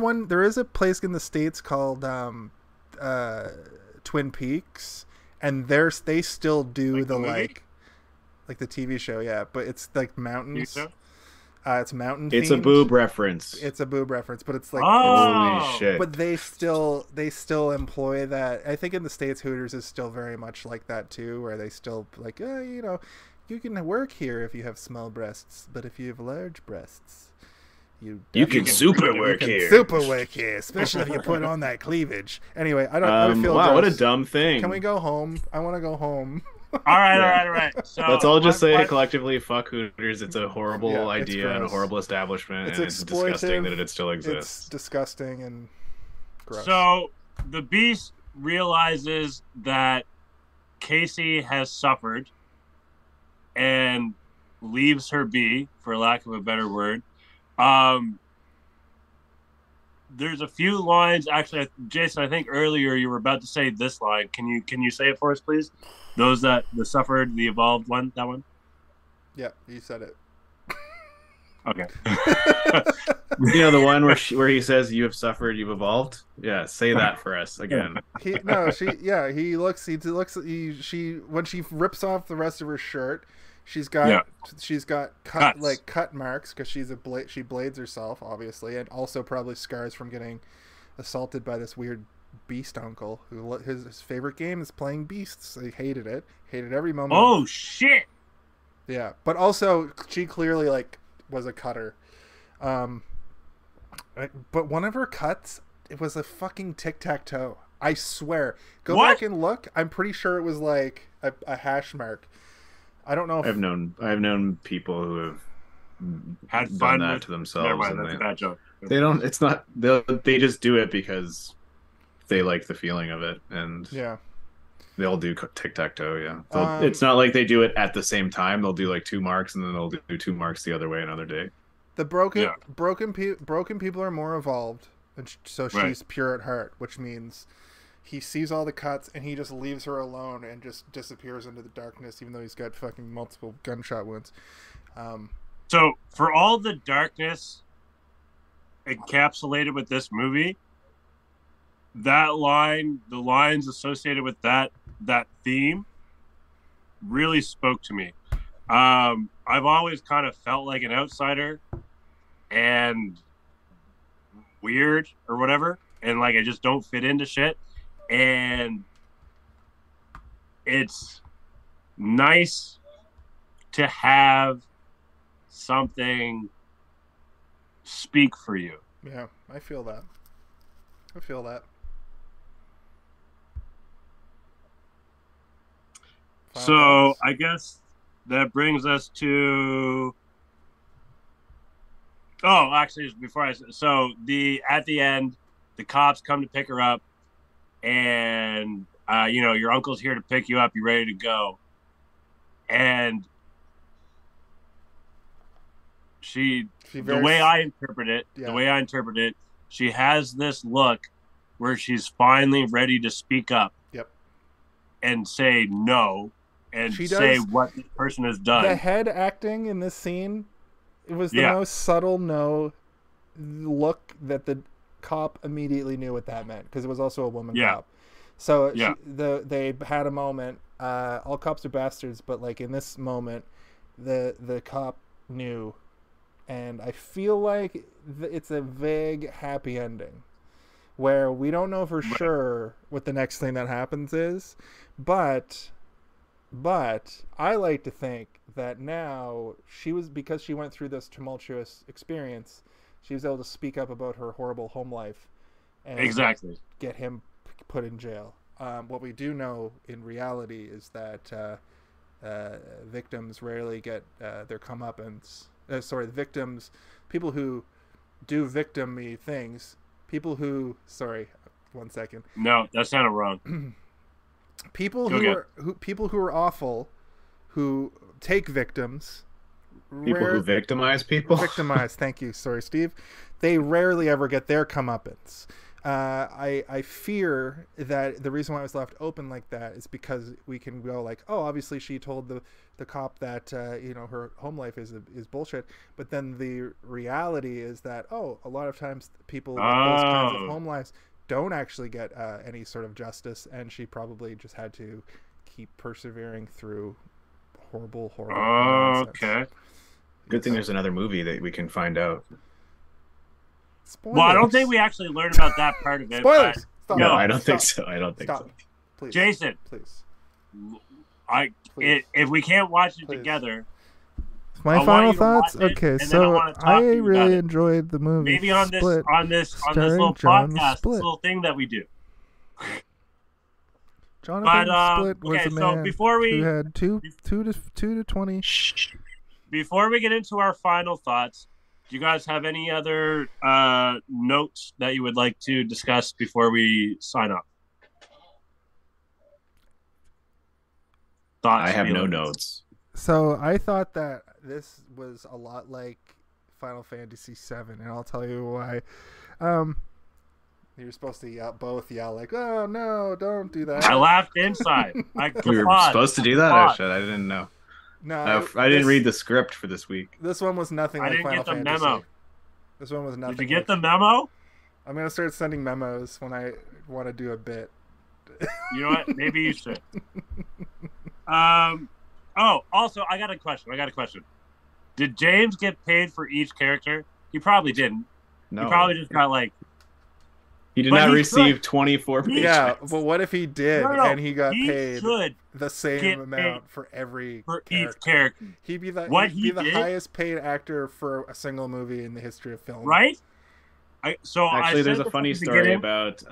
a place in the States called Twin Peaks, and they still do like the TV show, yeah, but it's like mountains. It's mountain. It's a boob reference. It's a boob reference, but it's like holy shit. But they still employ that. I think in the States, Hooters is still very much like that too, where they still like, you can work here if you have small breasts, but if you have large breasts, you can super work here. Super work here, especially if you put on that cleavage. Anyway, I feel wow, gross. what a dumb thing. Can we go home? I want to go home. All right. So let's all just say collectively, fuck Hooters. It's a horrible idea gross. and a horrible establishment, and it's exploitive. disgusting that it still exists. It's disgusting and gross. So the Beast realizes that Casey has suffered and leaves her be, for lack of a better word. There's a few lines. Actually, Jason, I think earlier you were about to say this line. Can you say it for us, please? Those that the suffered, the evolved one, that one. Yeah, you said it. Okay. The one where he says, "You have suffered, you've evolved." Yeah, say that for us again. He looks. When she rips off the rest of her shirt, she's got cut marks because she blades herself, obviously, and also probably scars from getting assaulted by this weird beast uncle who his favorite game is playing beasts. He hated every moment. Oh shit. Yeah, but also she clearly was a cutter. But one of her cuts, it was a fucking tic-tac-toe. I swear. Go back and look. I'm pretty sure it was like a hash mark. I don't know if I've known people who have had done fun that with, to themselves. Never mind, and that's a bad joke. They don't. It's not. They just do it because they like the feeling of it, and they'll do tic-tac-toe. Yeah, it's not like they do it at the same time. They'll do like 2 marks, and then they'll do 2 marks the other way another day. The broken people are more evolved, and so she's pure at heart, which means he sees all the cuts and he just leaves her alone and just disappears into the darkness, even though he's got fucking multiple gunshot wounds. So for all the darkness encapsulated with this movie, that line, the lines associated with that theme really spoke to me. I've always kind of felt like an outsider and weird or whatever, and like I just don't fit into shit, and it's nice to have something speak for you. Yeah, I feel that. So I guess that brings us to. Oh, actually, before at the end, the cops come to pick her up, and your uncle's here to pick you up. You ready to go? And the way I interpret it, she has this look where she's finally ready to speak up. Yep. And say no and say what this person has done. The head acting in this scene, it was the most subtle look that the cop immediately knew what that meant, because it was also a woman cop. So they had a moment. All cops are bastards, but like in this moment, the cop knew, and I feel like it's a vague happy ending, where we don't know for sure what the next thing that happens is, but I like to think that now because she went through this tumultuous experience, she was able to speak up about her horrible home life and get him put in jail. What we do know in reality is that victims rarely get their comeuppance. People who do victim-y things, people who... Sorry, 1 second. No, that sounded wrong. People who are awful, who take victims... People who victimize people? Victimize, thank you. Sorry, Steve. They rarely ever get their comeuppance. I fear that the reason why it was left open like that is because we can go like, oh, obviously she told the cop that her home life is bullshit, but then the reality is that a lot of times people with those kinds of home lives don't actually get any sort of justice, and she probably just had to keep persevering through horrible nonsense. Okay. Good thing there's another movie that we can find out. Spoilers. Well, I don't think we actually learned about that part of it. Spoilers. But... No, I don't think so. I don't think so. Please. Jason, please. If we can't watch it together. My final thoughts. Okay, so I really enjoyed the movie. Maybe on this little podcast, this little thing that we do. Jonathan Split was a man who had 2 to 20. Before we get into our final thoughts, do you guys have any other notes that you would like to discuss before we sign off? I have no notes. So I thought that this was a lot like Final Fantasy VII, and I'll tell you why. You're supposed to yell like, "Oh no, don't do that!" I laughed inside. We were supposed to do that. Oh shit, I didn't know. No, I didn't read the script for this week. This one was nothing like Final Fantasy. I didn't get the memo. This one was nothing. Did you get the memo? I'm gonna start sending memos when I want to do a bit. You know what? Maybe you should. Oh, also, I got a question. Did James get paid for each character? He probably didn't. No. He probably just got like... He did not receive 24 paychecks. Yeah, but what if he did and he got paid the same amount for each character? He'd be the highest paid actor for a single movie in the history of film. Right? Actually, there's a funny story about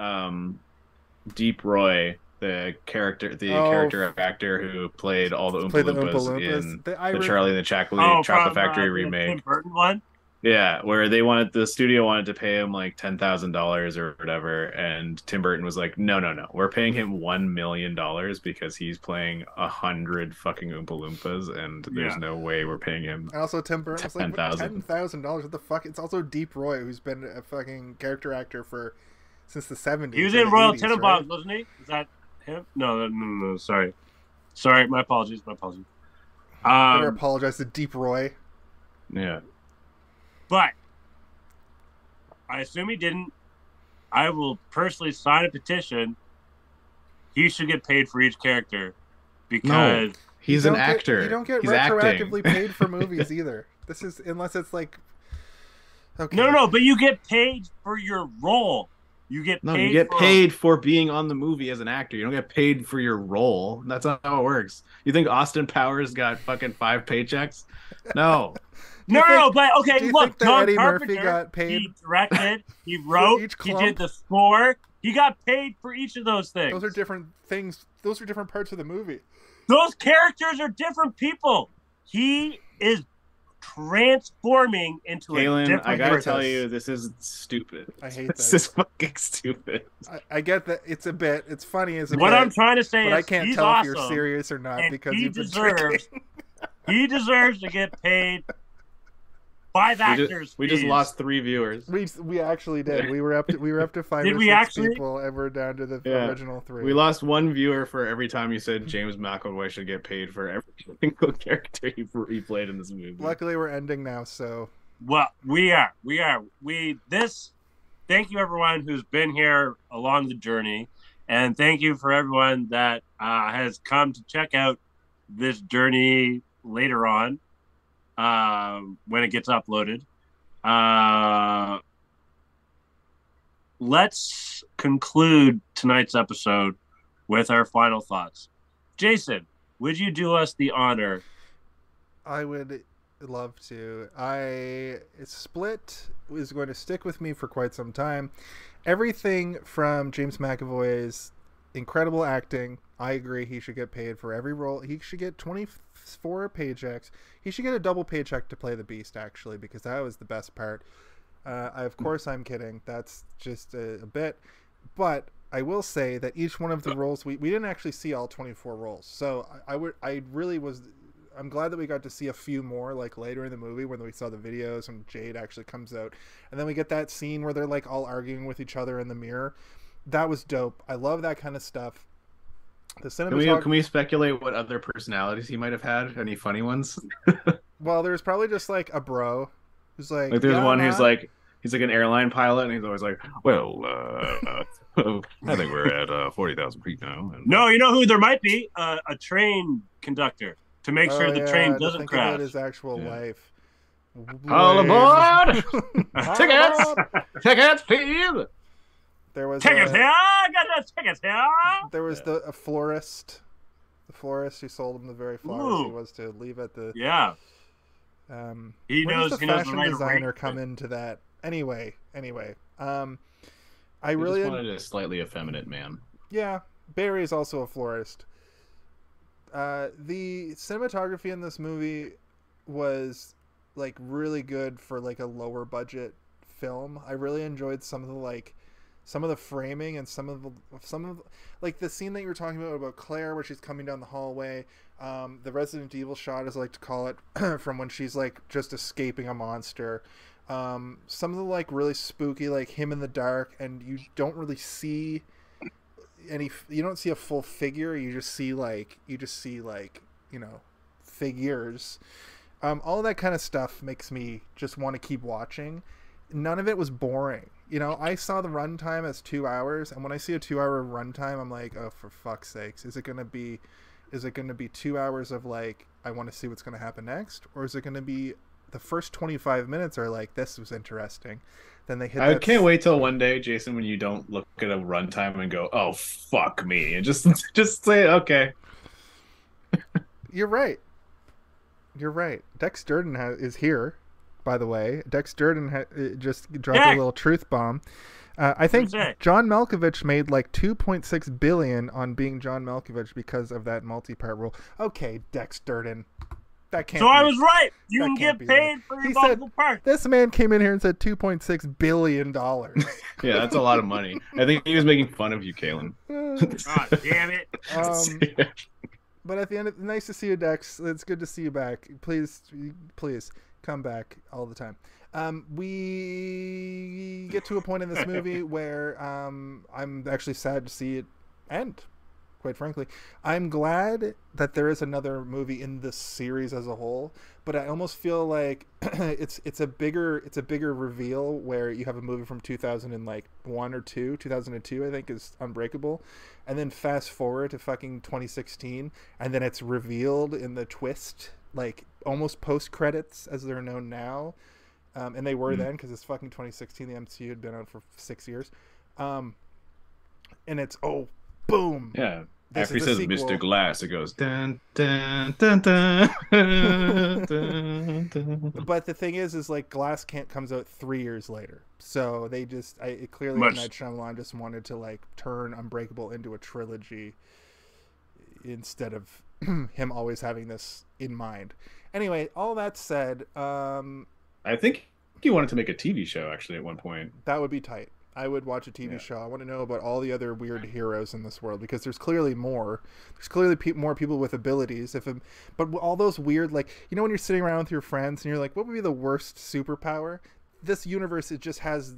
Deep Roy, the character actor who played all the Oompa Loompas in the Charlie and the Chocolate Factory remake. The Tim Burton one? Yeah, where the studio wanted to pay him like $10,000 or whatever, and Tim Burton was like, no, we're paying him $1 million because he's playing 100 fucking Oompa Loompas, and there's no way we're paying him. And also, Tim Burton was like, $10,000. What the fuck? It's also Deep Roy, who's been a fucking character actor since the 70s. He was in Royal Tenenbaums, right? Wasn't he? Is that him? No. Sorry, my apologies. Better apologize to Deep Roy. Yeah. But I assume he didn't. I will personally sign a petition. He should get paid for each character because he's an actor. You don't get retroactively paid for movies either. This is unless it's like No, but you get paid for your role. You get paid for being on the movie as an actor. You don't get paid for your role. That's not how it works. You think Austin Powers got fucking 5 paychecks? No. No, but okay, look, John Eddie Carpenter, Murphy got paid? He directed, he wrote, he did the score. He got paid for each of those things. Those are different things. Those are different parts of the movie. Those characters are different people. He is transforming into Caylen, a different I gotta person. tell you, this is stupid. I hate this is fucking stupid. I get that it's a bit. It's funny as a bit. What I'm trying to say but is I can't he's tell awesome, if you're serious or not because he you've been drinking. He deserves to get paid 5 actors. We just lost 3 viewers. We actually did. We were up to 5 Did or we 6 actually? people, and we're down to the original 3. We lost 1 viewer for every time you said James McAvoy should get paid for every single character he played in this movie. Luckily, we're ending now, so. Well, we are. Thank you, everyone who's been here along the journey. And thank you for everyone that has come to check out this journey later on when it gets uploaded. Let's conclude tonight's episode with our final thoughts. Jason, would you do us the honor? I would love to. Split is going to stick with me for quite some time. Everything from James McAvoy's incredible acting, I agree he should get paid for every role. He should get 24 paychecks. He should get a double paycheck to play the Beast, actually, because that was the best part. Of course, I'm kidding. That's just a bit. But I will say that each one of the roles, we didn't actually see all 24 roles. So I'm glad that we got to see a few more, like later in the movie when we saw the videos and Jade actually comes out. And then we get that scene where they're like all arguing with each other in the mirror. That was dope. I love that kind of stuff. The Can we speculate what other personalities he might have had? Any funny ones? Well, there's probably just like a bro who's like there's one who's like, he's like an airline pilot, and he's always like, well, I think we're at 40,000 feet now. And... No, you know who there might be? A train conductor to make sure the train doesn't crash. About his actual life. All aboard! Tickets, please! There was tickets here! Got those tickets here! There was a florist. The florist who sold him the very flowers he was to leave at the... Yeah. He knows the fashion right designer come into that. Anyway. I really just wanted a slightly effeminate man. Yeah. Barry is also a florist. The cinematography in this movie was like really good for like a lower budget film. I really enjoyed some of the framing and some of like the scene that you were talking about Claire where she's coming down the hallway, the Resident Evil shot, as I like to call it, from when she's like just escaping a monster. Some of the like really spooky, like him in the dark, and you don't really see you don't see a full figure. You just see figures. All that kind of stuff makes me just want to keep watching. None of it was boring. I saw the runtime as 2 hours, and when I see a 2-hour runtime, I'm like, oh, for fuck's sakes, is it going to be 2 hours of like, I want to see what's going to happen next, or is it going to be the first 25 minutes are like, this was interesting. Then they hit. I can't wait till one day, Jason, when you don't look at a runtime and go, oh, fuck me, and just say, okay. You're right. Dex Durden is here. By the way, Dex Durden just dropped a little truth bomb. I think John Malkovich made like $2.6 billion on being John Malkovich because of that multi-part rule. Okay, Dex Durden, that can't. So I was right. You can get paid for your multiple parts. This man came in here and said $2.6 billion. Yeah, that's a lot of money. I think he was making fun of you, Caylen. God damn it. But at the end, nice to see you, Dex. It's good to see you back. Please come back all the time. We get to a point in this movie where I'm actually sad to see it end, quite frankly. I'm glad that there is another movie in this series as a whole, but I almost feel like it's a bigger reveal where you have a movie from 2001 or 2002, I think, is Unbreakable, and then fast forward to fucking 2016, and then it's revealed in the twist, like almost post credits as they're known now, and they were then, because it's fucking 2016. The MCU had been out for 6 years, and it's boom. Yeah. After he says sequel. Mr. Glass, it goes dun dun dun dun. But the thing is like Glass comes out 3 years later, so they clearly Night Shyamalan just wanted to like turn Unbreakable into a trilogy instead of him always having this in mind. Anyway, all that said, I think he wanted to make a TV show actually at one point. That would be tight. I would watch a TV show. I want to know about all the other weird heroes in this world, because there's clearly more. There's clearly more people with abilities. But all those weird, like, you know, when you're sitting around with your friends and you're like, what would be the worst superpower? This universe, it just has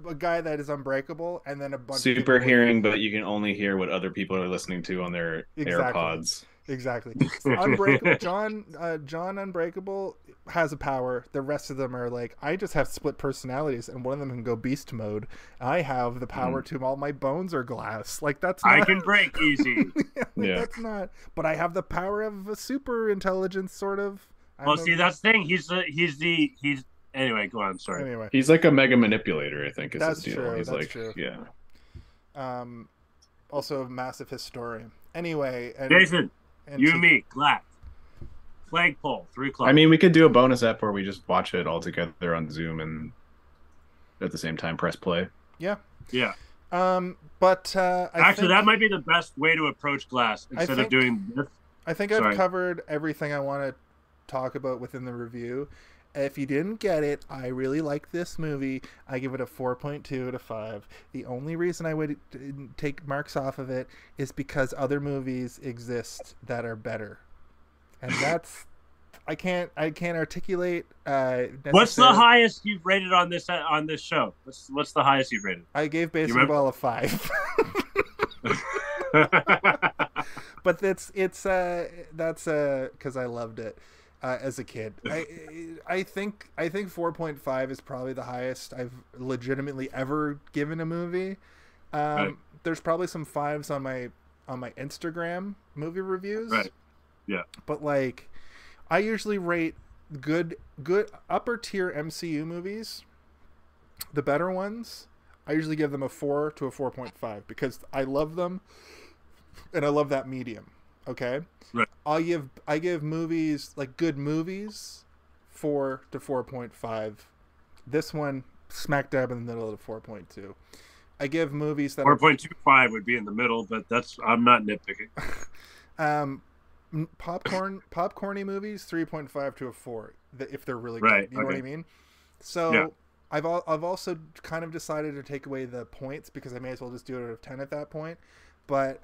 a guy that is unbreakable, and then a bunch super of hearing, but you can only hear what other people are listening to on their AirPods. Exactly. Unbreakable. John Unbreakable has a power. The rest of them are like, I just have split personalities, and one of them can go beast mode. I have the power to all my bones are glass. Like, that's not... I can break easy. That's not. But I have the power of a super intelligence, sort of. See, that's the thing. He's anyway. Go on. Sorry. Anyway, he's like a mega manipulator, I think. Is that's his deal. True. He's that's like, true. Yeah. Also a massive historian. Anyway, Jason. You and me, Glass. Flagpole, 3 o'clock. I mean, we could do a bonus app where we just watch it all together on Zoom and at the same time press play. Yeah. Yeah. But actually, that might be the best way to approach Glass instead of doing this. I think I've covered everything I want to talk about within the review. If you didn't get it, I really like this movie. I give it a 4.2 out of 5. The only reason I would take marks off of it is because other movies exist that are better, and that's I can't articulate. What's the highest you've rated on this show? What's the highest you've rated? I gave Baseball a 5. But that's because I loved it. As a kid, I think 4.5 is probably the highest I've legitimately ever given a movie. Right. There's probably some 5s on my Instagram movie reviews. Right. Yeah. But like, I usually rate good upper tier MCU movies, the better ones. I usually give them a 4 to a 4.5 because I love them, and I love that medium. Okay. Right. I give movies, like good movies, 4 to 4.5. This one smack dab in the middle of the 4.2. I give movies that 4.25 would be in the middle, but I'm not nitpicking. Popcorny movies, 3.5 to a 4 if they're really good. You know what I mean? So yeah. I've also kind of decided to take away the points because I may as well just do it out of 10 at that point. But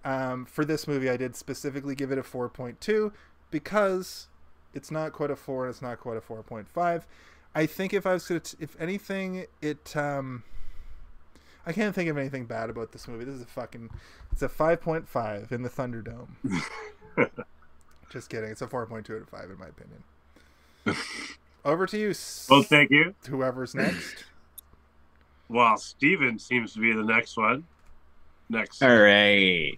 for this movie, I did specifically give it a 4.2 because it's not quite a 4 and it's not quite a 4.5. I think if anything, I can't think of anything bad about this movie. It's a 5.5 in the Thunderdome. Just kidding. It's a 4.2 out of 5 in my opinion. Over to you. Well, thank you. Whoever's next. Well, Steven seems to be the next one. Next. All right.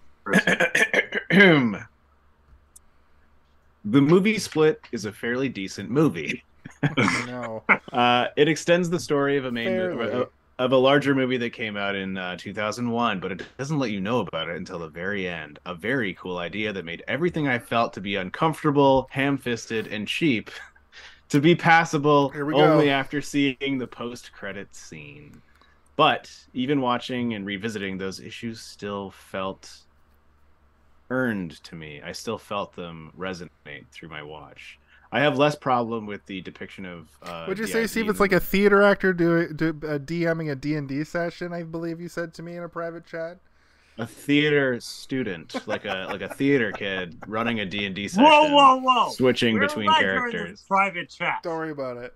The movie Split is a fairly decent movie. No. It extends the story of a larger movie that came out in 2001, but it doesn't let you know about it until the very end. A very cool idea that made everything I felt to be uncomfortable, ham-fisted, and cheap to be passable only after seeing the post-credits scene. But even watching and revisiting, those issues still felt earned to me. I still felt them resonate through my watch. I have less problem with the depiction of. Would you say, Steve, it's like a theater actor DMing a D&D session? I believe you said to me in a private chat. A theater student, like a theater kid running a D&D session. Whoa! Switching between characters. Private chat. Don't worry about it.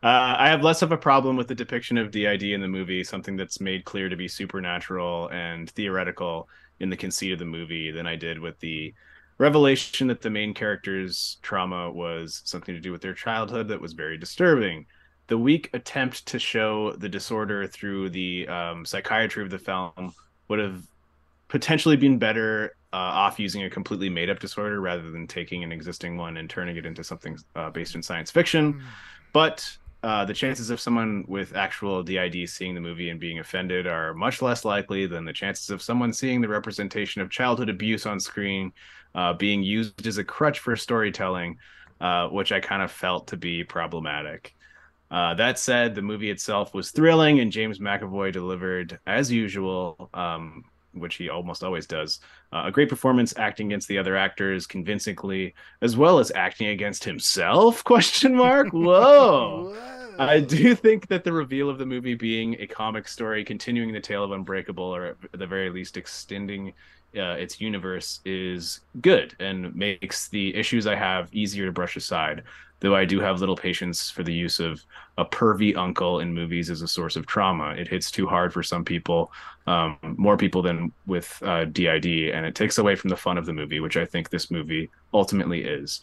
I have less of a problem with the depiction of DID in the movie, something that's made clear to be supernatural and theoretical in the conceit of the movie, than I did with the revelation that the main character's trauma was something to do with their childhood that was very disturbing. The weak attempt to show the disorder through the psychiatry of the film would have potentially been better off using a completely made-up disorder rather than taking an existing one and turning it into something based in science fiction. But the chances of someone with actual DID seeing the movie and being offended are much less likely than the chances of someone seeing the representation of childhood abuse on screen being used as a crutch for storytelling, which I kind of felt to be problematic. That said, the movie itself was thrilling, and James McAvoy delivered, as usual, which he almost always does, a great performance acting against the other actors convincingly, as well as acting against himself? ? Whoa. I do think that the reveal of the movie being a comic story continuing the tale of Unbreakable, or at the very least extending its universe, is good and makes the issues I have easier to brush aside. Though I do have little patience for the use of a pervy uncle in movies as a source of trauma. It hits too hard for some people, more people than with DID, and it takes away from the fun of the movie, which I think this movie ultimately is.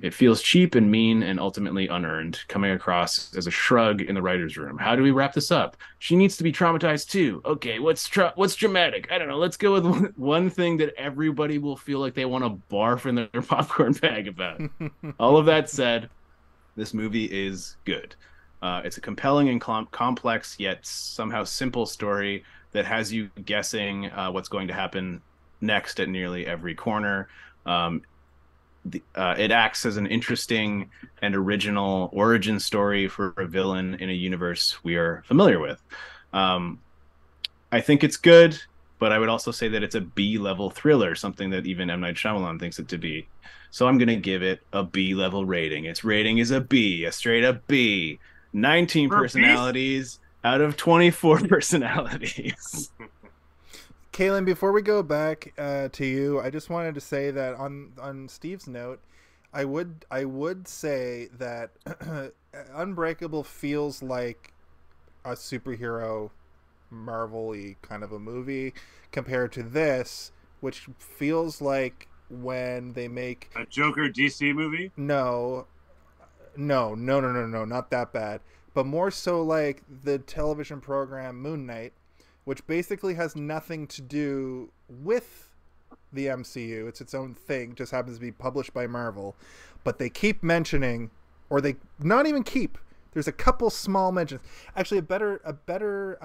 It feels cheap and mean and ultimately unearned, coming across as a shrug in the writer's room. How do we wrap this up? She needs to be traumatized too. Okay, what's dramatic? I don't know. Let's go with one thing that everybody will feel like they want to barf in their popcorn bag about. All of that said, this movie is good. It's a compelling and complex yet somehow simple story that has you guessing what's going to happen next at nearly every corner. It acts as an interesting and original origin story for a villain in a universe we are familiar with. I think it's good, but I would also say that it's a B-level thriller, something that even M. Night Shyamalan thinks it to be. So I'm going to give it a B-level rating. Its rating is a B, a straight-up B. 19 personalities out of 24 personalities. Caylen, before we go back to you, I just wanted to say that on Steve's note, I would say that Unbreakable feels like a superhero Marvel-y kind of a movie compared to this, which feels like when they make a Joker DC movie. No, not that bad, but more so like the television program Moon Knight, which basically has nothing to do with the MCU. It's its own thing, just happens to be published by Marvel. But they keep mentioning, or they not even keep, there's a couple small mentions. Actually, a better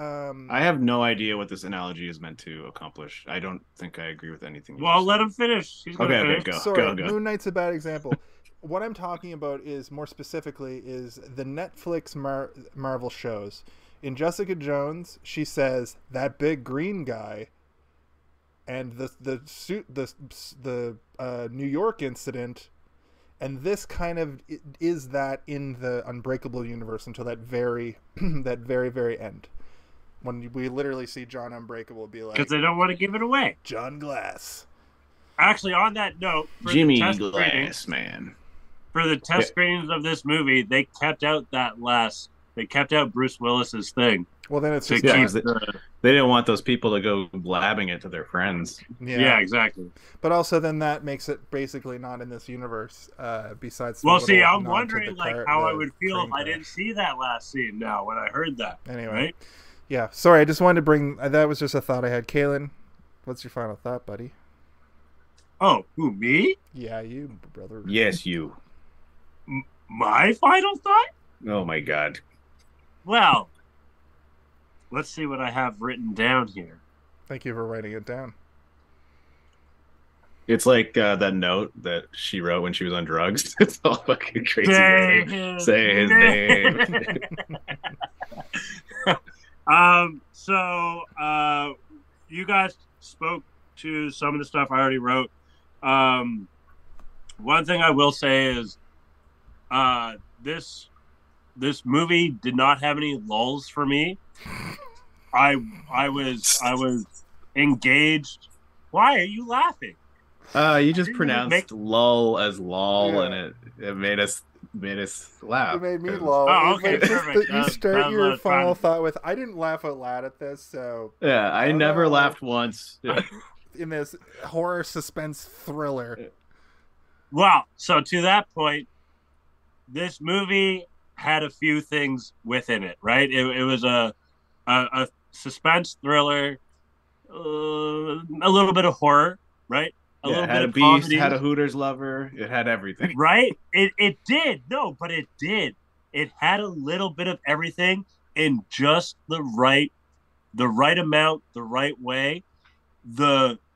I have no idea what this analogy is meant to accomplish. I don't think I agree with anything. Well, let him finish. He's gonna finish. Go. Sorry, Go. Moon Knight's a bad example. What I'm talking about is, more specifically, is the Netflix Marvel shows. In Jessica Jones, she says that big green guy, and the New York incident, and this kind of is that in the Unbreakable universe until that very very end, when we literally see John Unbreakable be like, because they don't want to give it away. John Glass. Actually, on that note, for Jimmy the test Glass, man. For the test screenings of this movie, they kept out that last. They kept out Bruce Willis's thing. Well, then it's just they didn't want those people to go blabbing it to their friends. Yeah, exactly. But also, then that makes it basically not in this universe. Besides, well, see, I'm wondering how I would feel if I didn't see that last scene. Now, when I heard that, anyway, right? Yeah. Sorry, I just wanted to bring that was just a thought I had. Caylen, what's your final thought, buddy? Oh, who, me? Yeah, you, brother. Yes, you. My final thought? Oh my God. Well, let's see what I have written down here. Thank you for writing it down. It's like that note that she wrote when she was on drugs. It's all fucking crazy. Say his name. So you guys spoke to some of the stuff I already wrote. One thing I will say is this movie did not have any lulls for me. I was engaged. Why are you laughing? You just pronounced lull as lol, yeah. And it made us laugh. It made me lol. Oh, okay, perfect. You start your final thought with, I didn't laugh out loud at this, so... Yeah, I never laughed once. Yeah. In this horror suspense thriller. Well, so to that point, this movie had a few things within it, right? It was a suspense thriller, a little bit of horror, right? It had a beast, comedy. Had a Hooters lover. It had everything. Right? It did. No, but it did. It had a little bit of everything in just the right amount, the right way.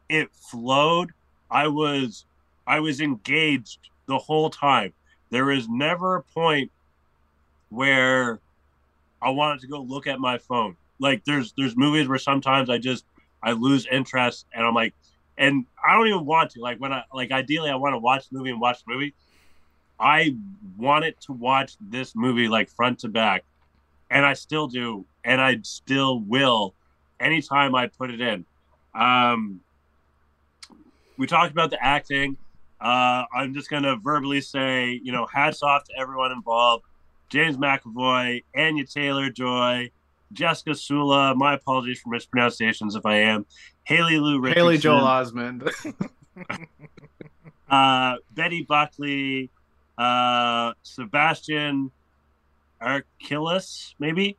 It flowed. I was engaged the whole time. There was never a point where I wanted to go look at my phone. Like there's movies where sometimes I lose interest and I'm like, and I don't even want to. Like when ideally I want to watch the movie and watch the movie. I wanted to watch this movie like front to back, and I still do, and I still will anytime I put it in. We talked about the acting. I'm just going to verbally say, you know, hats off to everyone involved. James McAvoy, Anya Taylor-Joy, Jessica Sula. My apologies for mispronunciations if I am. Haley Lou Richardson. Haley Joel Osment. Betty Buckley. Sebastian Archilles, maybe.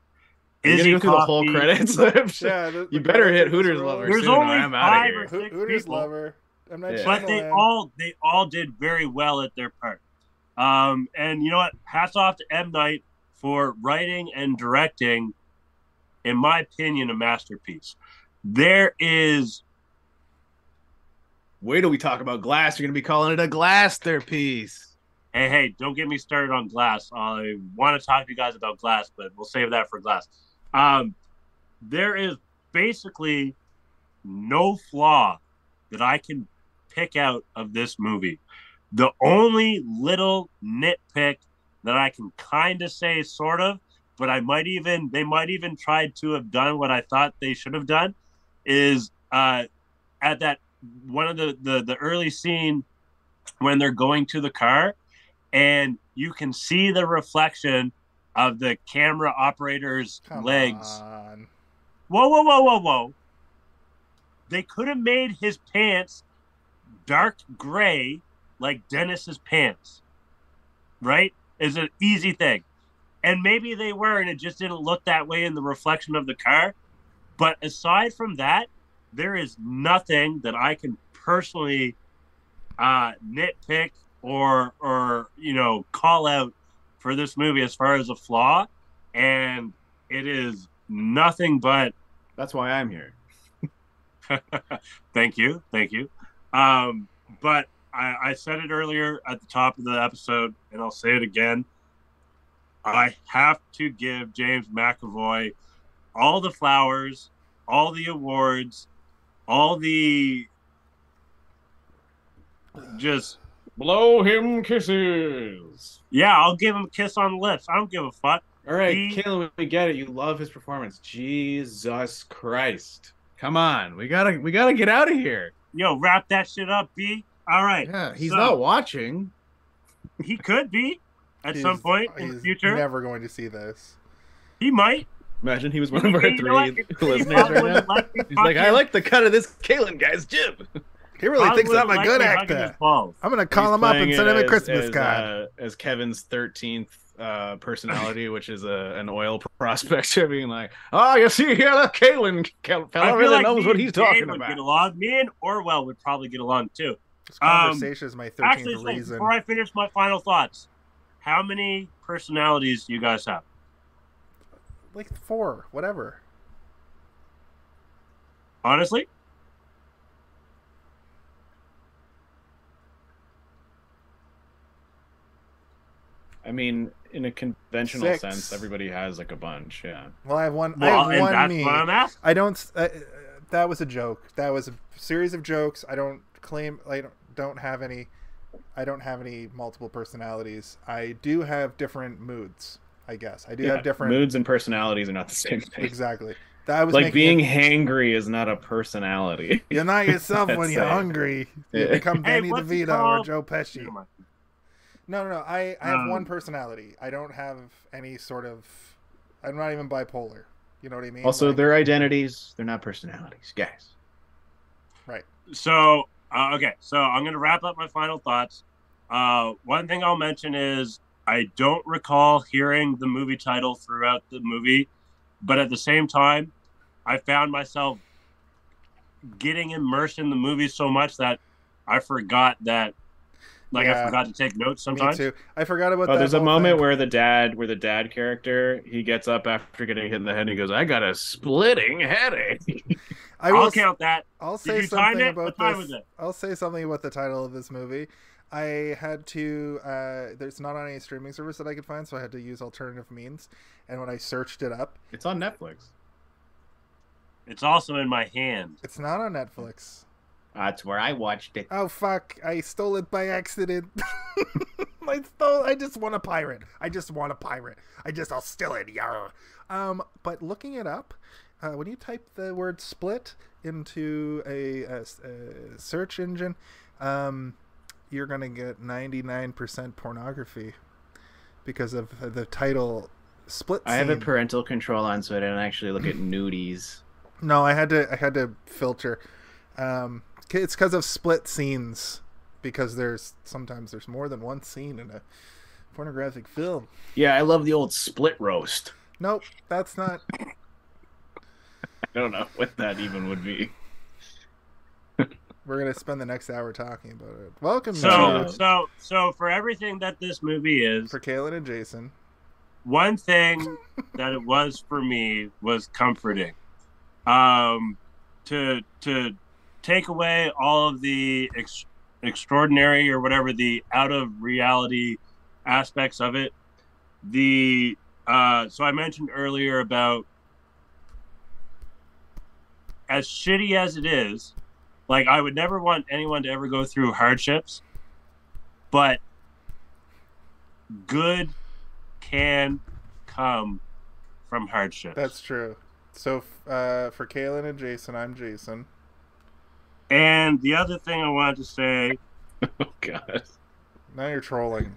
You're gonna go through the whole credits. Yeah, you better hit Hooters Lover. There's soon, only I'm 5 or 6 Hooters people. Lover. I'm not But they all did very well at their part. And you know what? Hats off to M. Night for writing and directing, in my opinion, a masterpiece. There is. Wait till we talk about Glass. You're gonna be calling it a Glass-terpiece. Hey, don't get me started on Glass. I want to talk to you guys about Glass, but we'll save that for Glass. There is basically no flaw that I can pick out of this movie. The only little nitpick that I can kind of say sort of, but they might even try to have done what I thought they should have done, is at that one of the early scene when they're going to the car, and you can see the reflection of the camera operator's legs. On. Whoa. They could have made his pants dark gray like Dennis's pants. Right? Is an easy thing. And maybe they were, and it just didn't look that way in the reflection of the car. But aside from that, there is nothing that I can personally nitpick or you know, call out for this movie as far as a flaw, and it is nothing but. That's why I'm here. Thank you. But I said it earlier at the top of the episode, and I'll say it again. I have to give James McAvoy all the flowers, all the awards, all the just blow him kisses. Yeah, I'll give him a kiss on the lips. I don't give a fuck. All right, Caylen, we get it. You love his performance. Jesus Christ. Come on. We gotta get out of here. Yo, wrap that shit up, B. All right. Yeah, he's not watching. He could be at some point in the future. He's never going to see this. He might. Imagine he was one of our 3 listeners right now. He's like, I like the cut of this Caylen guy's jib. He really thinks I'm a good actor. I'm going to call him up and send him a Christmas card. As Kevin's 13th personality, which is an oil prospector, being like, oh, you see here, that Caylen fella really knows what he's talking about. Get along. Me and Orwell would probably get along too. This conversation is my 13th reason. Before I finish my final thoughts, how many personalities do you guys have? Like 4, whatever. Honestly? I mean, in a conventional sense, everybody has like a bunch, yeah. Well, I have one. Well, I have one. That's me. what I'm asking. I don't. That was a joke. That was a series of jokes. I don't claim. I don't have any. I don't have any multiple personalities. I do have different moods. I guess I do have different moods and personalities are not the same thing. Exactly. That was like being hangry is not a personality. You're not yourself when you're hungry. You become Danny DeVito or Joe Pesci. No. I have one personality. I don't have any sort of. I'm not even bipolar. You know what I mean? Also, they're identities. They're not personalities, guys. Right. So, okay. So I'm going to wrap up my final thoughts. One thing I'll mention is I don't recall hearing the movie title throughout the movie, but at the same time, I found myself getting immersed in the movie so much that I forgot that. Like I forgot to take notes sometimes. Me too. I forgot about that. There's a moment where the dad character, he gets up after getting hit in the head and he goes, I got a splitting headache. I'll count that. I'll say something about this. I'll say something about the title of this movie. I had to there's not on any streaming service that I could find, so I had to use alternative means. And when I searched it up, it's on Netflix. It's also in my hand. It's not on Netflix. That's where I watched it. Oh, fuck. I stole it by accident. I just want a pirate. I'll steal it. Yarr. But looking it up, when you type the word split into a search engine, you're going to get 99% pornography because of the title split scene. I have a parental control on, so I didn't actually look at nudies. No, I had to filter. It's because of split scenes, because sometimes there's more than one scene in a pornographic film. Yeah, I love the old split roast. Nope, that's not. I don't know what that even would be. We're gonna spend the next hour talking about it. Welcome. So for everything that this movie is, for Caylen and Jason, one thing that it was for me was comforting. To take away all of the extraordinary or whatever the out of reality aspects of it. So I mentioned earlier about, as shitty as it is, like, I would never want anyone to ever go through hardships, but good can come from hardship. That's true. So for Caylen and Jason, I'm Jason. And the other thing I wanted to say... Oh, God. Now you're trolling.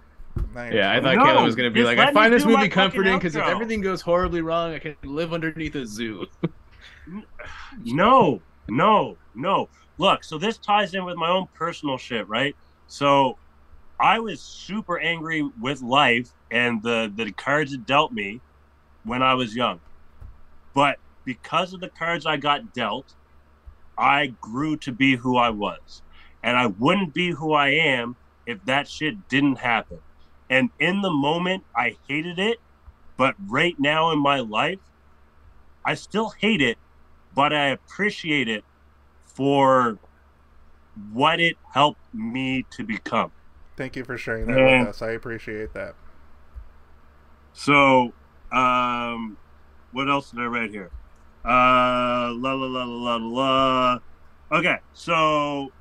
I thought Caylen was going to be like, I find this movie comforting because if everything goes horribly wrong, I can live underneath a zoo. No. Look, so this ties in with my own personal shit, right? So I was super angry with life and the cards it dealt me when I was young. But because of the cards I got dealt, I grew to be who I was. And I wouldn't be who I am if that shit didn't happen. And in the moment, I hated it. But right now in my life, I still hate it, but I appreciate it for what it helped me to become. Thank you for sharing that with us. I appreciate that. So, what else did I write here? Okay, so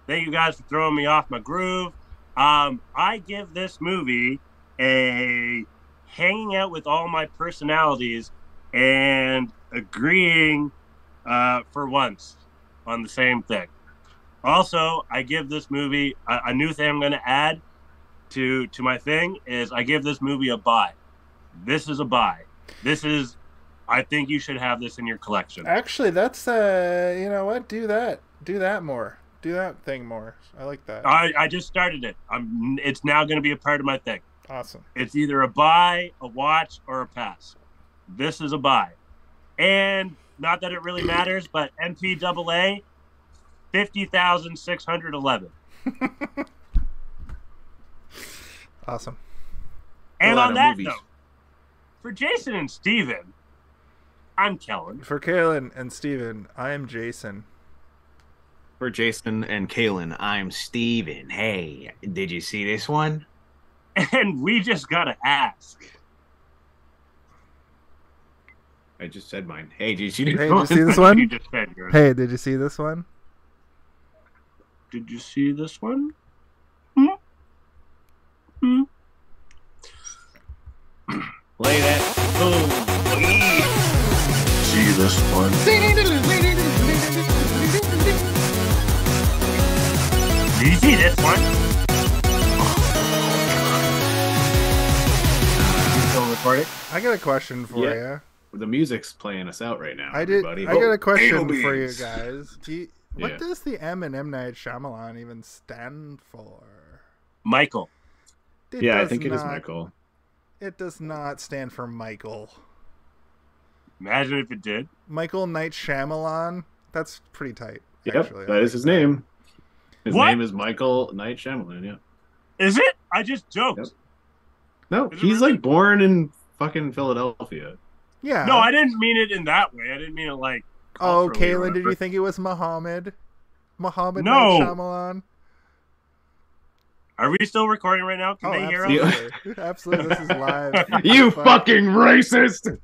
thank you guys for throwing me off my groove. I give this movie a hanging out with all my personalities and agreeing for once on the same thing. Also, I give this movie a new thing I'm going to add to my thing is I give this movie a buy. This is a buy. I think you should have this in your collection. Actually, that's you know what? Do that more. Do that thing more. I like that. I just started it. It's now going to be a part of my thing. Awesome. It's either a buy, a watch, or a pass. This is a buy. And not that it really matters, but MPAA 50,611. Awesome. And on that note, for Jason and Steven, I'm Kellen. For Caylen and Steven, I am Jason. For Jason and Caylen, I'm Steven. Hey, did you see this one? And we just gotta ask. I just said mine. Hey, did you see this one? Did you see this one? You just said yours. Hey, did you see this one? Did you see this one? Play that. Boom. See this one? Did you see this one? Still recording? I got a question for you. The music's playing us out right now. I got a question for you guys. What does the M in M. Night Shyamalan even stand for? Michael. I think it is Michael. It does not stand for Michael. Imagine if it did. Michael Night Shyamalan. That's pretty tight. Yep, actually. That is his name. His name is Michael Night Shyamalan, yeah. Is it? I just joked. Yep. No, he's like born in fucking Philadelphia. Yeah. No, I didn't mean it in that way. I didn't mean it like... Oh, Caylen, did you think it was Muhammad? Muhammad no. Night Shyamalan? Are we still recording right now? Can they hear us? Absolutely. This is live. You fucking racist!